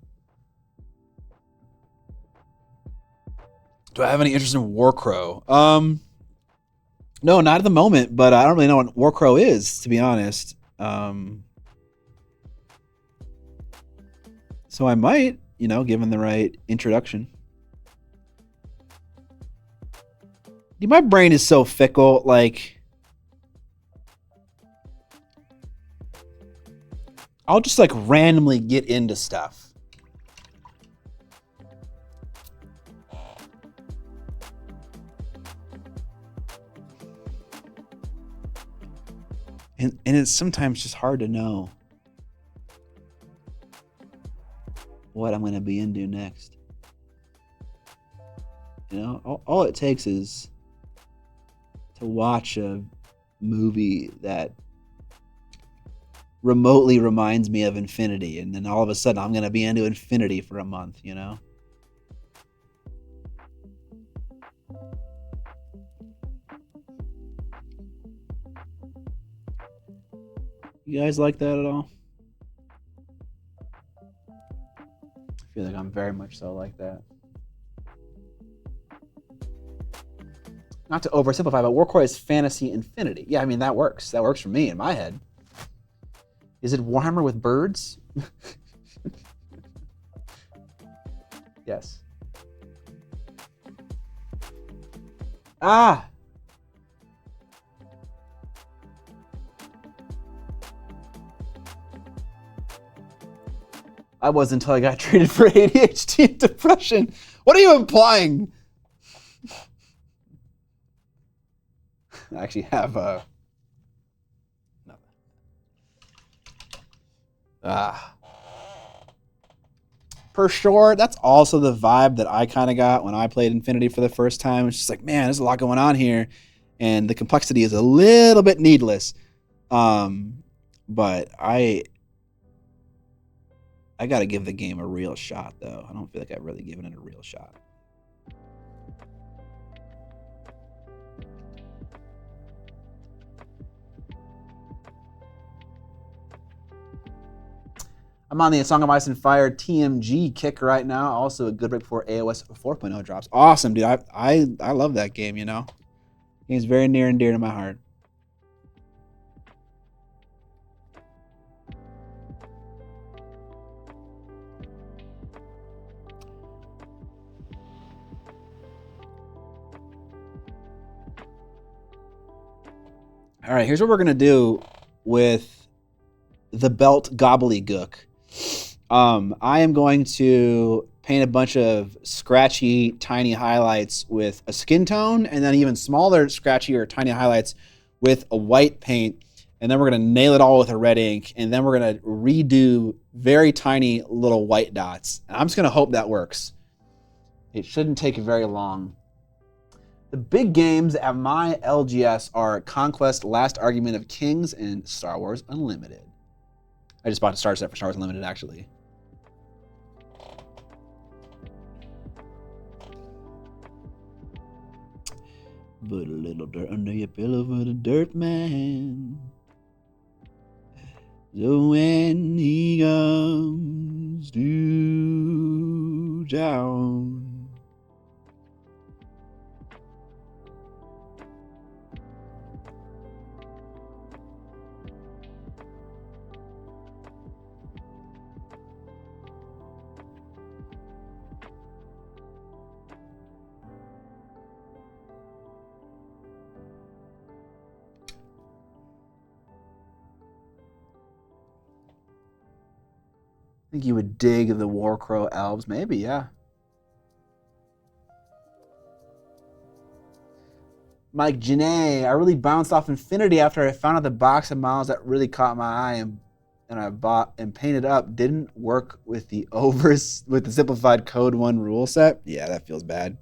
Do I have any interest in Warcrow? No, not at the moment, but I don't really know what Warcrow is, to be honest. So I might, you know, given the right introduction. Dude, my brain is so fickle, like I'll just like randomly get into stuff. And it's sometimes just hard to know what I'm going to be into next. You know, all it takes is to watch a movie that remotely reminds me of Infinity, and then all of a sudden I'm going to be into Infinity for a month, you know? You guys like that at all? I feel like I'm very much so like that. Not to oversimplify, but Warcry is fantasy infinity. Yeah, I mean, that works. That works for me in my head. Is it Warhammer with birds? Yes. Ah! I was until I got treated for ADHD and depression. What are you implying? I actually have nothing. For sure, that's also the vibe that I kind of got when I played Infinity for the first time. It's just like, man, there's a lot going on here, and the complexity is a little bit needless. But I got to give the game a real shot, though. I don't feel like I've really given it a real shot. I'm on the Song of Ice and Fire TMG kick right now. Also a good break before AOS 4.0 drops. Awesome, dude. I love that game, you know. The game's very near and dear to my heart. All right, here's what we're going to do with the belt gobbledygook. I am going to paint a bunch of scratchy, tiny highlights with a skin tone, and then even smaller, scratchy or tiny highlights with a white paint. And then we're going to nail it all with a red ink, and then we're going to redo very tiny little white dots. And I'm just going to hope that works. It shouldn't take very long. The big games at my LGS are Conquest, Last Argument of Kings, and Star Wars Unlimited. I just bought a starter set for Star Wars Unlimited, actually. Put a little dirt under your pillow for the dirt man. So when he comes to town, I think you would dig the Warcrow elves, maybe, yeah. Mike Janae, I really bounced off Infinity after I found out the box of models that really caught my eye and I bought and painted up didn't work with the simplified Code 1 rule set. Yeah, that feels bad.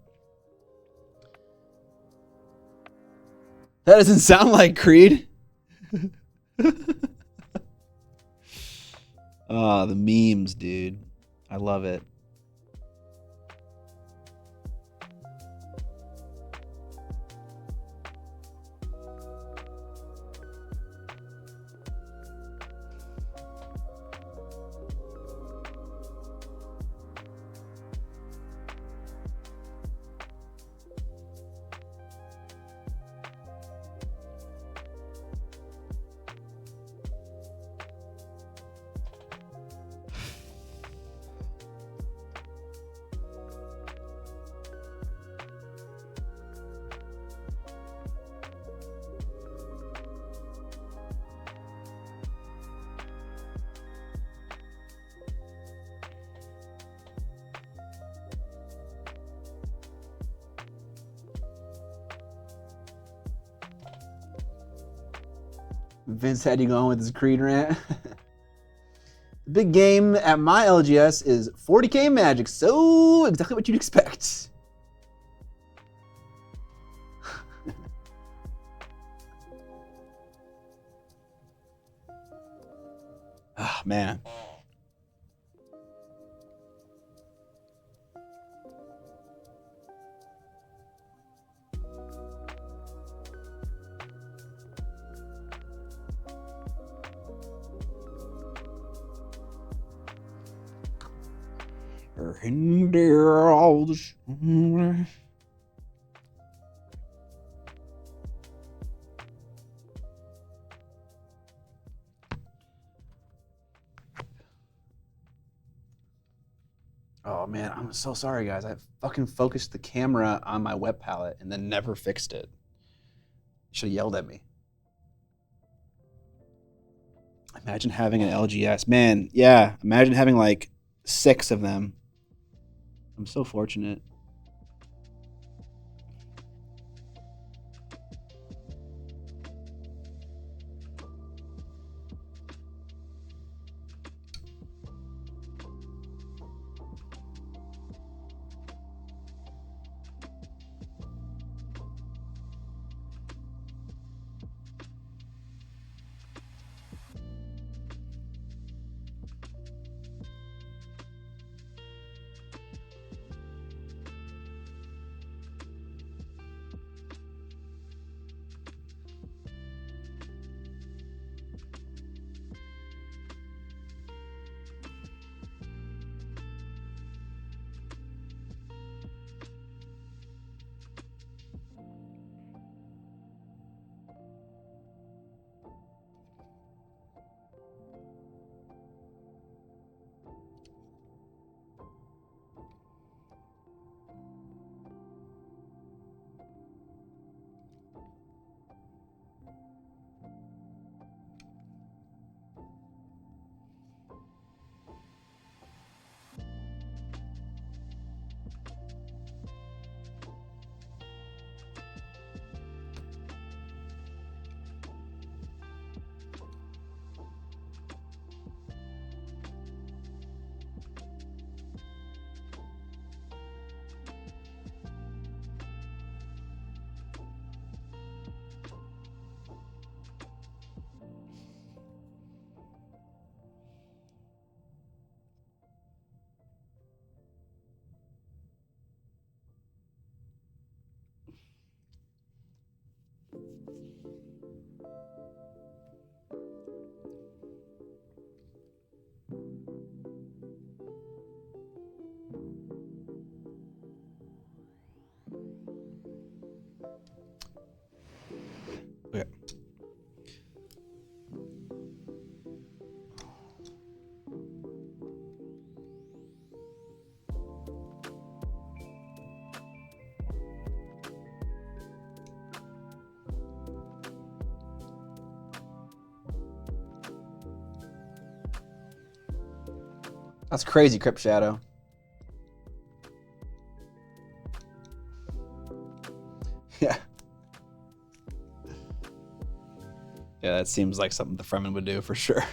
That doesn't sound like Creed. Oh, the memes, dude. I love it. Vince had you going with his Creed rant. The big game at my LGS is 40k Magic, so exactly what you'd expect. Ah, man. Oh man, I'm so sorry, guys. I fucking focused the camera on my web palette and then never fixed it. Should have yelled at me. Imagine having an LGS. Man, yeah, imagine having like 6 of them. I'm so fortunate. Okay. That's crazy, Crypt Shadow. Yeah. Yeah, that seems like something the Fremen would do for sure.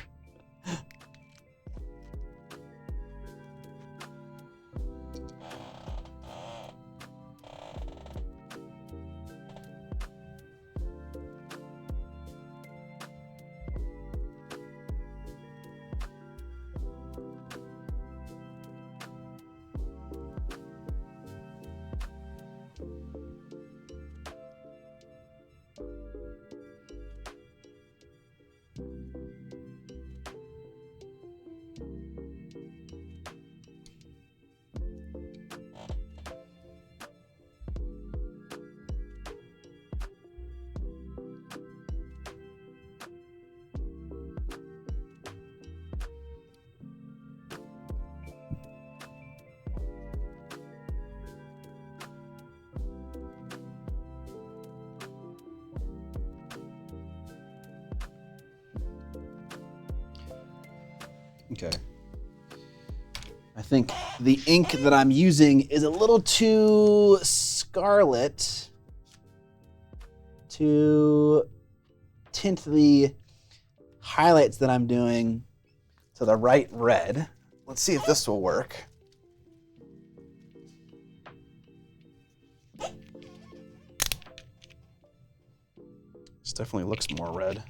Okay. I think the ink that I'm using is a little too scarlet to tint the highlights that I'm doing to the right red. Let's see if this will work. This definitely looks more red.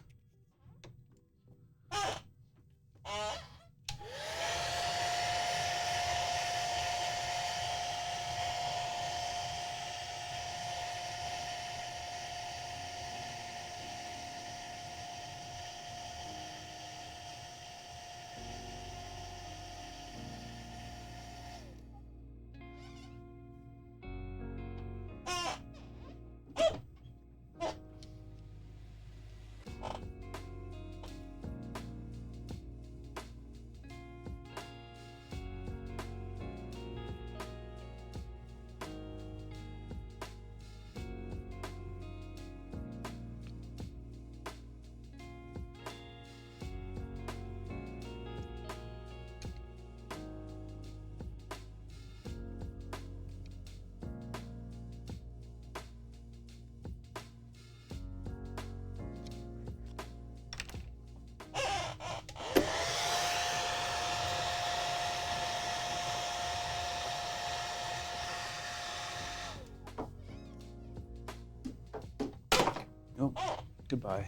Oh, goodbye.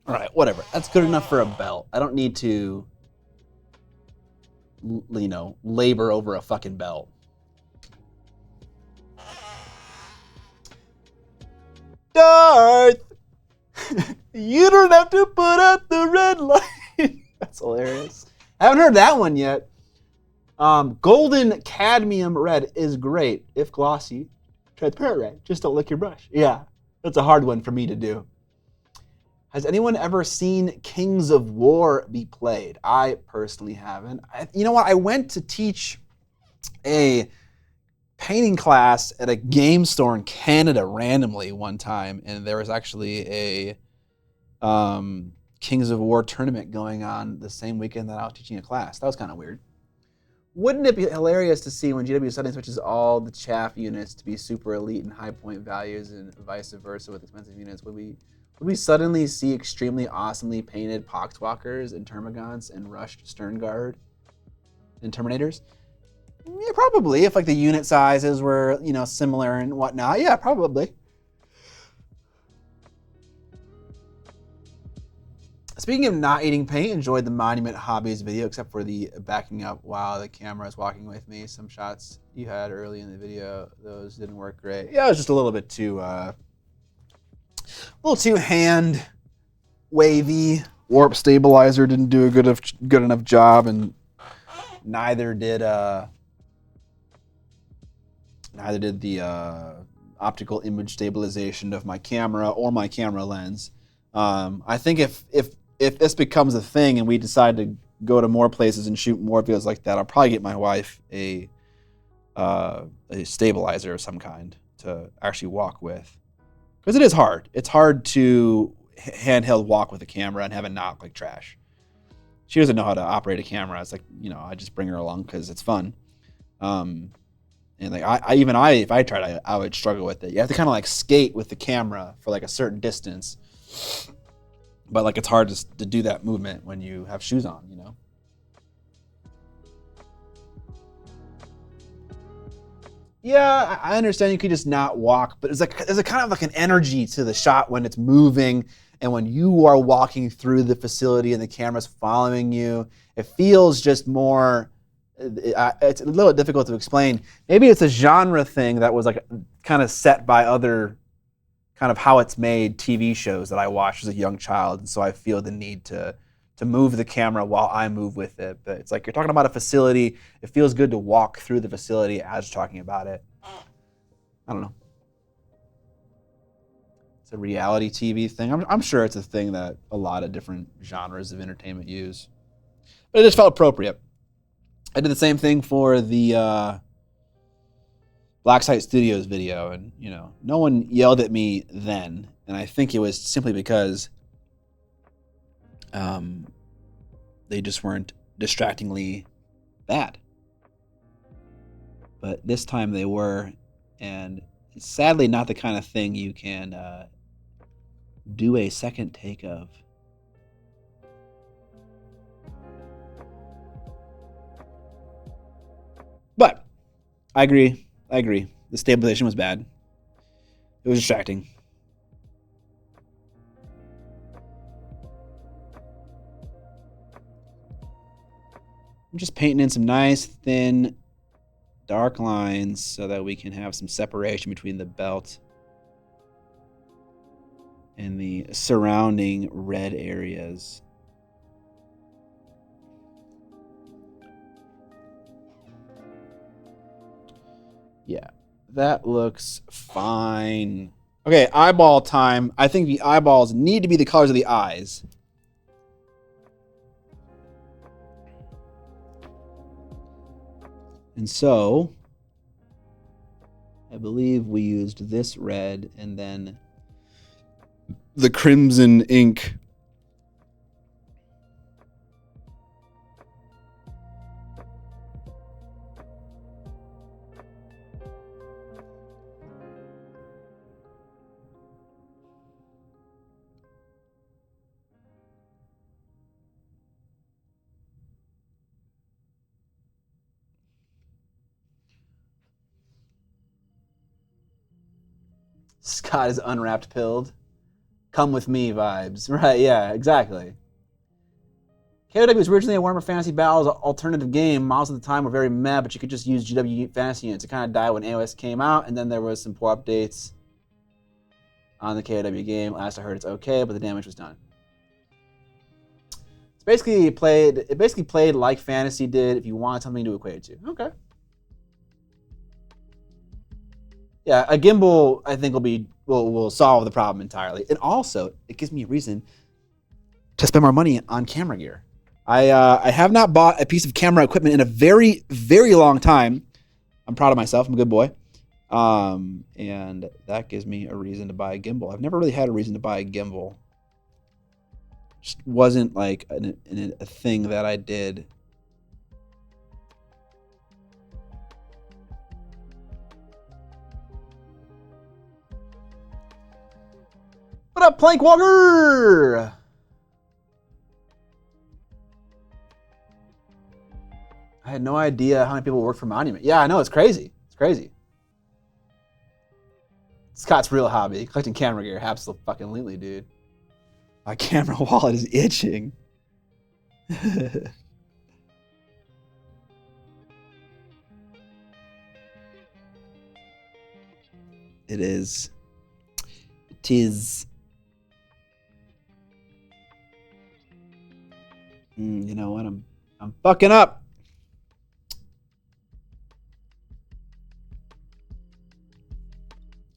All right, whatever. That's good enough for a belt. I don't need to, labor over a fucking belt. Darth! You don't have to put out the red light. That's hilarious. I haven't heard that one yet. Golden cadmium red is great if glossy. Transparent red, just don't lick your brush. Yeah, that's a hard one for me to do. Has anyone ever seen Kings of War be played? I personally haven't. You know what? I went to teach a painting class at a game store in Canada randomly one time, and there was actually a Kings of War tournament going on the same weekend that I was teaching a class. That was kind of weird. Wouldn't it be hilarious to see when GW suddenly switches all the chaff units to be super elite and high point values and vice versa with expensive units? Would we suddenly see extremely awesomely painted Poxwalkers and Termagants and rushed Stern Guard and Terminators? Yeah, probably. If like the unit sizes were, similar and whatnot. Yeah, probably. Speaking of not eating paint, enjoyed the Monument Hobbies video, except for the backing up while the camera is walking with me. Some shots you had early in the video, those didn't work great. Yeah, it was just a little bit too, hand wavy. Warp stabilizer didn't do a good enough job, and neither did the optical image stabilization of my camera or my camera lens. I think if this becomes a thing and we decide to go to more places and shoot more videos like that, I'll probably get my wife a stabilizer of some kind to actually walk with. Because it is hard. It's hard to handheld walk with a camera and have it not look like trash. She doesn't know how to operate a camera. It's like, I just bring her along because it's fun. And like if I tried, I would struggle with it. You have to kind of like skate with the camera for like a certain distance. But like it's hard to do that movement when you have shoes on, Yeah, I understand you could just not walk, but there's a kind of like an energy to the shot when it's moving and when you are walking through the facility and the camera's following you. It feels just more, it's a little difficult to explain. Maybe it's a genre thing that was like kind of set by other kind of how it's made TV shows that I watched as a young child, and so I feel the need to move the camera while I move with it. But it's like you're talking about a facility. It feels good to walk through the facility as you're talking about it. I don't know. It's a reality TV thing. I'm sure it's a thing that a lot of different genres of entertainment use. But it just felt appropriate. I did the same thing for the Black Site Studios video, and no one yelled at me then, and I think it was simply because they just weren't distractingly bad. But this time they were, and it's sadly not the kind of thing you can do a second take of. But I agree. The stabilization was bad. It was distracting. I'm just painting in some nice, thin, dark lines so that we can have some separation between the belt and the surrounding red areas. Yeah, that looks fine. Okay, eyeball time. I think the eyeballs need to be the colors of the eyes. And so, I believe we used this red and then the crimson ink. Scott is unwrapped pilled. Come with me vibes. Right, yeah, exactly. KOW was originally a Warhammer Fantasy Battles alternative game. Models at the time were very meh, but you could just use GW Fantasy units. It kind of died when AOS came out, and then there was some poor updates on the KOW game. Last I heard it's okay, but the damage was done. It basically played like Fantasy did if you wanted something to equate it to. Okay. Yeah, a gimbal I think will solve the problem entirely. And also, it gives me a reason to spend more money on camera gear. I have not bought a piece of camera equipment in a very, very long time. I'm proud of myself. I'm a good boy. And that gives me a reason to buy a gimbal. I've never really had a reason to buy a gimbal. Just wasn't like a thing that I did. What up, Plank Walker? I had no idea how many people work for Monument. Yeah, I know, it's crazy. It's crazy. Scott's real hobby, collecting camera gear. Absolutely, dude. My camera wallet is itching. It is. It is. You know what? I'm fucking up.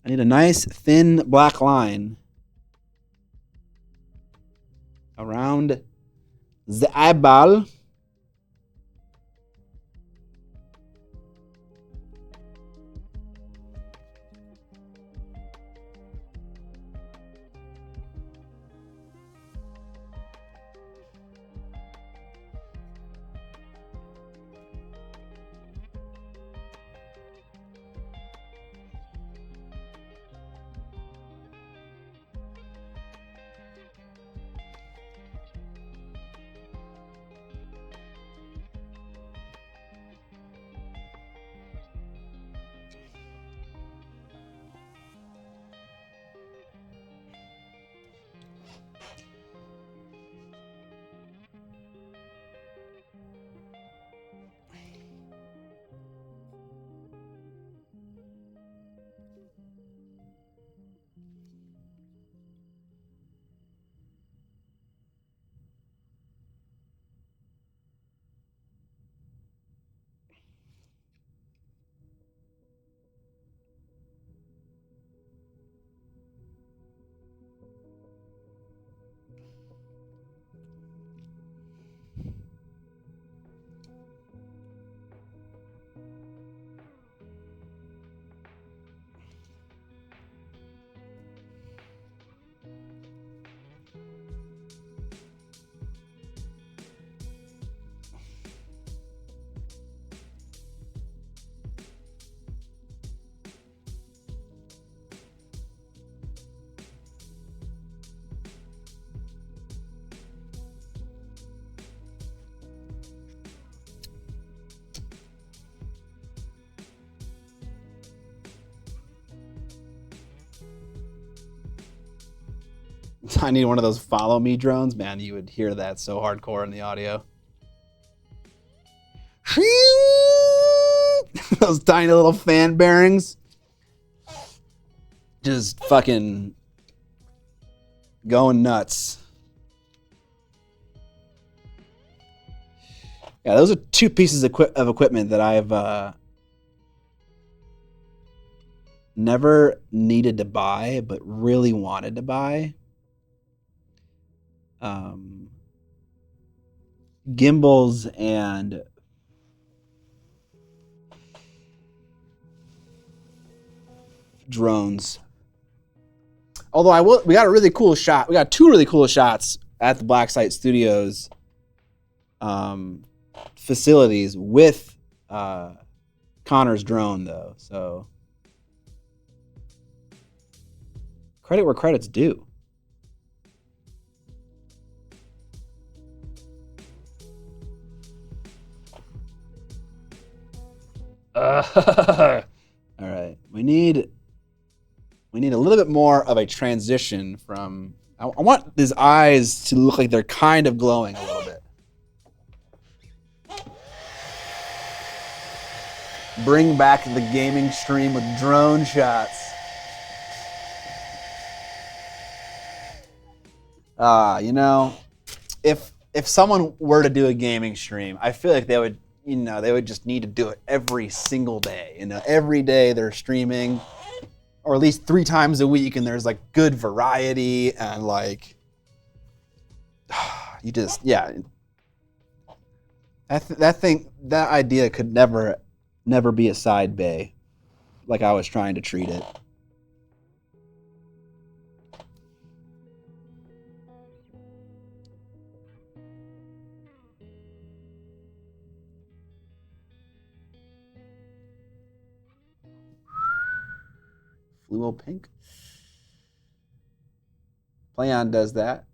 I need a nice thin black line around the eyeball. I need one of those follow me drones. Man, you would hear that so hardcore in the audio. Those tiny little fan bearings. Just fucking going nuts. Yeah, those are two pieces of equipment that I've never needed to buy, but really wanted to buy. Gimbals and drones. Although we got a really cool shot. We got two really cool shots at the Black Site Studios facilities with Connor's drone, though. So credit where credit's due. All right, we need a little bit more of a transition from. I want his eyes to look like they're kind of glowing a little bit. Bring back the gaming stream with drone shots. You know, if someone were to do a gaming stream, I feel like they would just need to do it every single day. You know, every day they're streaming, or at least 3 times a week, and there's like good variety and like that idea could never be a side bay like I was trying to treat it. Fluo pink. Playon does that.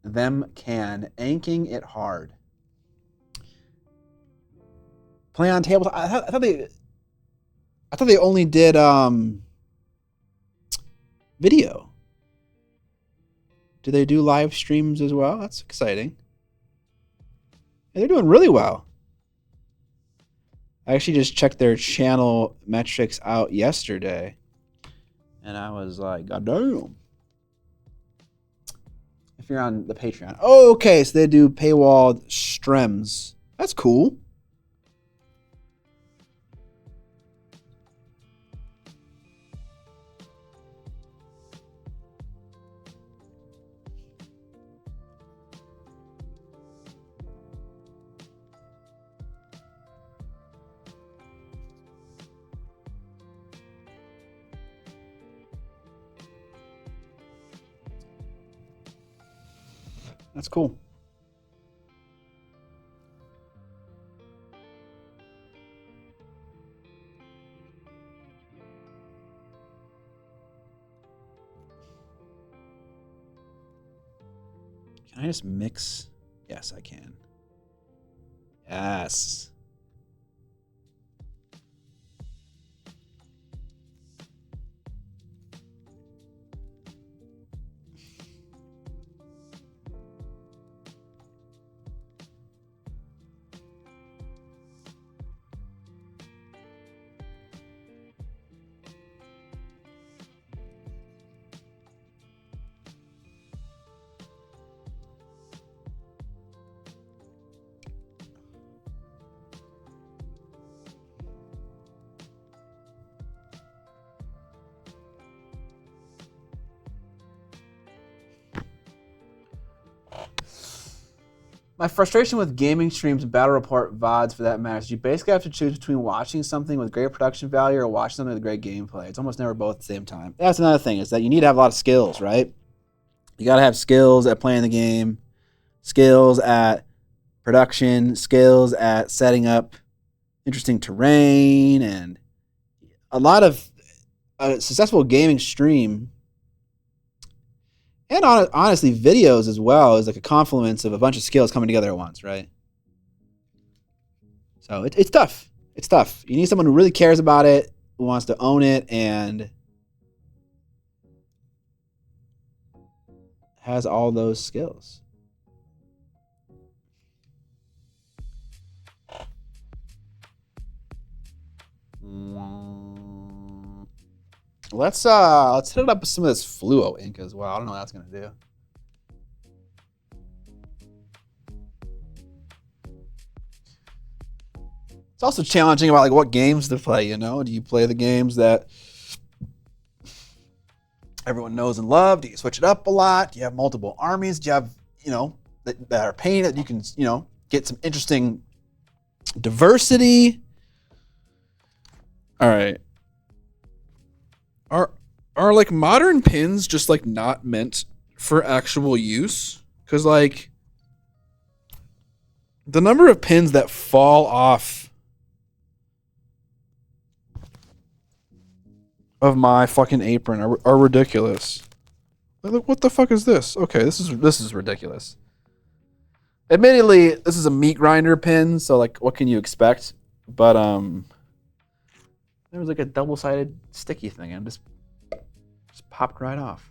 Them can anking it hard. Playon table. I thought they only did video. Do they do live streams as well? That's exciting. Yeah, they're doing really well. I actually just checked their channel metrics out yesterday, and I was like, God damn. If you're on the Patreon. Oh, okay, so they do paywalled streams. That's cool. That's cool. Can I just mix? Yes, I can. Yes. My frustration with gaming streams and battle report VODs, for that matter, is you basically have to choose between watching something with great production value or watching something with great gameplay. It's almost never both at the same time. That's another thing, is that you need to have a lot of skills, right? You got to have skills at playing the game, skills at production, skills at setting up interesting terrain, and a lot of a successful gaming stream, and honestly, videos as well, is like a confluence of a bunch of skills coming together at once, right? So it's tough. It's tough. You need someone who really cares about it, who wants to own it, and has all those skills. Let's hit it up with some of this fluo ink as well. I don't know what that's gonna do. It's also challenging about like what games to play, you know? Do you play the games that everyone knows and loves? Do you switch it up a lot? Do you have multiple armies? Do you have, that are painted that you can, get some interesting diversity? All right. Are like modern pins just like not meant for actual use? Because like the number of pins that fall off of my fucking apron are ridiculous. Like, what the fuck is this? Okay, this is ridiculous. Admittedly, this is a meat grinder pin, so like, what can you expect? But there was like a double-sided sticky thing, and just popped right off.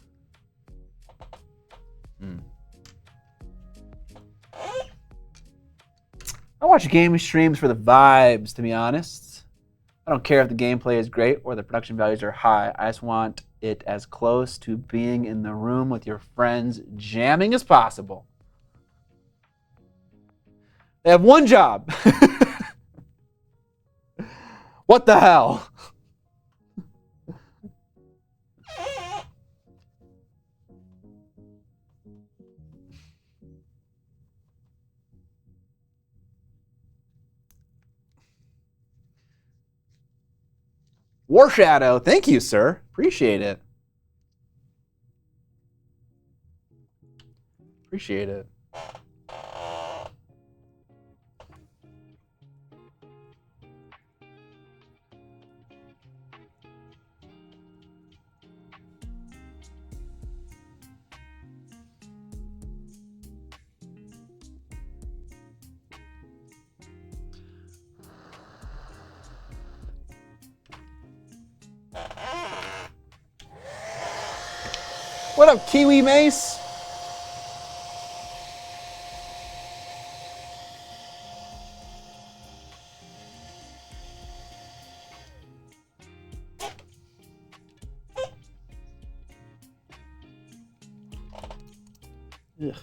I watch gaming streams for the vibes, to be honest. I don't care if the gameplay is great or the production values are high. I just want it as close to being in the room with your friends jamming as possible. They have one job. What the hell? War Shadow, thank you, sir. Appreciate it. Appreciate it. What up, Kiwi Mace? Ugh.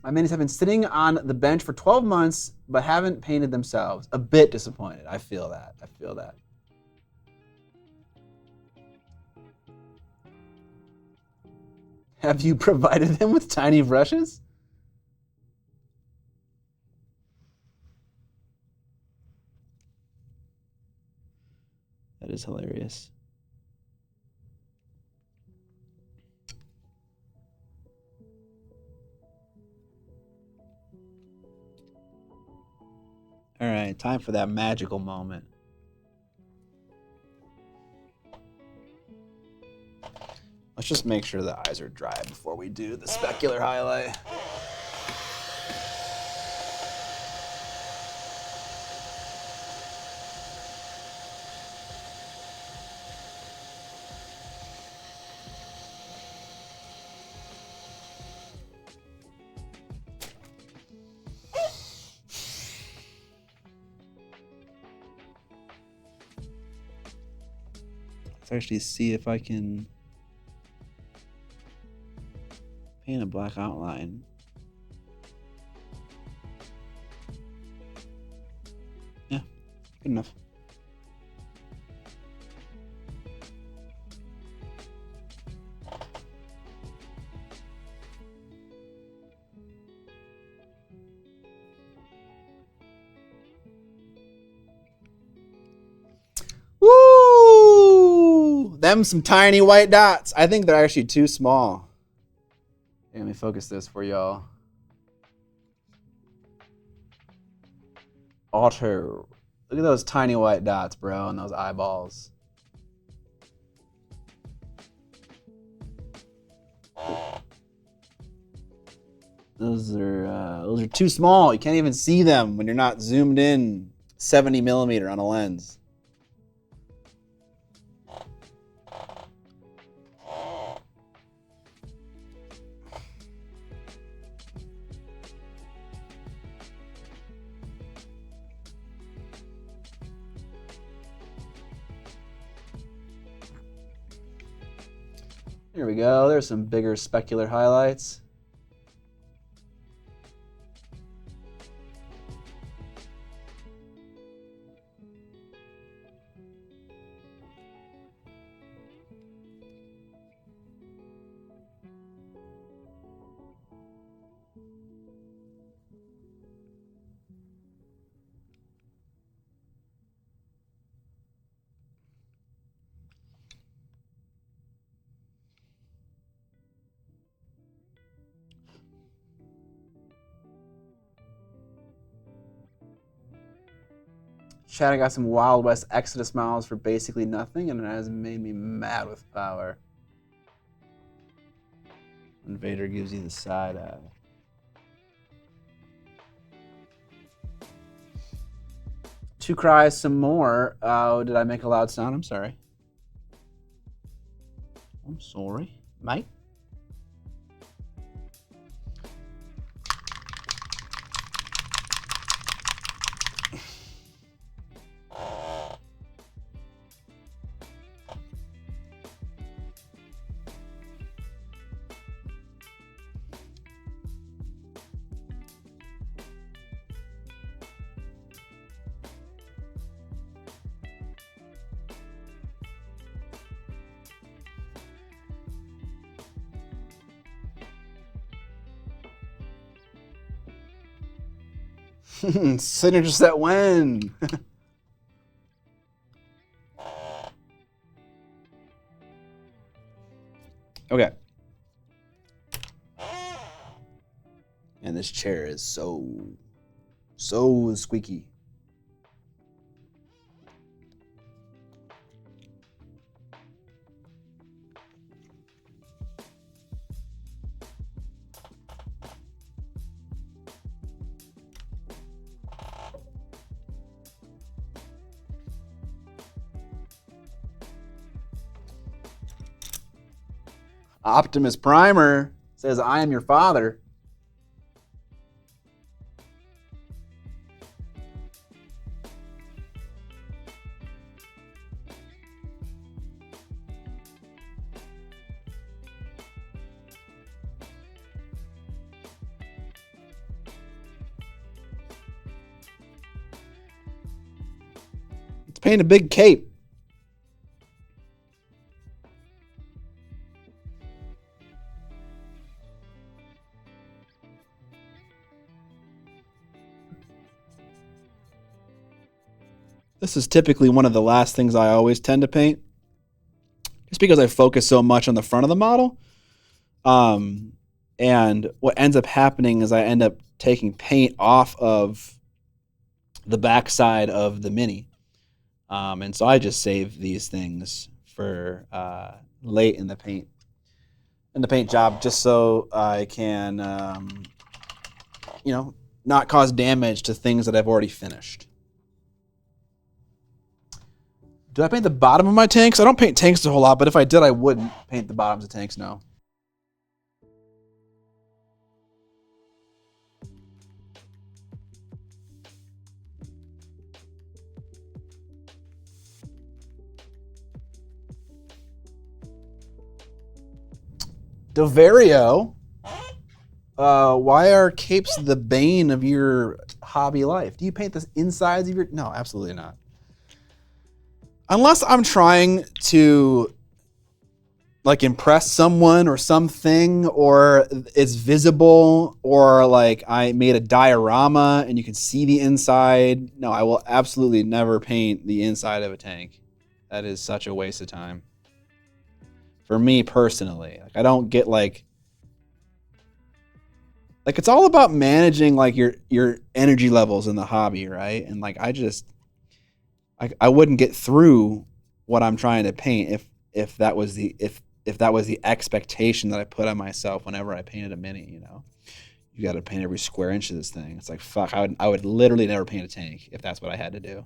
My minis have been sitting on the bench for 12 months, but haven't painted themselves. A bit disappointed. I feel that. I feel that. Have you provided them with tiny brushes? That is hilarious. All right, time for that magical moment. Let's just make sure the eyes are dry before we do the specular highlight. Let's actually see if I can paint a black outline. Yeah, good enough. Woo! Them some tiny white dots. I think they're actually too small. Let me focus this for y'all. Auto. Look at those tiny white dots, bro, and those eyeballs. Those are too small. You can't even see them when you're not zoomed in 70 millimeter on a lens. Here we go. There's some bigger specular highlights. Chat, I got some Wild West Exodus models for basically nothing, and it has made me mad with power. And Vader gives you the side eye. To cry some more. Oh, did I make a loud sound? I'm sorry. I'm sorry, mate. Signature set win. Okay. And this chair is so squeaky. Optimus Primer says, I am your father. Let's paint a big cape. This is typically one of the last things I always tend to paint, just because I focus so much on the front of the model. And what ends up happening is I end up taking paint off of the backside of the Mini. And so I just save these things for late in the paint job, just so I can, not cause damage to things that I've already finished. Do I paint the bottom of my tanks? I don't paint tanks a whole lot, but if I did, I wouldn't paint the bottoms of tanks, no. Devario, why are capes the bane of your hobby life? Do you paint the insides of your... No, absolutely not. Unless I'm trying to like impress someone or something, or it's visible, or like I made a diorama and you can see the inside. No, I will absolutely never paint the inside of a tank. That is such a waste of time. For me personally, like I don't get like it's all about managing like your energy levels in the hobby, right? And like I wouldn't get through what I'm trying to paint if that was the expectation that I put on myself whenever I painted a Mini. You got to paint every square inch of this thing. It's like fuck. I would literally never paint a tank if that's what I had to do.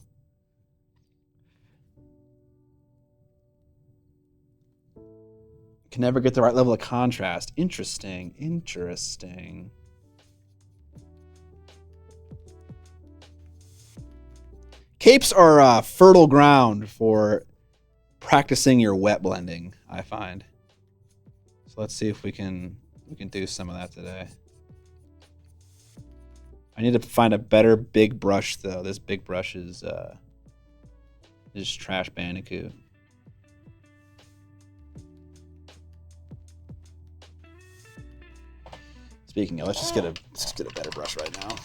Can never get the right level of contrast. Interesting. Capes are fertile ground for practicing your wet blending, I find. So let's see if we can do some of that today. I need to find a better big brush though. This big brush is just trash Bandicoot. Speaking of, let's just get a better brush right now.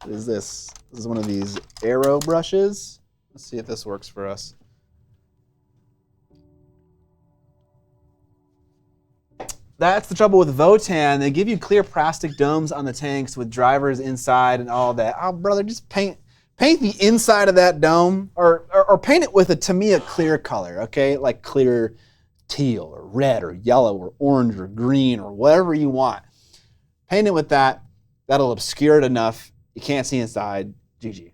What is this? This is one of these arrow brushes. Let's see if this works for us. That's the trouble with Votan. They give you clear plastic domes on the tanks with drivers inside and all that. Oh, brother, just paint the inside of that dome, or paint it with a Tamiya clear color, okay? Like clear teal or red or yellow or orange or green or whatever you want. Paint it with that. That'll obscure it enough. You can't see inside. GG.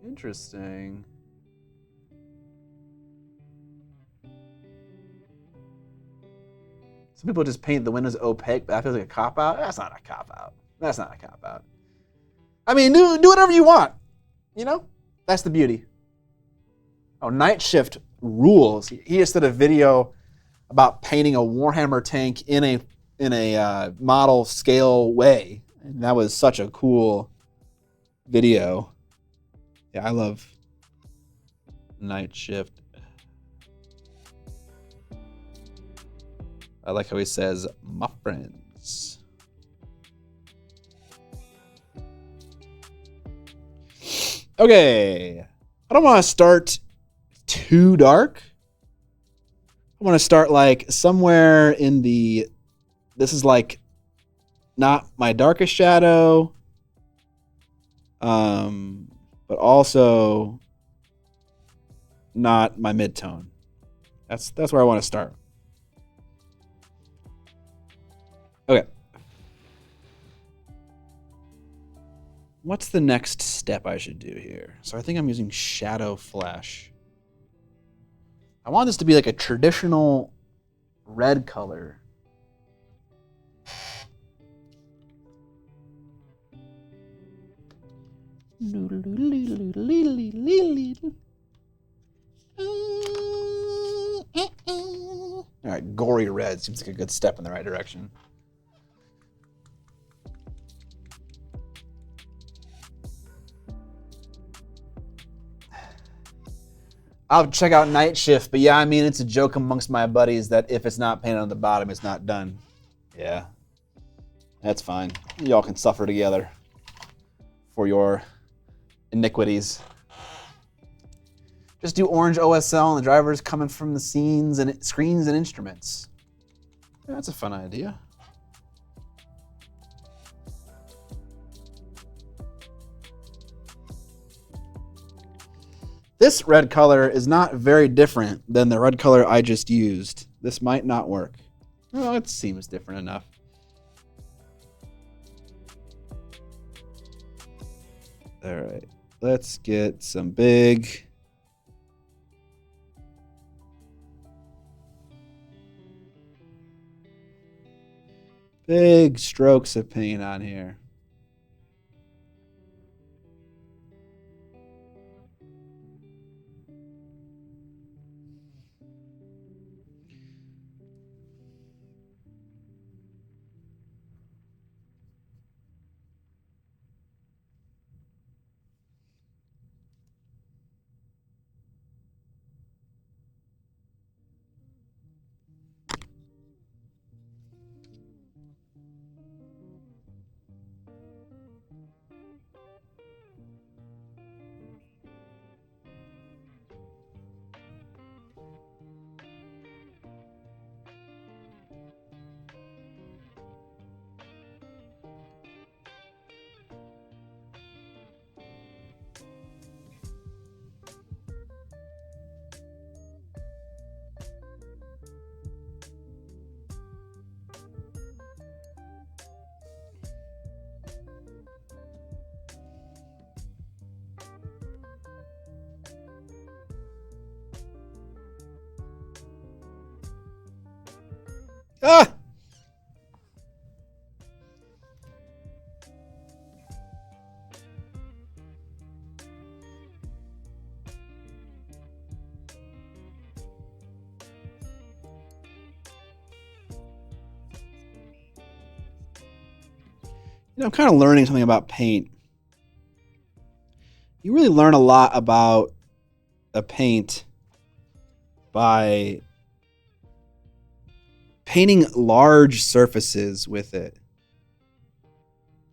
Interesting. Some people just paint the windows opaque, but that feels like a cop-out. That's not a cop-out. I mean, do whatever you want. That's the beauty. Oh, Night Shift rules. He just did a video about painting a Warhammer tank in a model scale way. And that was such a cool video. Yeah, I love Night Shift. I like how he says, my friends. Okay. I don't want to start too dark. I want to start like somewhere in the, this is like not my darkest shadow, but also not my mid-tone. That's where I want to start. Okay. What's the next step I should do here? So I think I'm using Shadow Flash. I want this to be like a traditional red color. All right, gory red seems like a good step in the right direction. I'll check out Night Shift, but yeah, I mean, it's a joke amongst my buddies that if it's not painted on the bottom, it's not done. Yeah, that's fine. Y'all can suffer together for your iniquities. Just do orange OSL and the driver's coming from the scenes and screens and instruments. Yeah, that's a fun idea. This red color is not very different than the red color I just used. This might not work. Well, it seems different enough. All right, let's get some big strokes of paint on here. Ah! You know, I'm kind of learning something about paint. You really learn a lot about a paint by painting large surfaces with it,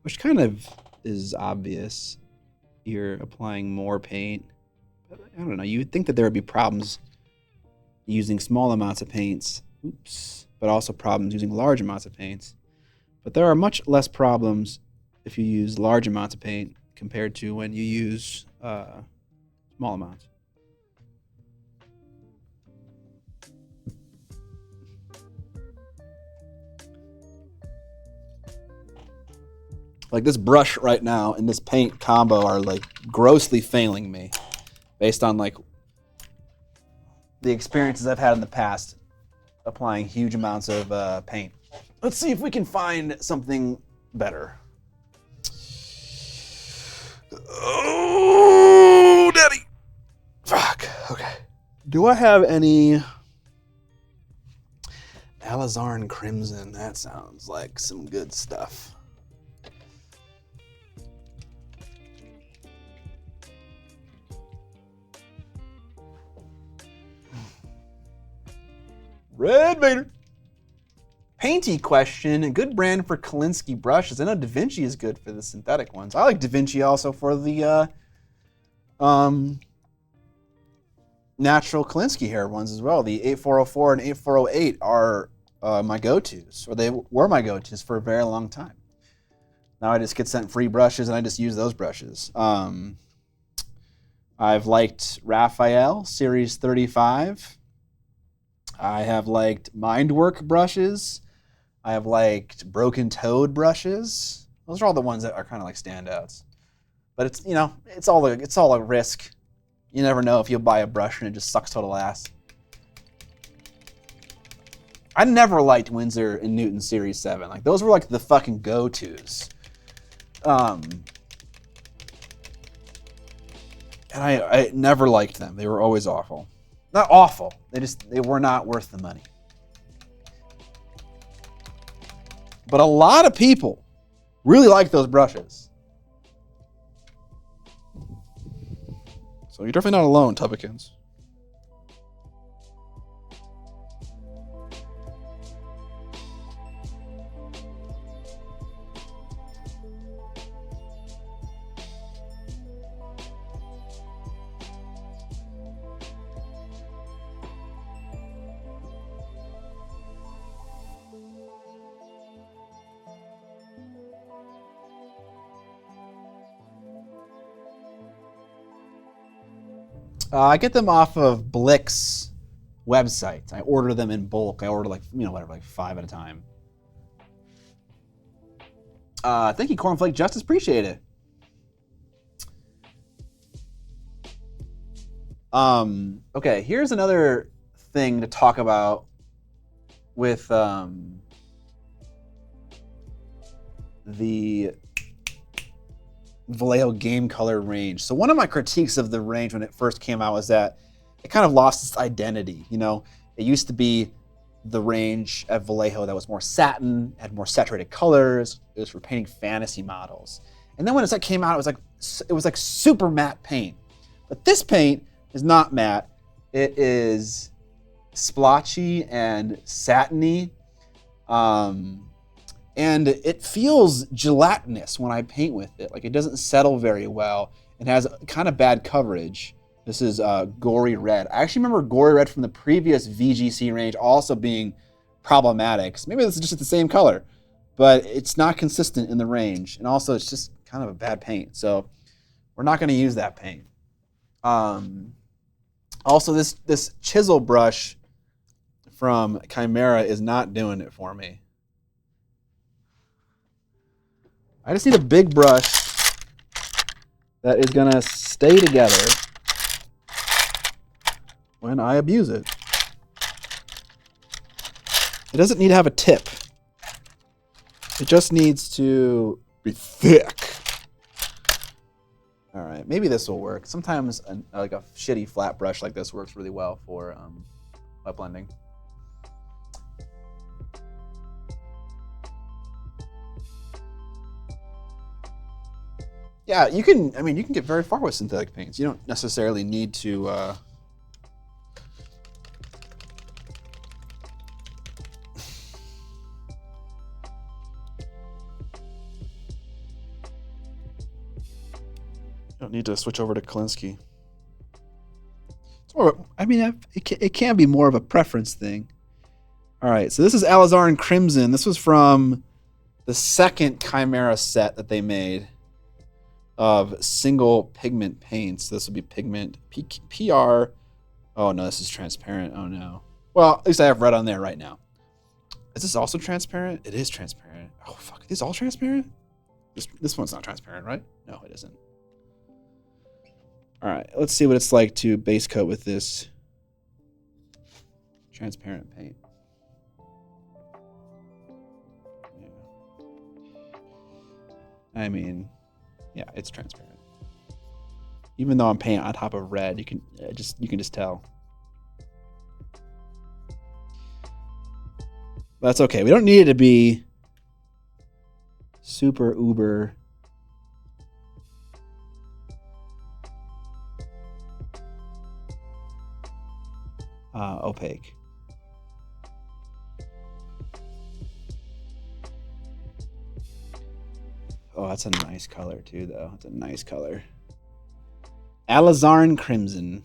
which kind of is obvious. You're applying more paint. But I don't know. You would think that there would be problems using small amounts of paints. Oops. But also problems using large amounts of paints. But there are much less problems if you use large amounts of paint compared to when you use small amounts. Like this brush right now and this paint combo are like grossly failing me based on like the experiences I've had in the past applying huge amounts of paint. Let's see if we can find something better. Oh, daddy. Fuck. Okay. Do I have any Alizarin Crimson? That sounds like some good stuff. Red Vader. Painty question. A good brand for Kolinsky brushes. I know Da Vinci is good for the synthetic ones. I like Da Vinci also for the natural Kolinsky hair ones as well. The 8404 and 8408 are my go-tos, or they were my go-tos for a very long time. Now I just get sent free brushes and I just use those brushes. I've liked Raphael Series 35. I have liked Mindwork brushes. I have liked Broken Toad brushes. Those are all the ones that are kind of like standouts. But it's, you know, it's all a risk. You never know if you'll buy a brush and it just sucks total ass. I never liked Winsor and Newton Series 7. Like, those were like the fucking go-tos. And I never liked them. They were always awful. Not awful. They were not worth the money. But a lot of people really like those brushes. So you're definitely not alone, Tubbikins. I get them off of Blick's website. I order them in bulk. I order like 5 at a time. Thank you, Cornflake Justice. Appreciate it. Okay, here's another thing to talk about with the Vallejo game color range. So one of my critiques of the range when it first came out was that it kind of lost its identity. You know, it used to be the range at Vallejo that was more satin, had more saturated colors. It was for painting fantasy models. And then when it came out, it was like super matte paint. But this paint is not matte. It is splotchy and satiny. And it feels gelatinous when I paint with it. Like, it doesn't settle very well. It has kind of bad coverage. This is Gory Red. I actually remember Gory Red from the previous VGC range also being problematic. So maybe this is just the same color, but it's not consistent in the range. And also, it's just kind of a bad paint. So we're not going to use that paint. Also, this chisel brush from Chimera is not doing it for me. I just need a big brush that is gonna stay together when I abuse it. It doesn't need to have a tip. It just needs to be thick. All right, maybe this will work. Sometimes like a shitty flat brush like this works really well for wet blending. Yeah, you can get very far with synthetic paints. You don't necessarily need to switch over to Kolinsky. It's more, it can be more of a preference thing. All right, so this is Alizarin Crimson. This was from the second Chimera set that they made of single pigment paints. This would be pigment PR. Oh no, this is transparent. Oh no. Well, at least I have red on there right now. Is this also transparent? It is transparent. Oh fuck, these all transparent? This one's not transparent, right? No, it isn't. All right, let's see what it's like to base coat with this transparent paint. Yeah. I mean, yeah, it's transparent. Even though I'm painting on top of red, you can just tell. But that's okay. We don't need it to be super uber opaque. Oh, that's a nice color too, though. That's a nice color. Alizarin Crimson.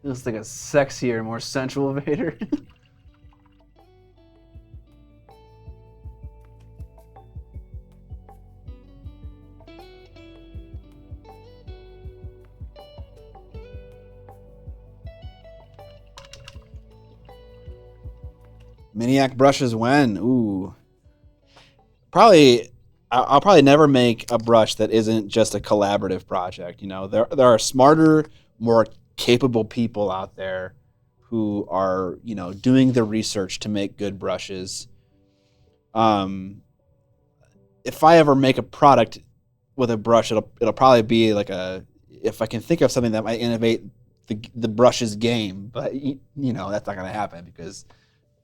Looks like a sexier, more sensual Vader. Miniac brushes when? Ooh. I'll probably never make a brush that isn't just a collaborative project. You know, there are smarter, more capable people out there who are, you know, doing the research to make good brushes. If I ever make a product with a brush, it'll probably be like if I can think of something that might innovate the brushes game, but you know, that's not going to happen because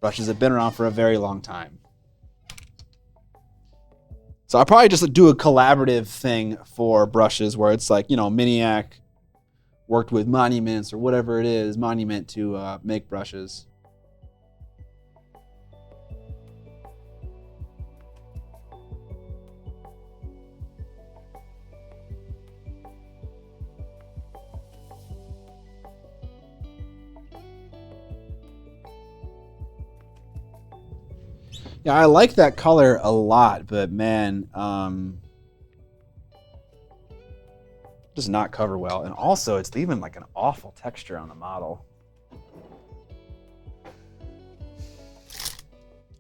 brushes have been around for a very long time. So I'll probably just do a collaborative thing for brushes where it's like, you know, Miniac worked with Monuments or whatever it is, Monument to make brushes. Yeah, I like that color a lot, but man, does not cover well. And also, it's leaving like an awful texture on the model.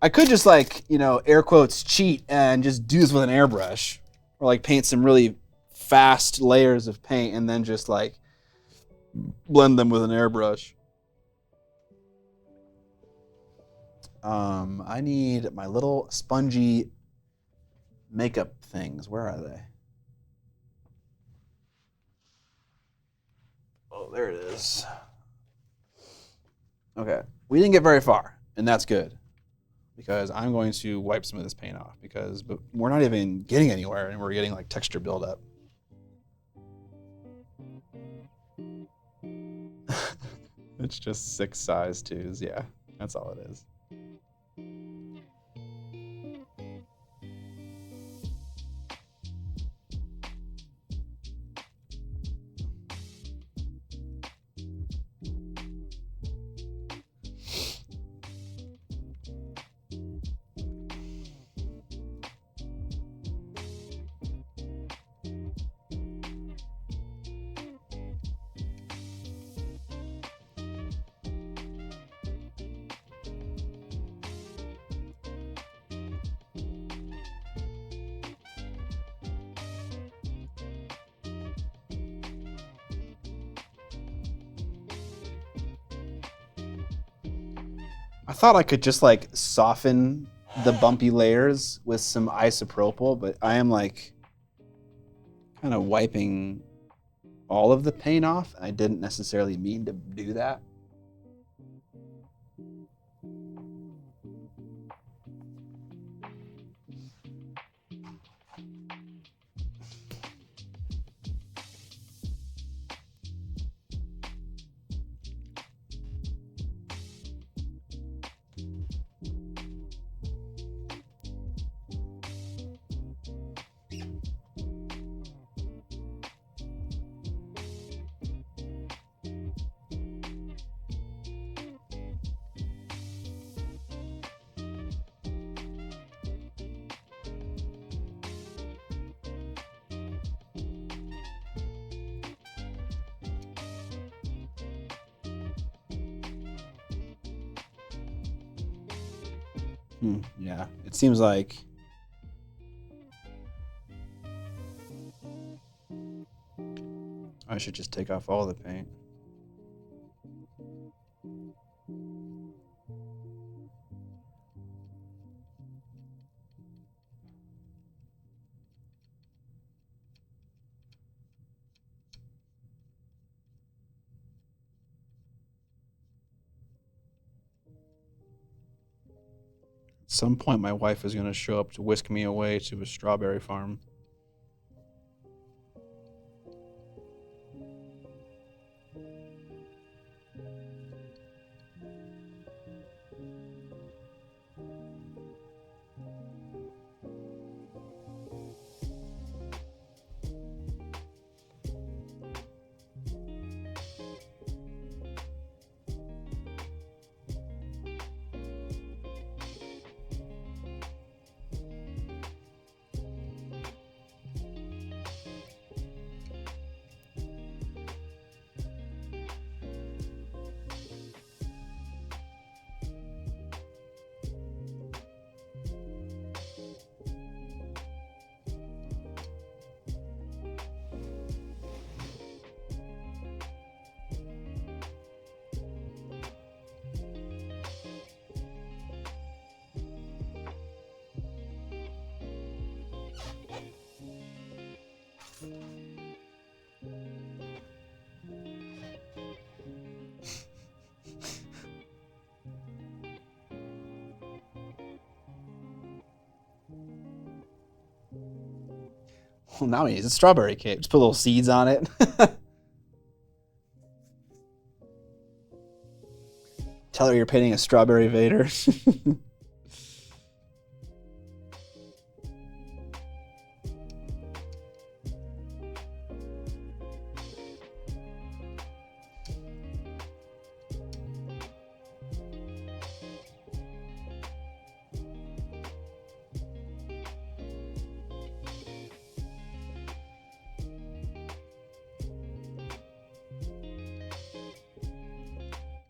I could just like, you know, air quotes, cheat and just do this with an airbrush. Or like paint some really fast layers of paint and then just like blend them with an airbrush. I need my little spongy makeup things. Where are they? Oh, there it is. Okay. We didn't get very far, and that's good because I'm going to wipe some of this paint off because we're not even getting anywhere and we're getting like texture buildup. It's just 6 size 2s. Yeah, that's all it is. I thought I could just like soften the bumpy layers with some isopropyl, but I am like kind of wiping all of the paint off. I didn't necessarily mean to do that. Yeah, it seems like I should just take off all the paint. At some point, my wife is going to show up to whisk me away to a strawberry farm. Well, now he needs a strawberry cake. Just put little seeds on it. Tell her you're painting a strawberry Vader.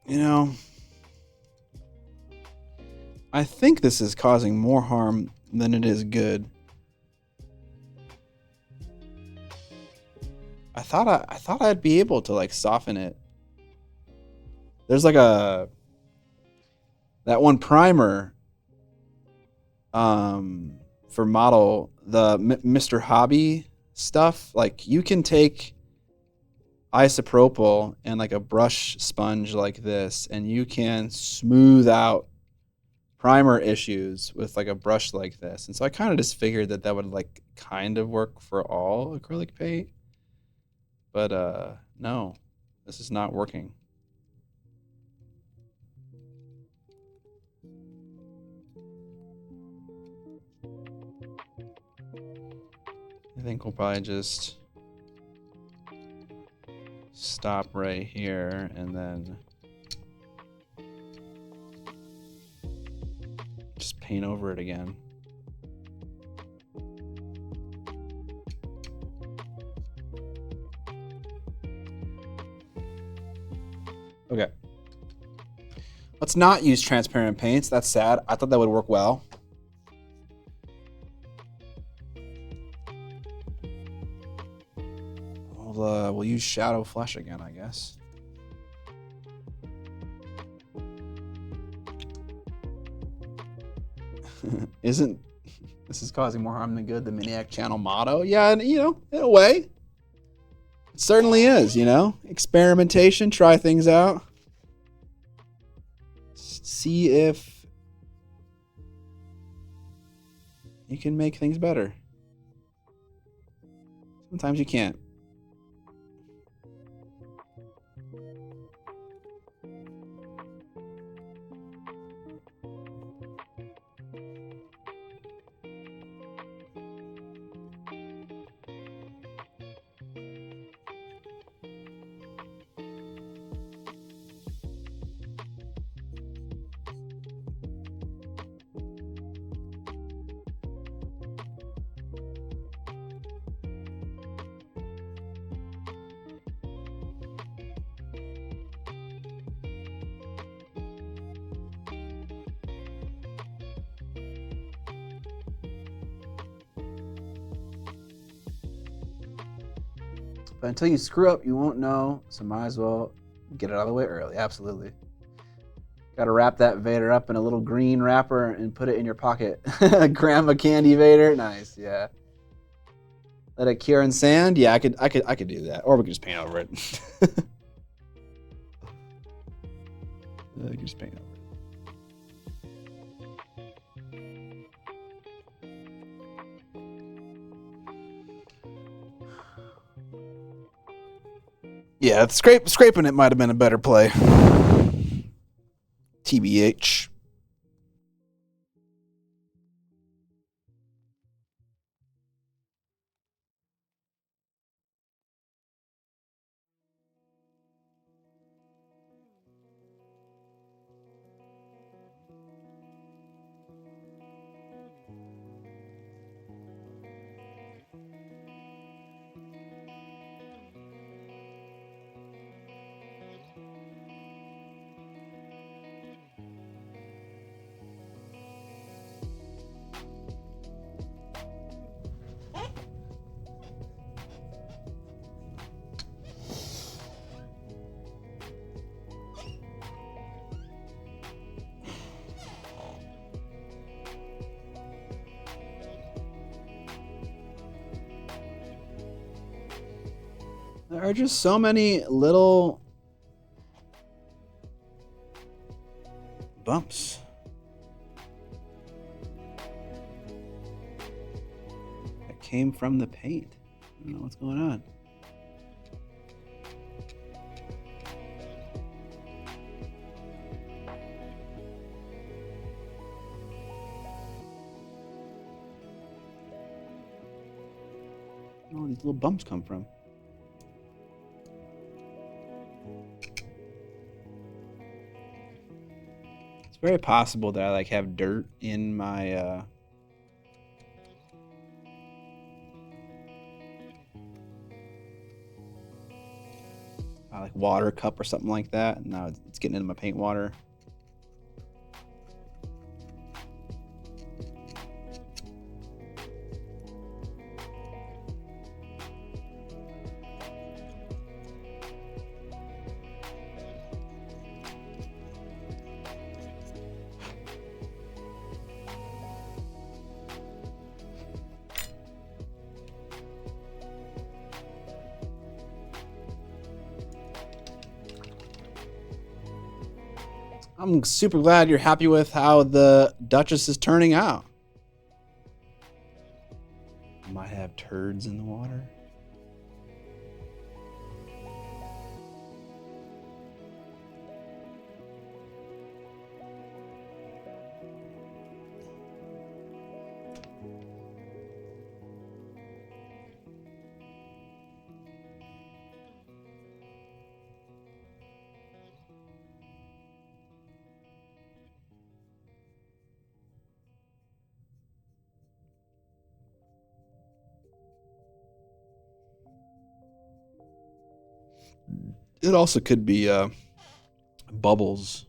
You know, I think this is causing more harm than it is good. I thought I'd be able to like soften it. There's like that one primer for model, the Mr. Hobby stuff. Like you can take isopropyl and like a brush sponge like this, and you can smooth out primer issues with like a brush like this. And so I kind of just figured that would like kind of work for all acrylic paint, but no, this is not working. I think we'll probably just stop right here and then just paint over it again. Okay. Let's not use transparent paints. That's sad. I thought that would work well. We'll use shadow flesh again, I guess. Isn't this is causing more harm than good, the Miniac channel motto? Yeah, and you know, in a way. It certainly is, you know. Experimentation, try things out. See if you can make things better. Sometimes you can't. But until you screw up, you won't know. So might as well get it out of the way early. Absolutely. Got to wrap that Vader up in a little green wrapper and put it in your pocket. Grandma candy Vader. Nice, yeah. Let it cure in sand. Yeah, I could do that. Or we could just paint over it. I could just paint over it. Yeah, scraping it might have been a better play. TBH. There are just so many little bumps. That came from the paint. I don't know what's going on. Where all these little bumps come from? Very possible that I like have dirt in my like water cup or something like that, and now it's getting into my paint water. I'm super glad you're happy with how the Duchess is turning out. Might have turds in the water. It also could be bubbles.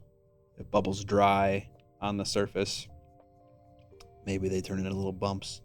If bubbles dry on the surface, maybe they turn into little bumps.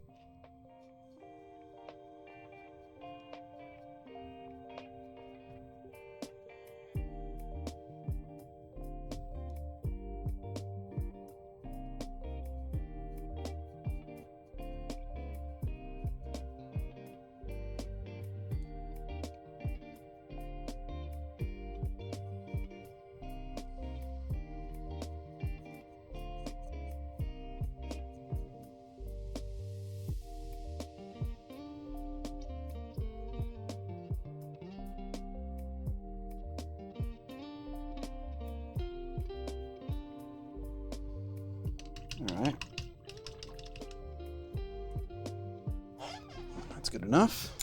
All right. That's good enough.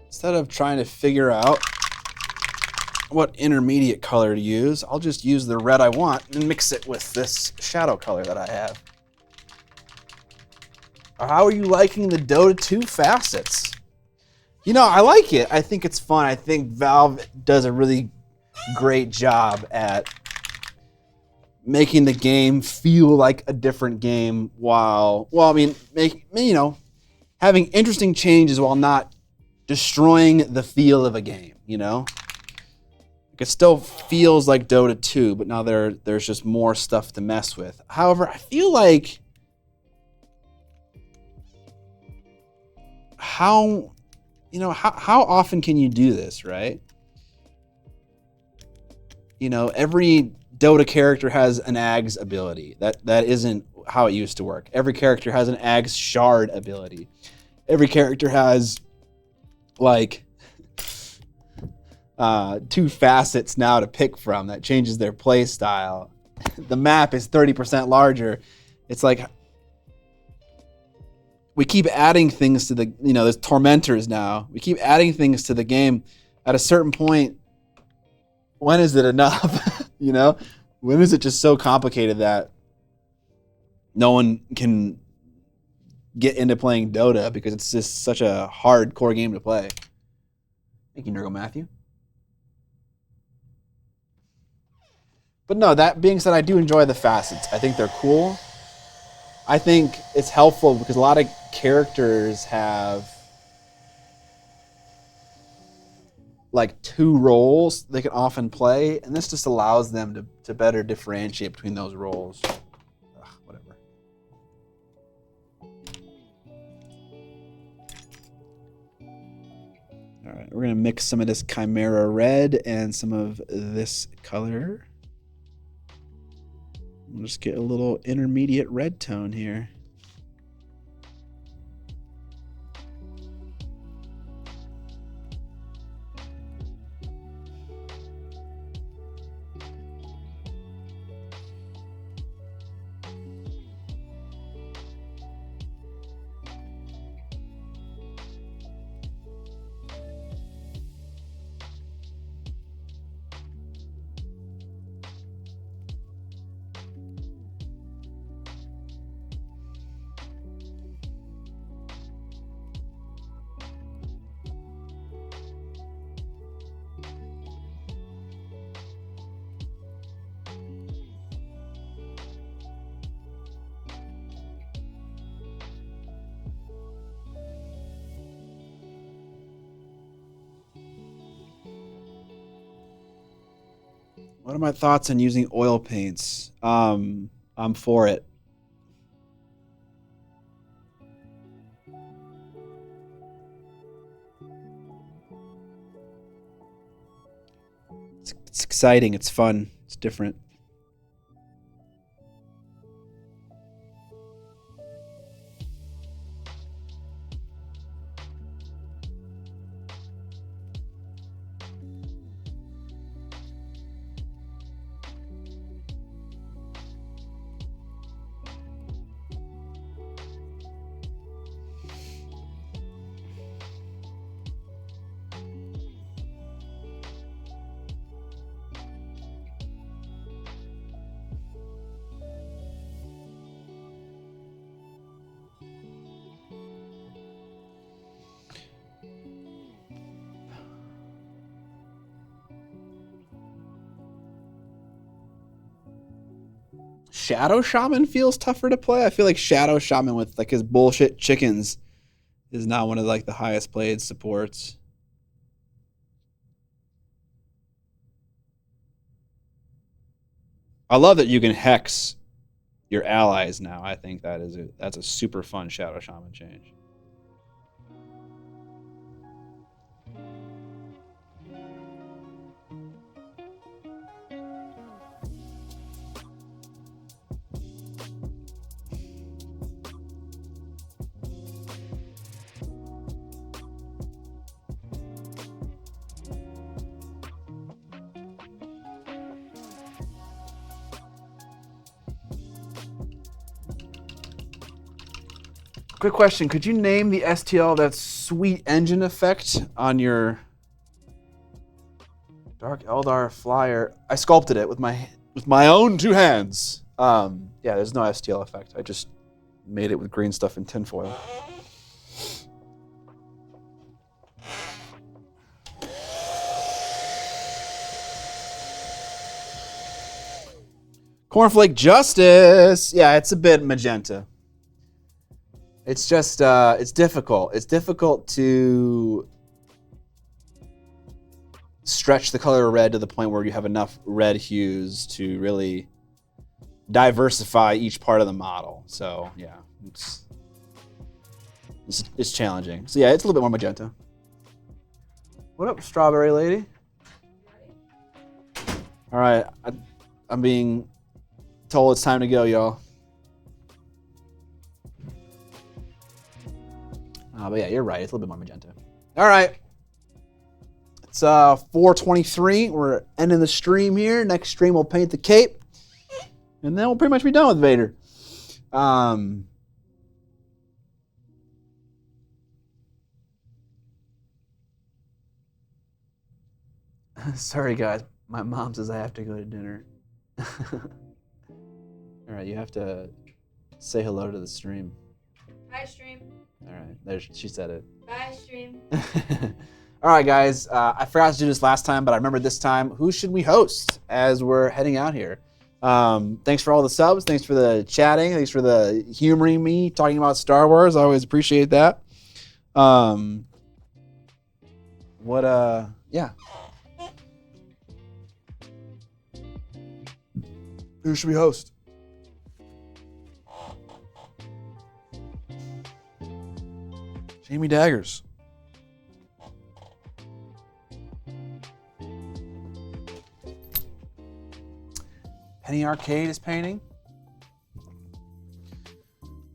Instead of trying to figure out what intermediate color to use, I'll just use the red I want and mix it with this shadow color that I have. How are you liking the Dota 2 facets? You know, I like it. I think it's fun. I think Valve does a really great job at making the game feel like a different game while, having interesting changes while not destroying the feel of a game, you know? It still feels like Dota 2, but now there's just more stuff to mess with. However, I feel like how often can you do this, right? You know, every Dota character has an Ags ability. That isn't how it used to work. Every character has an Ags shard ability. Every character has like 2 facets now to pick from that changes their play style. The map is 30% larger. It's like we keep adding things to the, there's tormentors now. We keep adding things to the game. At a certain point, when is it enough? When is it just so complicated that no one can get into playing Dota because it's just such a hardcore game to play? Thank you, Nurgle Matthew. But no, that being said, I do enjoy the facets. I think they're cool. I think it's helpful because a lot of characters have like 2 roles they can often play, and this just allows them to better differentiate between those roles. Whatever. All right, we're gonna mix some of this Chimera red and some of this color. We'll just get a little intermediate red tone here. What are my thoughts on using oil paints? I'm for it. It's exciting. It's fun. It's different. Shadow Shaman feels tougher to play. I feel like Shadow Shaman with like his bullshit chickens is not one of like the highest played supports. I love that you can hex your allies now. I think that's a super fun Shadow Shaman change. Quick question, could you name the STL that sweet engine effect on your Dark Eldar flyer? I sculpted it with my own 2 hands. Yeah, there's no STL effect. I just made it with green stuff in tinfoil. Cornflake Justice. Yeah, it's a bit magenta. It's just, it's difficult. It's difficult to stretch the color of red to the point where you have enough red hues to really diversify each part of the model. So yeah, it's challenging. So yeah, it's a little bit more magenta. What up, strawberry lady? All right, I'm being told it's time to go, y'all. But yeah, you're right. It's a little bit more magenta. All right. It's 4:23. We're ending the stream here. Next stream, we'll paint the cape. And then we'll pretty much be done with Vader. Sorry, guys. My mom says I have to go to dinner. All right, you have to say hello to the stream. Hi, stream. All right, there she said it. Bye, stream. All right, guys. I forgot to do this last time, but I remember this time. Who should we host as we're heading out here? Thanks for all the subs. Thanks for the chatting. Thanks for the humoring me, talking about Star Wars. I always appreciate that. Yeah. Who should we host? Jamie Daggers. Penny Arcade is painting.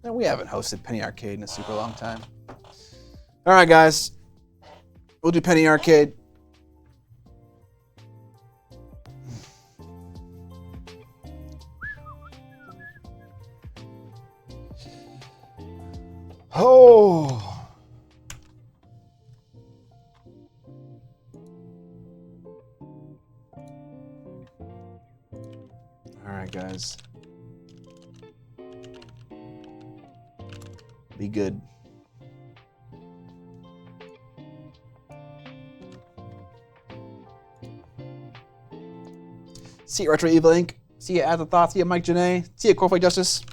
No, we haven't hosted Penny Arcade in a super long time. All right, guys. We'll do Penny Arcade. Oh. All right, guys. Be good. See you, Retro Evil Inc. See you, Afterthought. See you, Mike Janae. See you, Corporate Justice.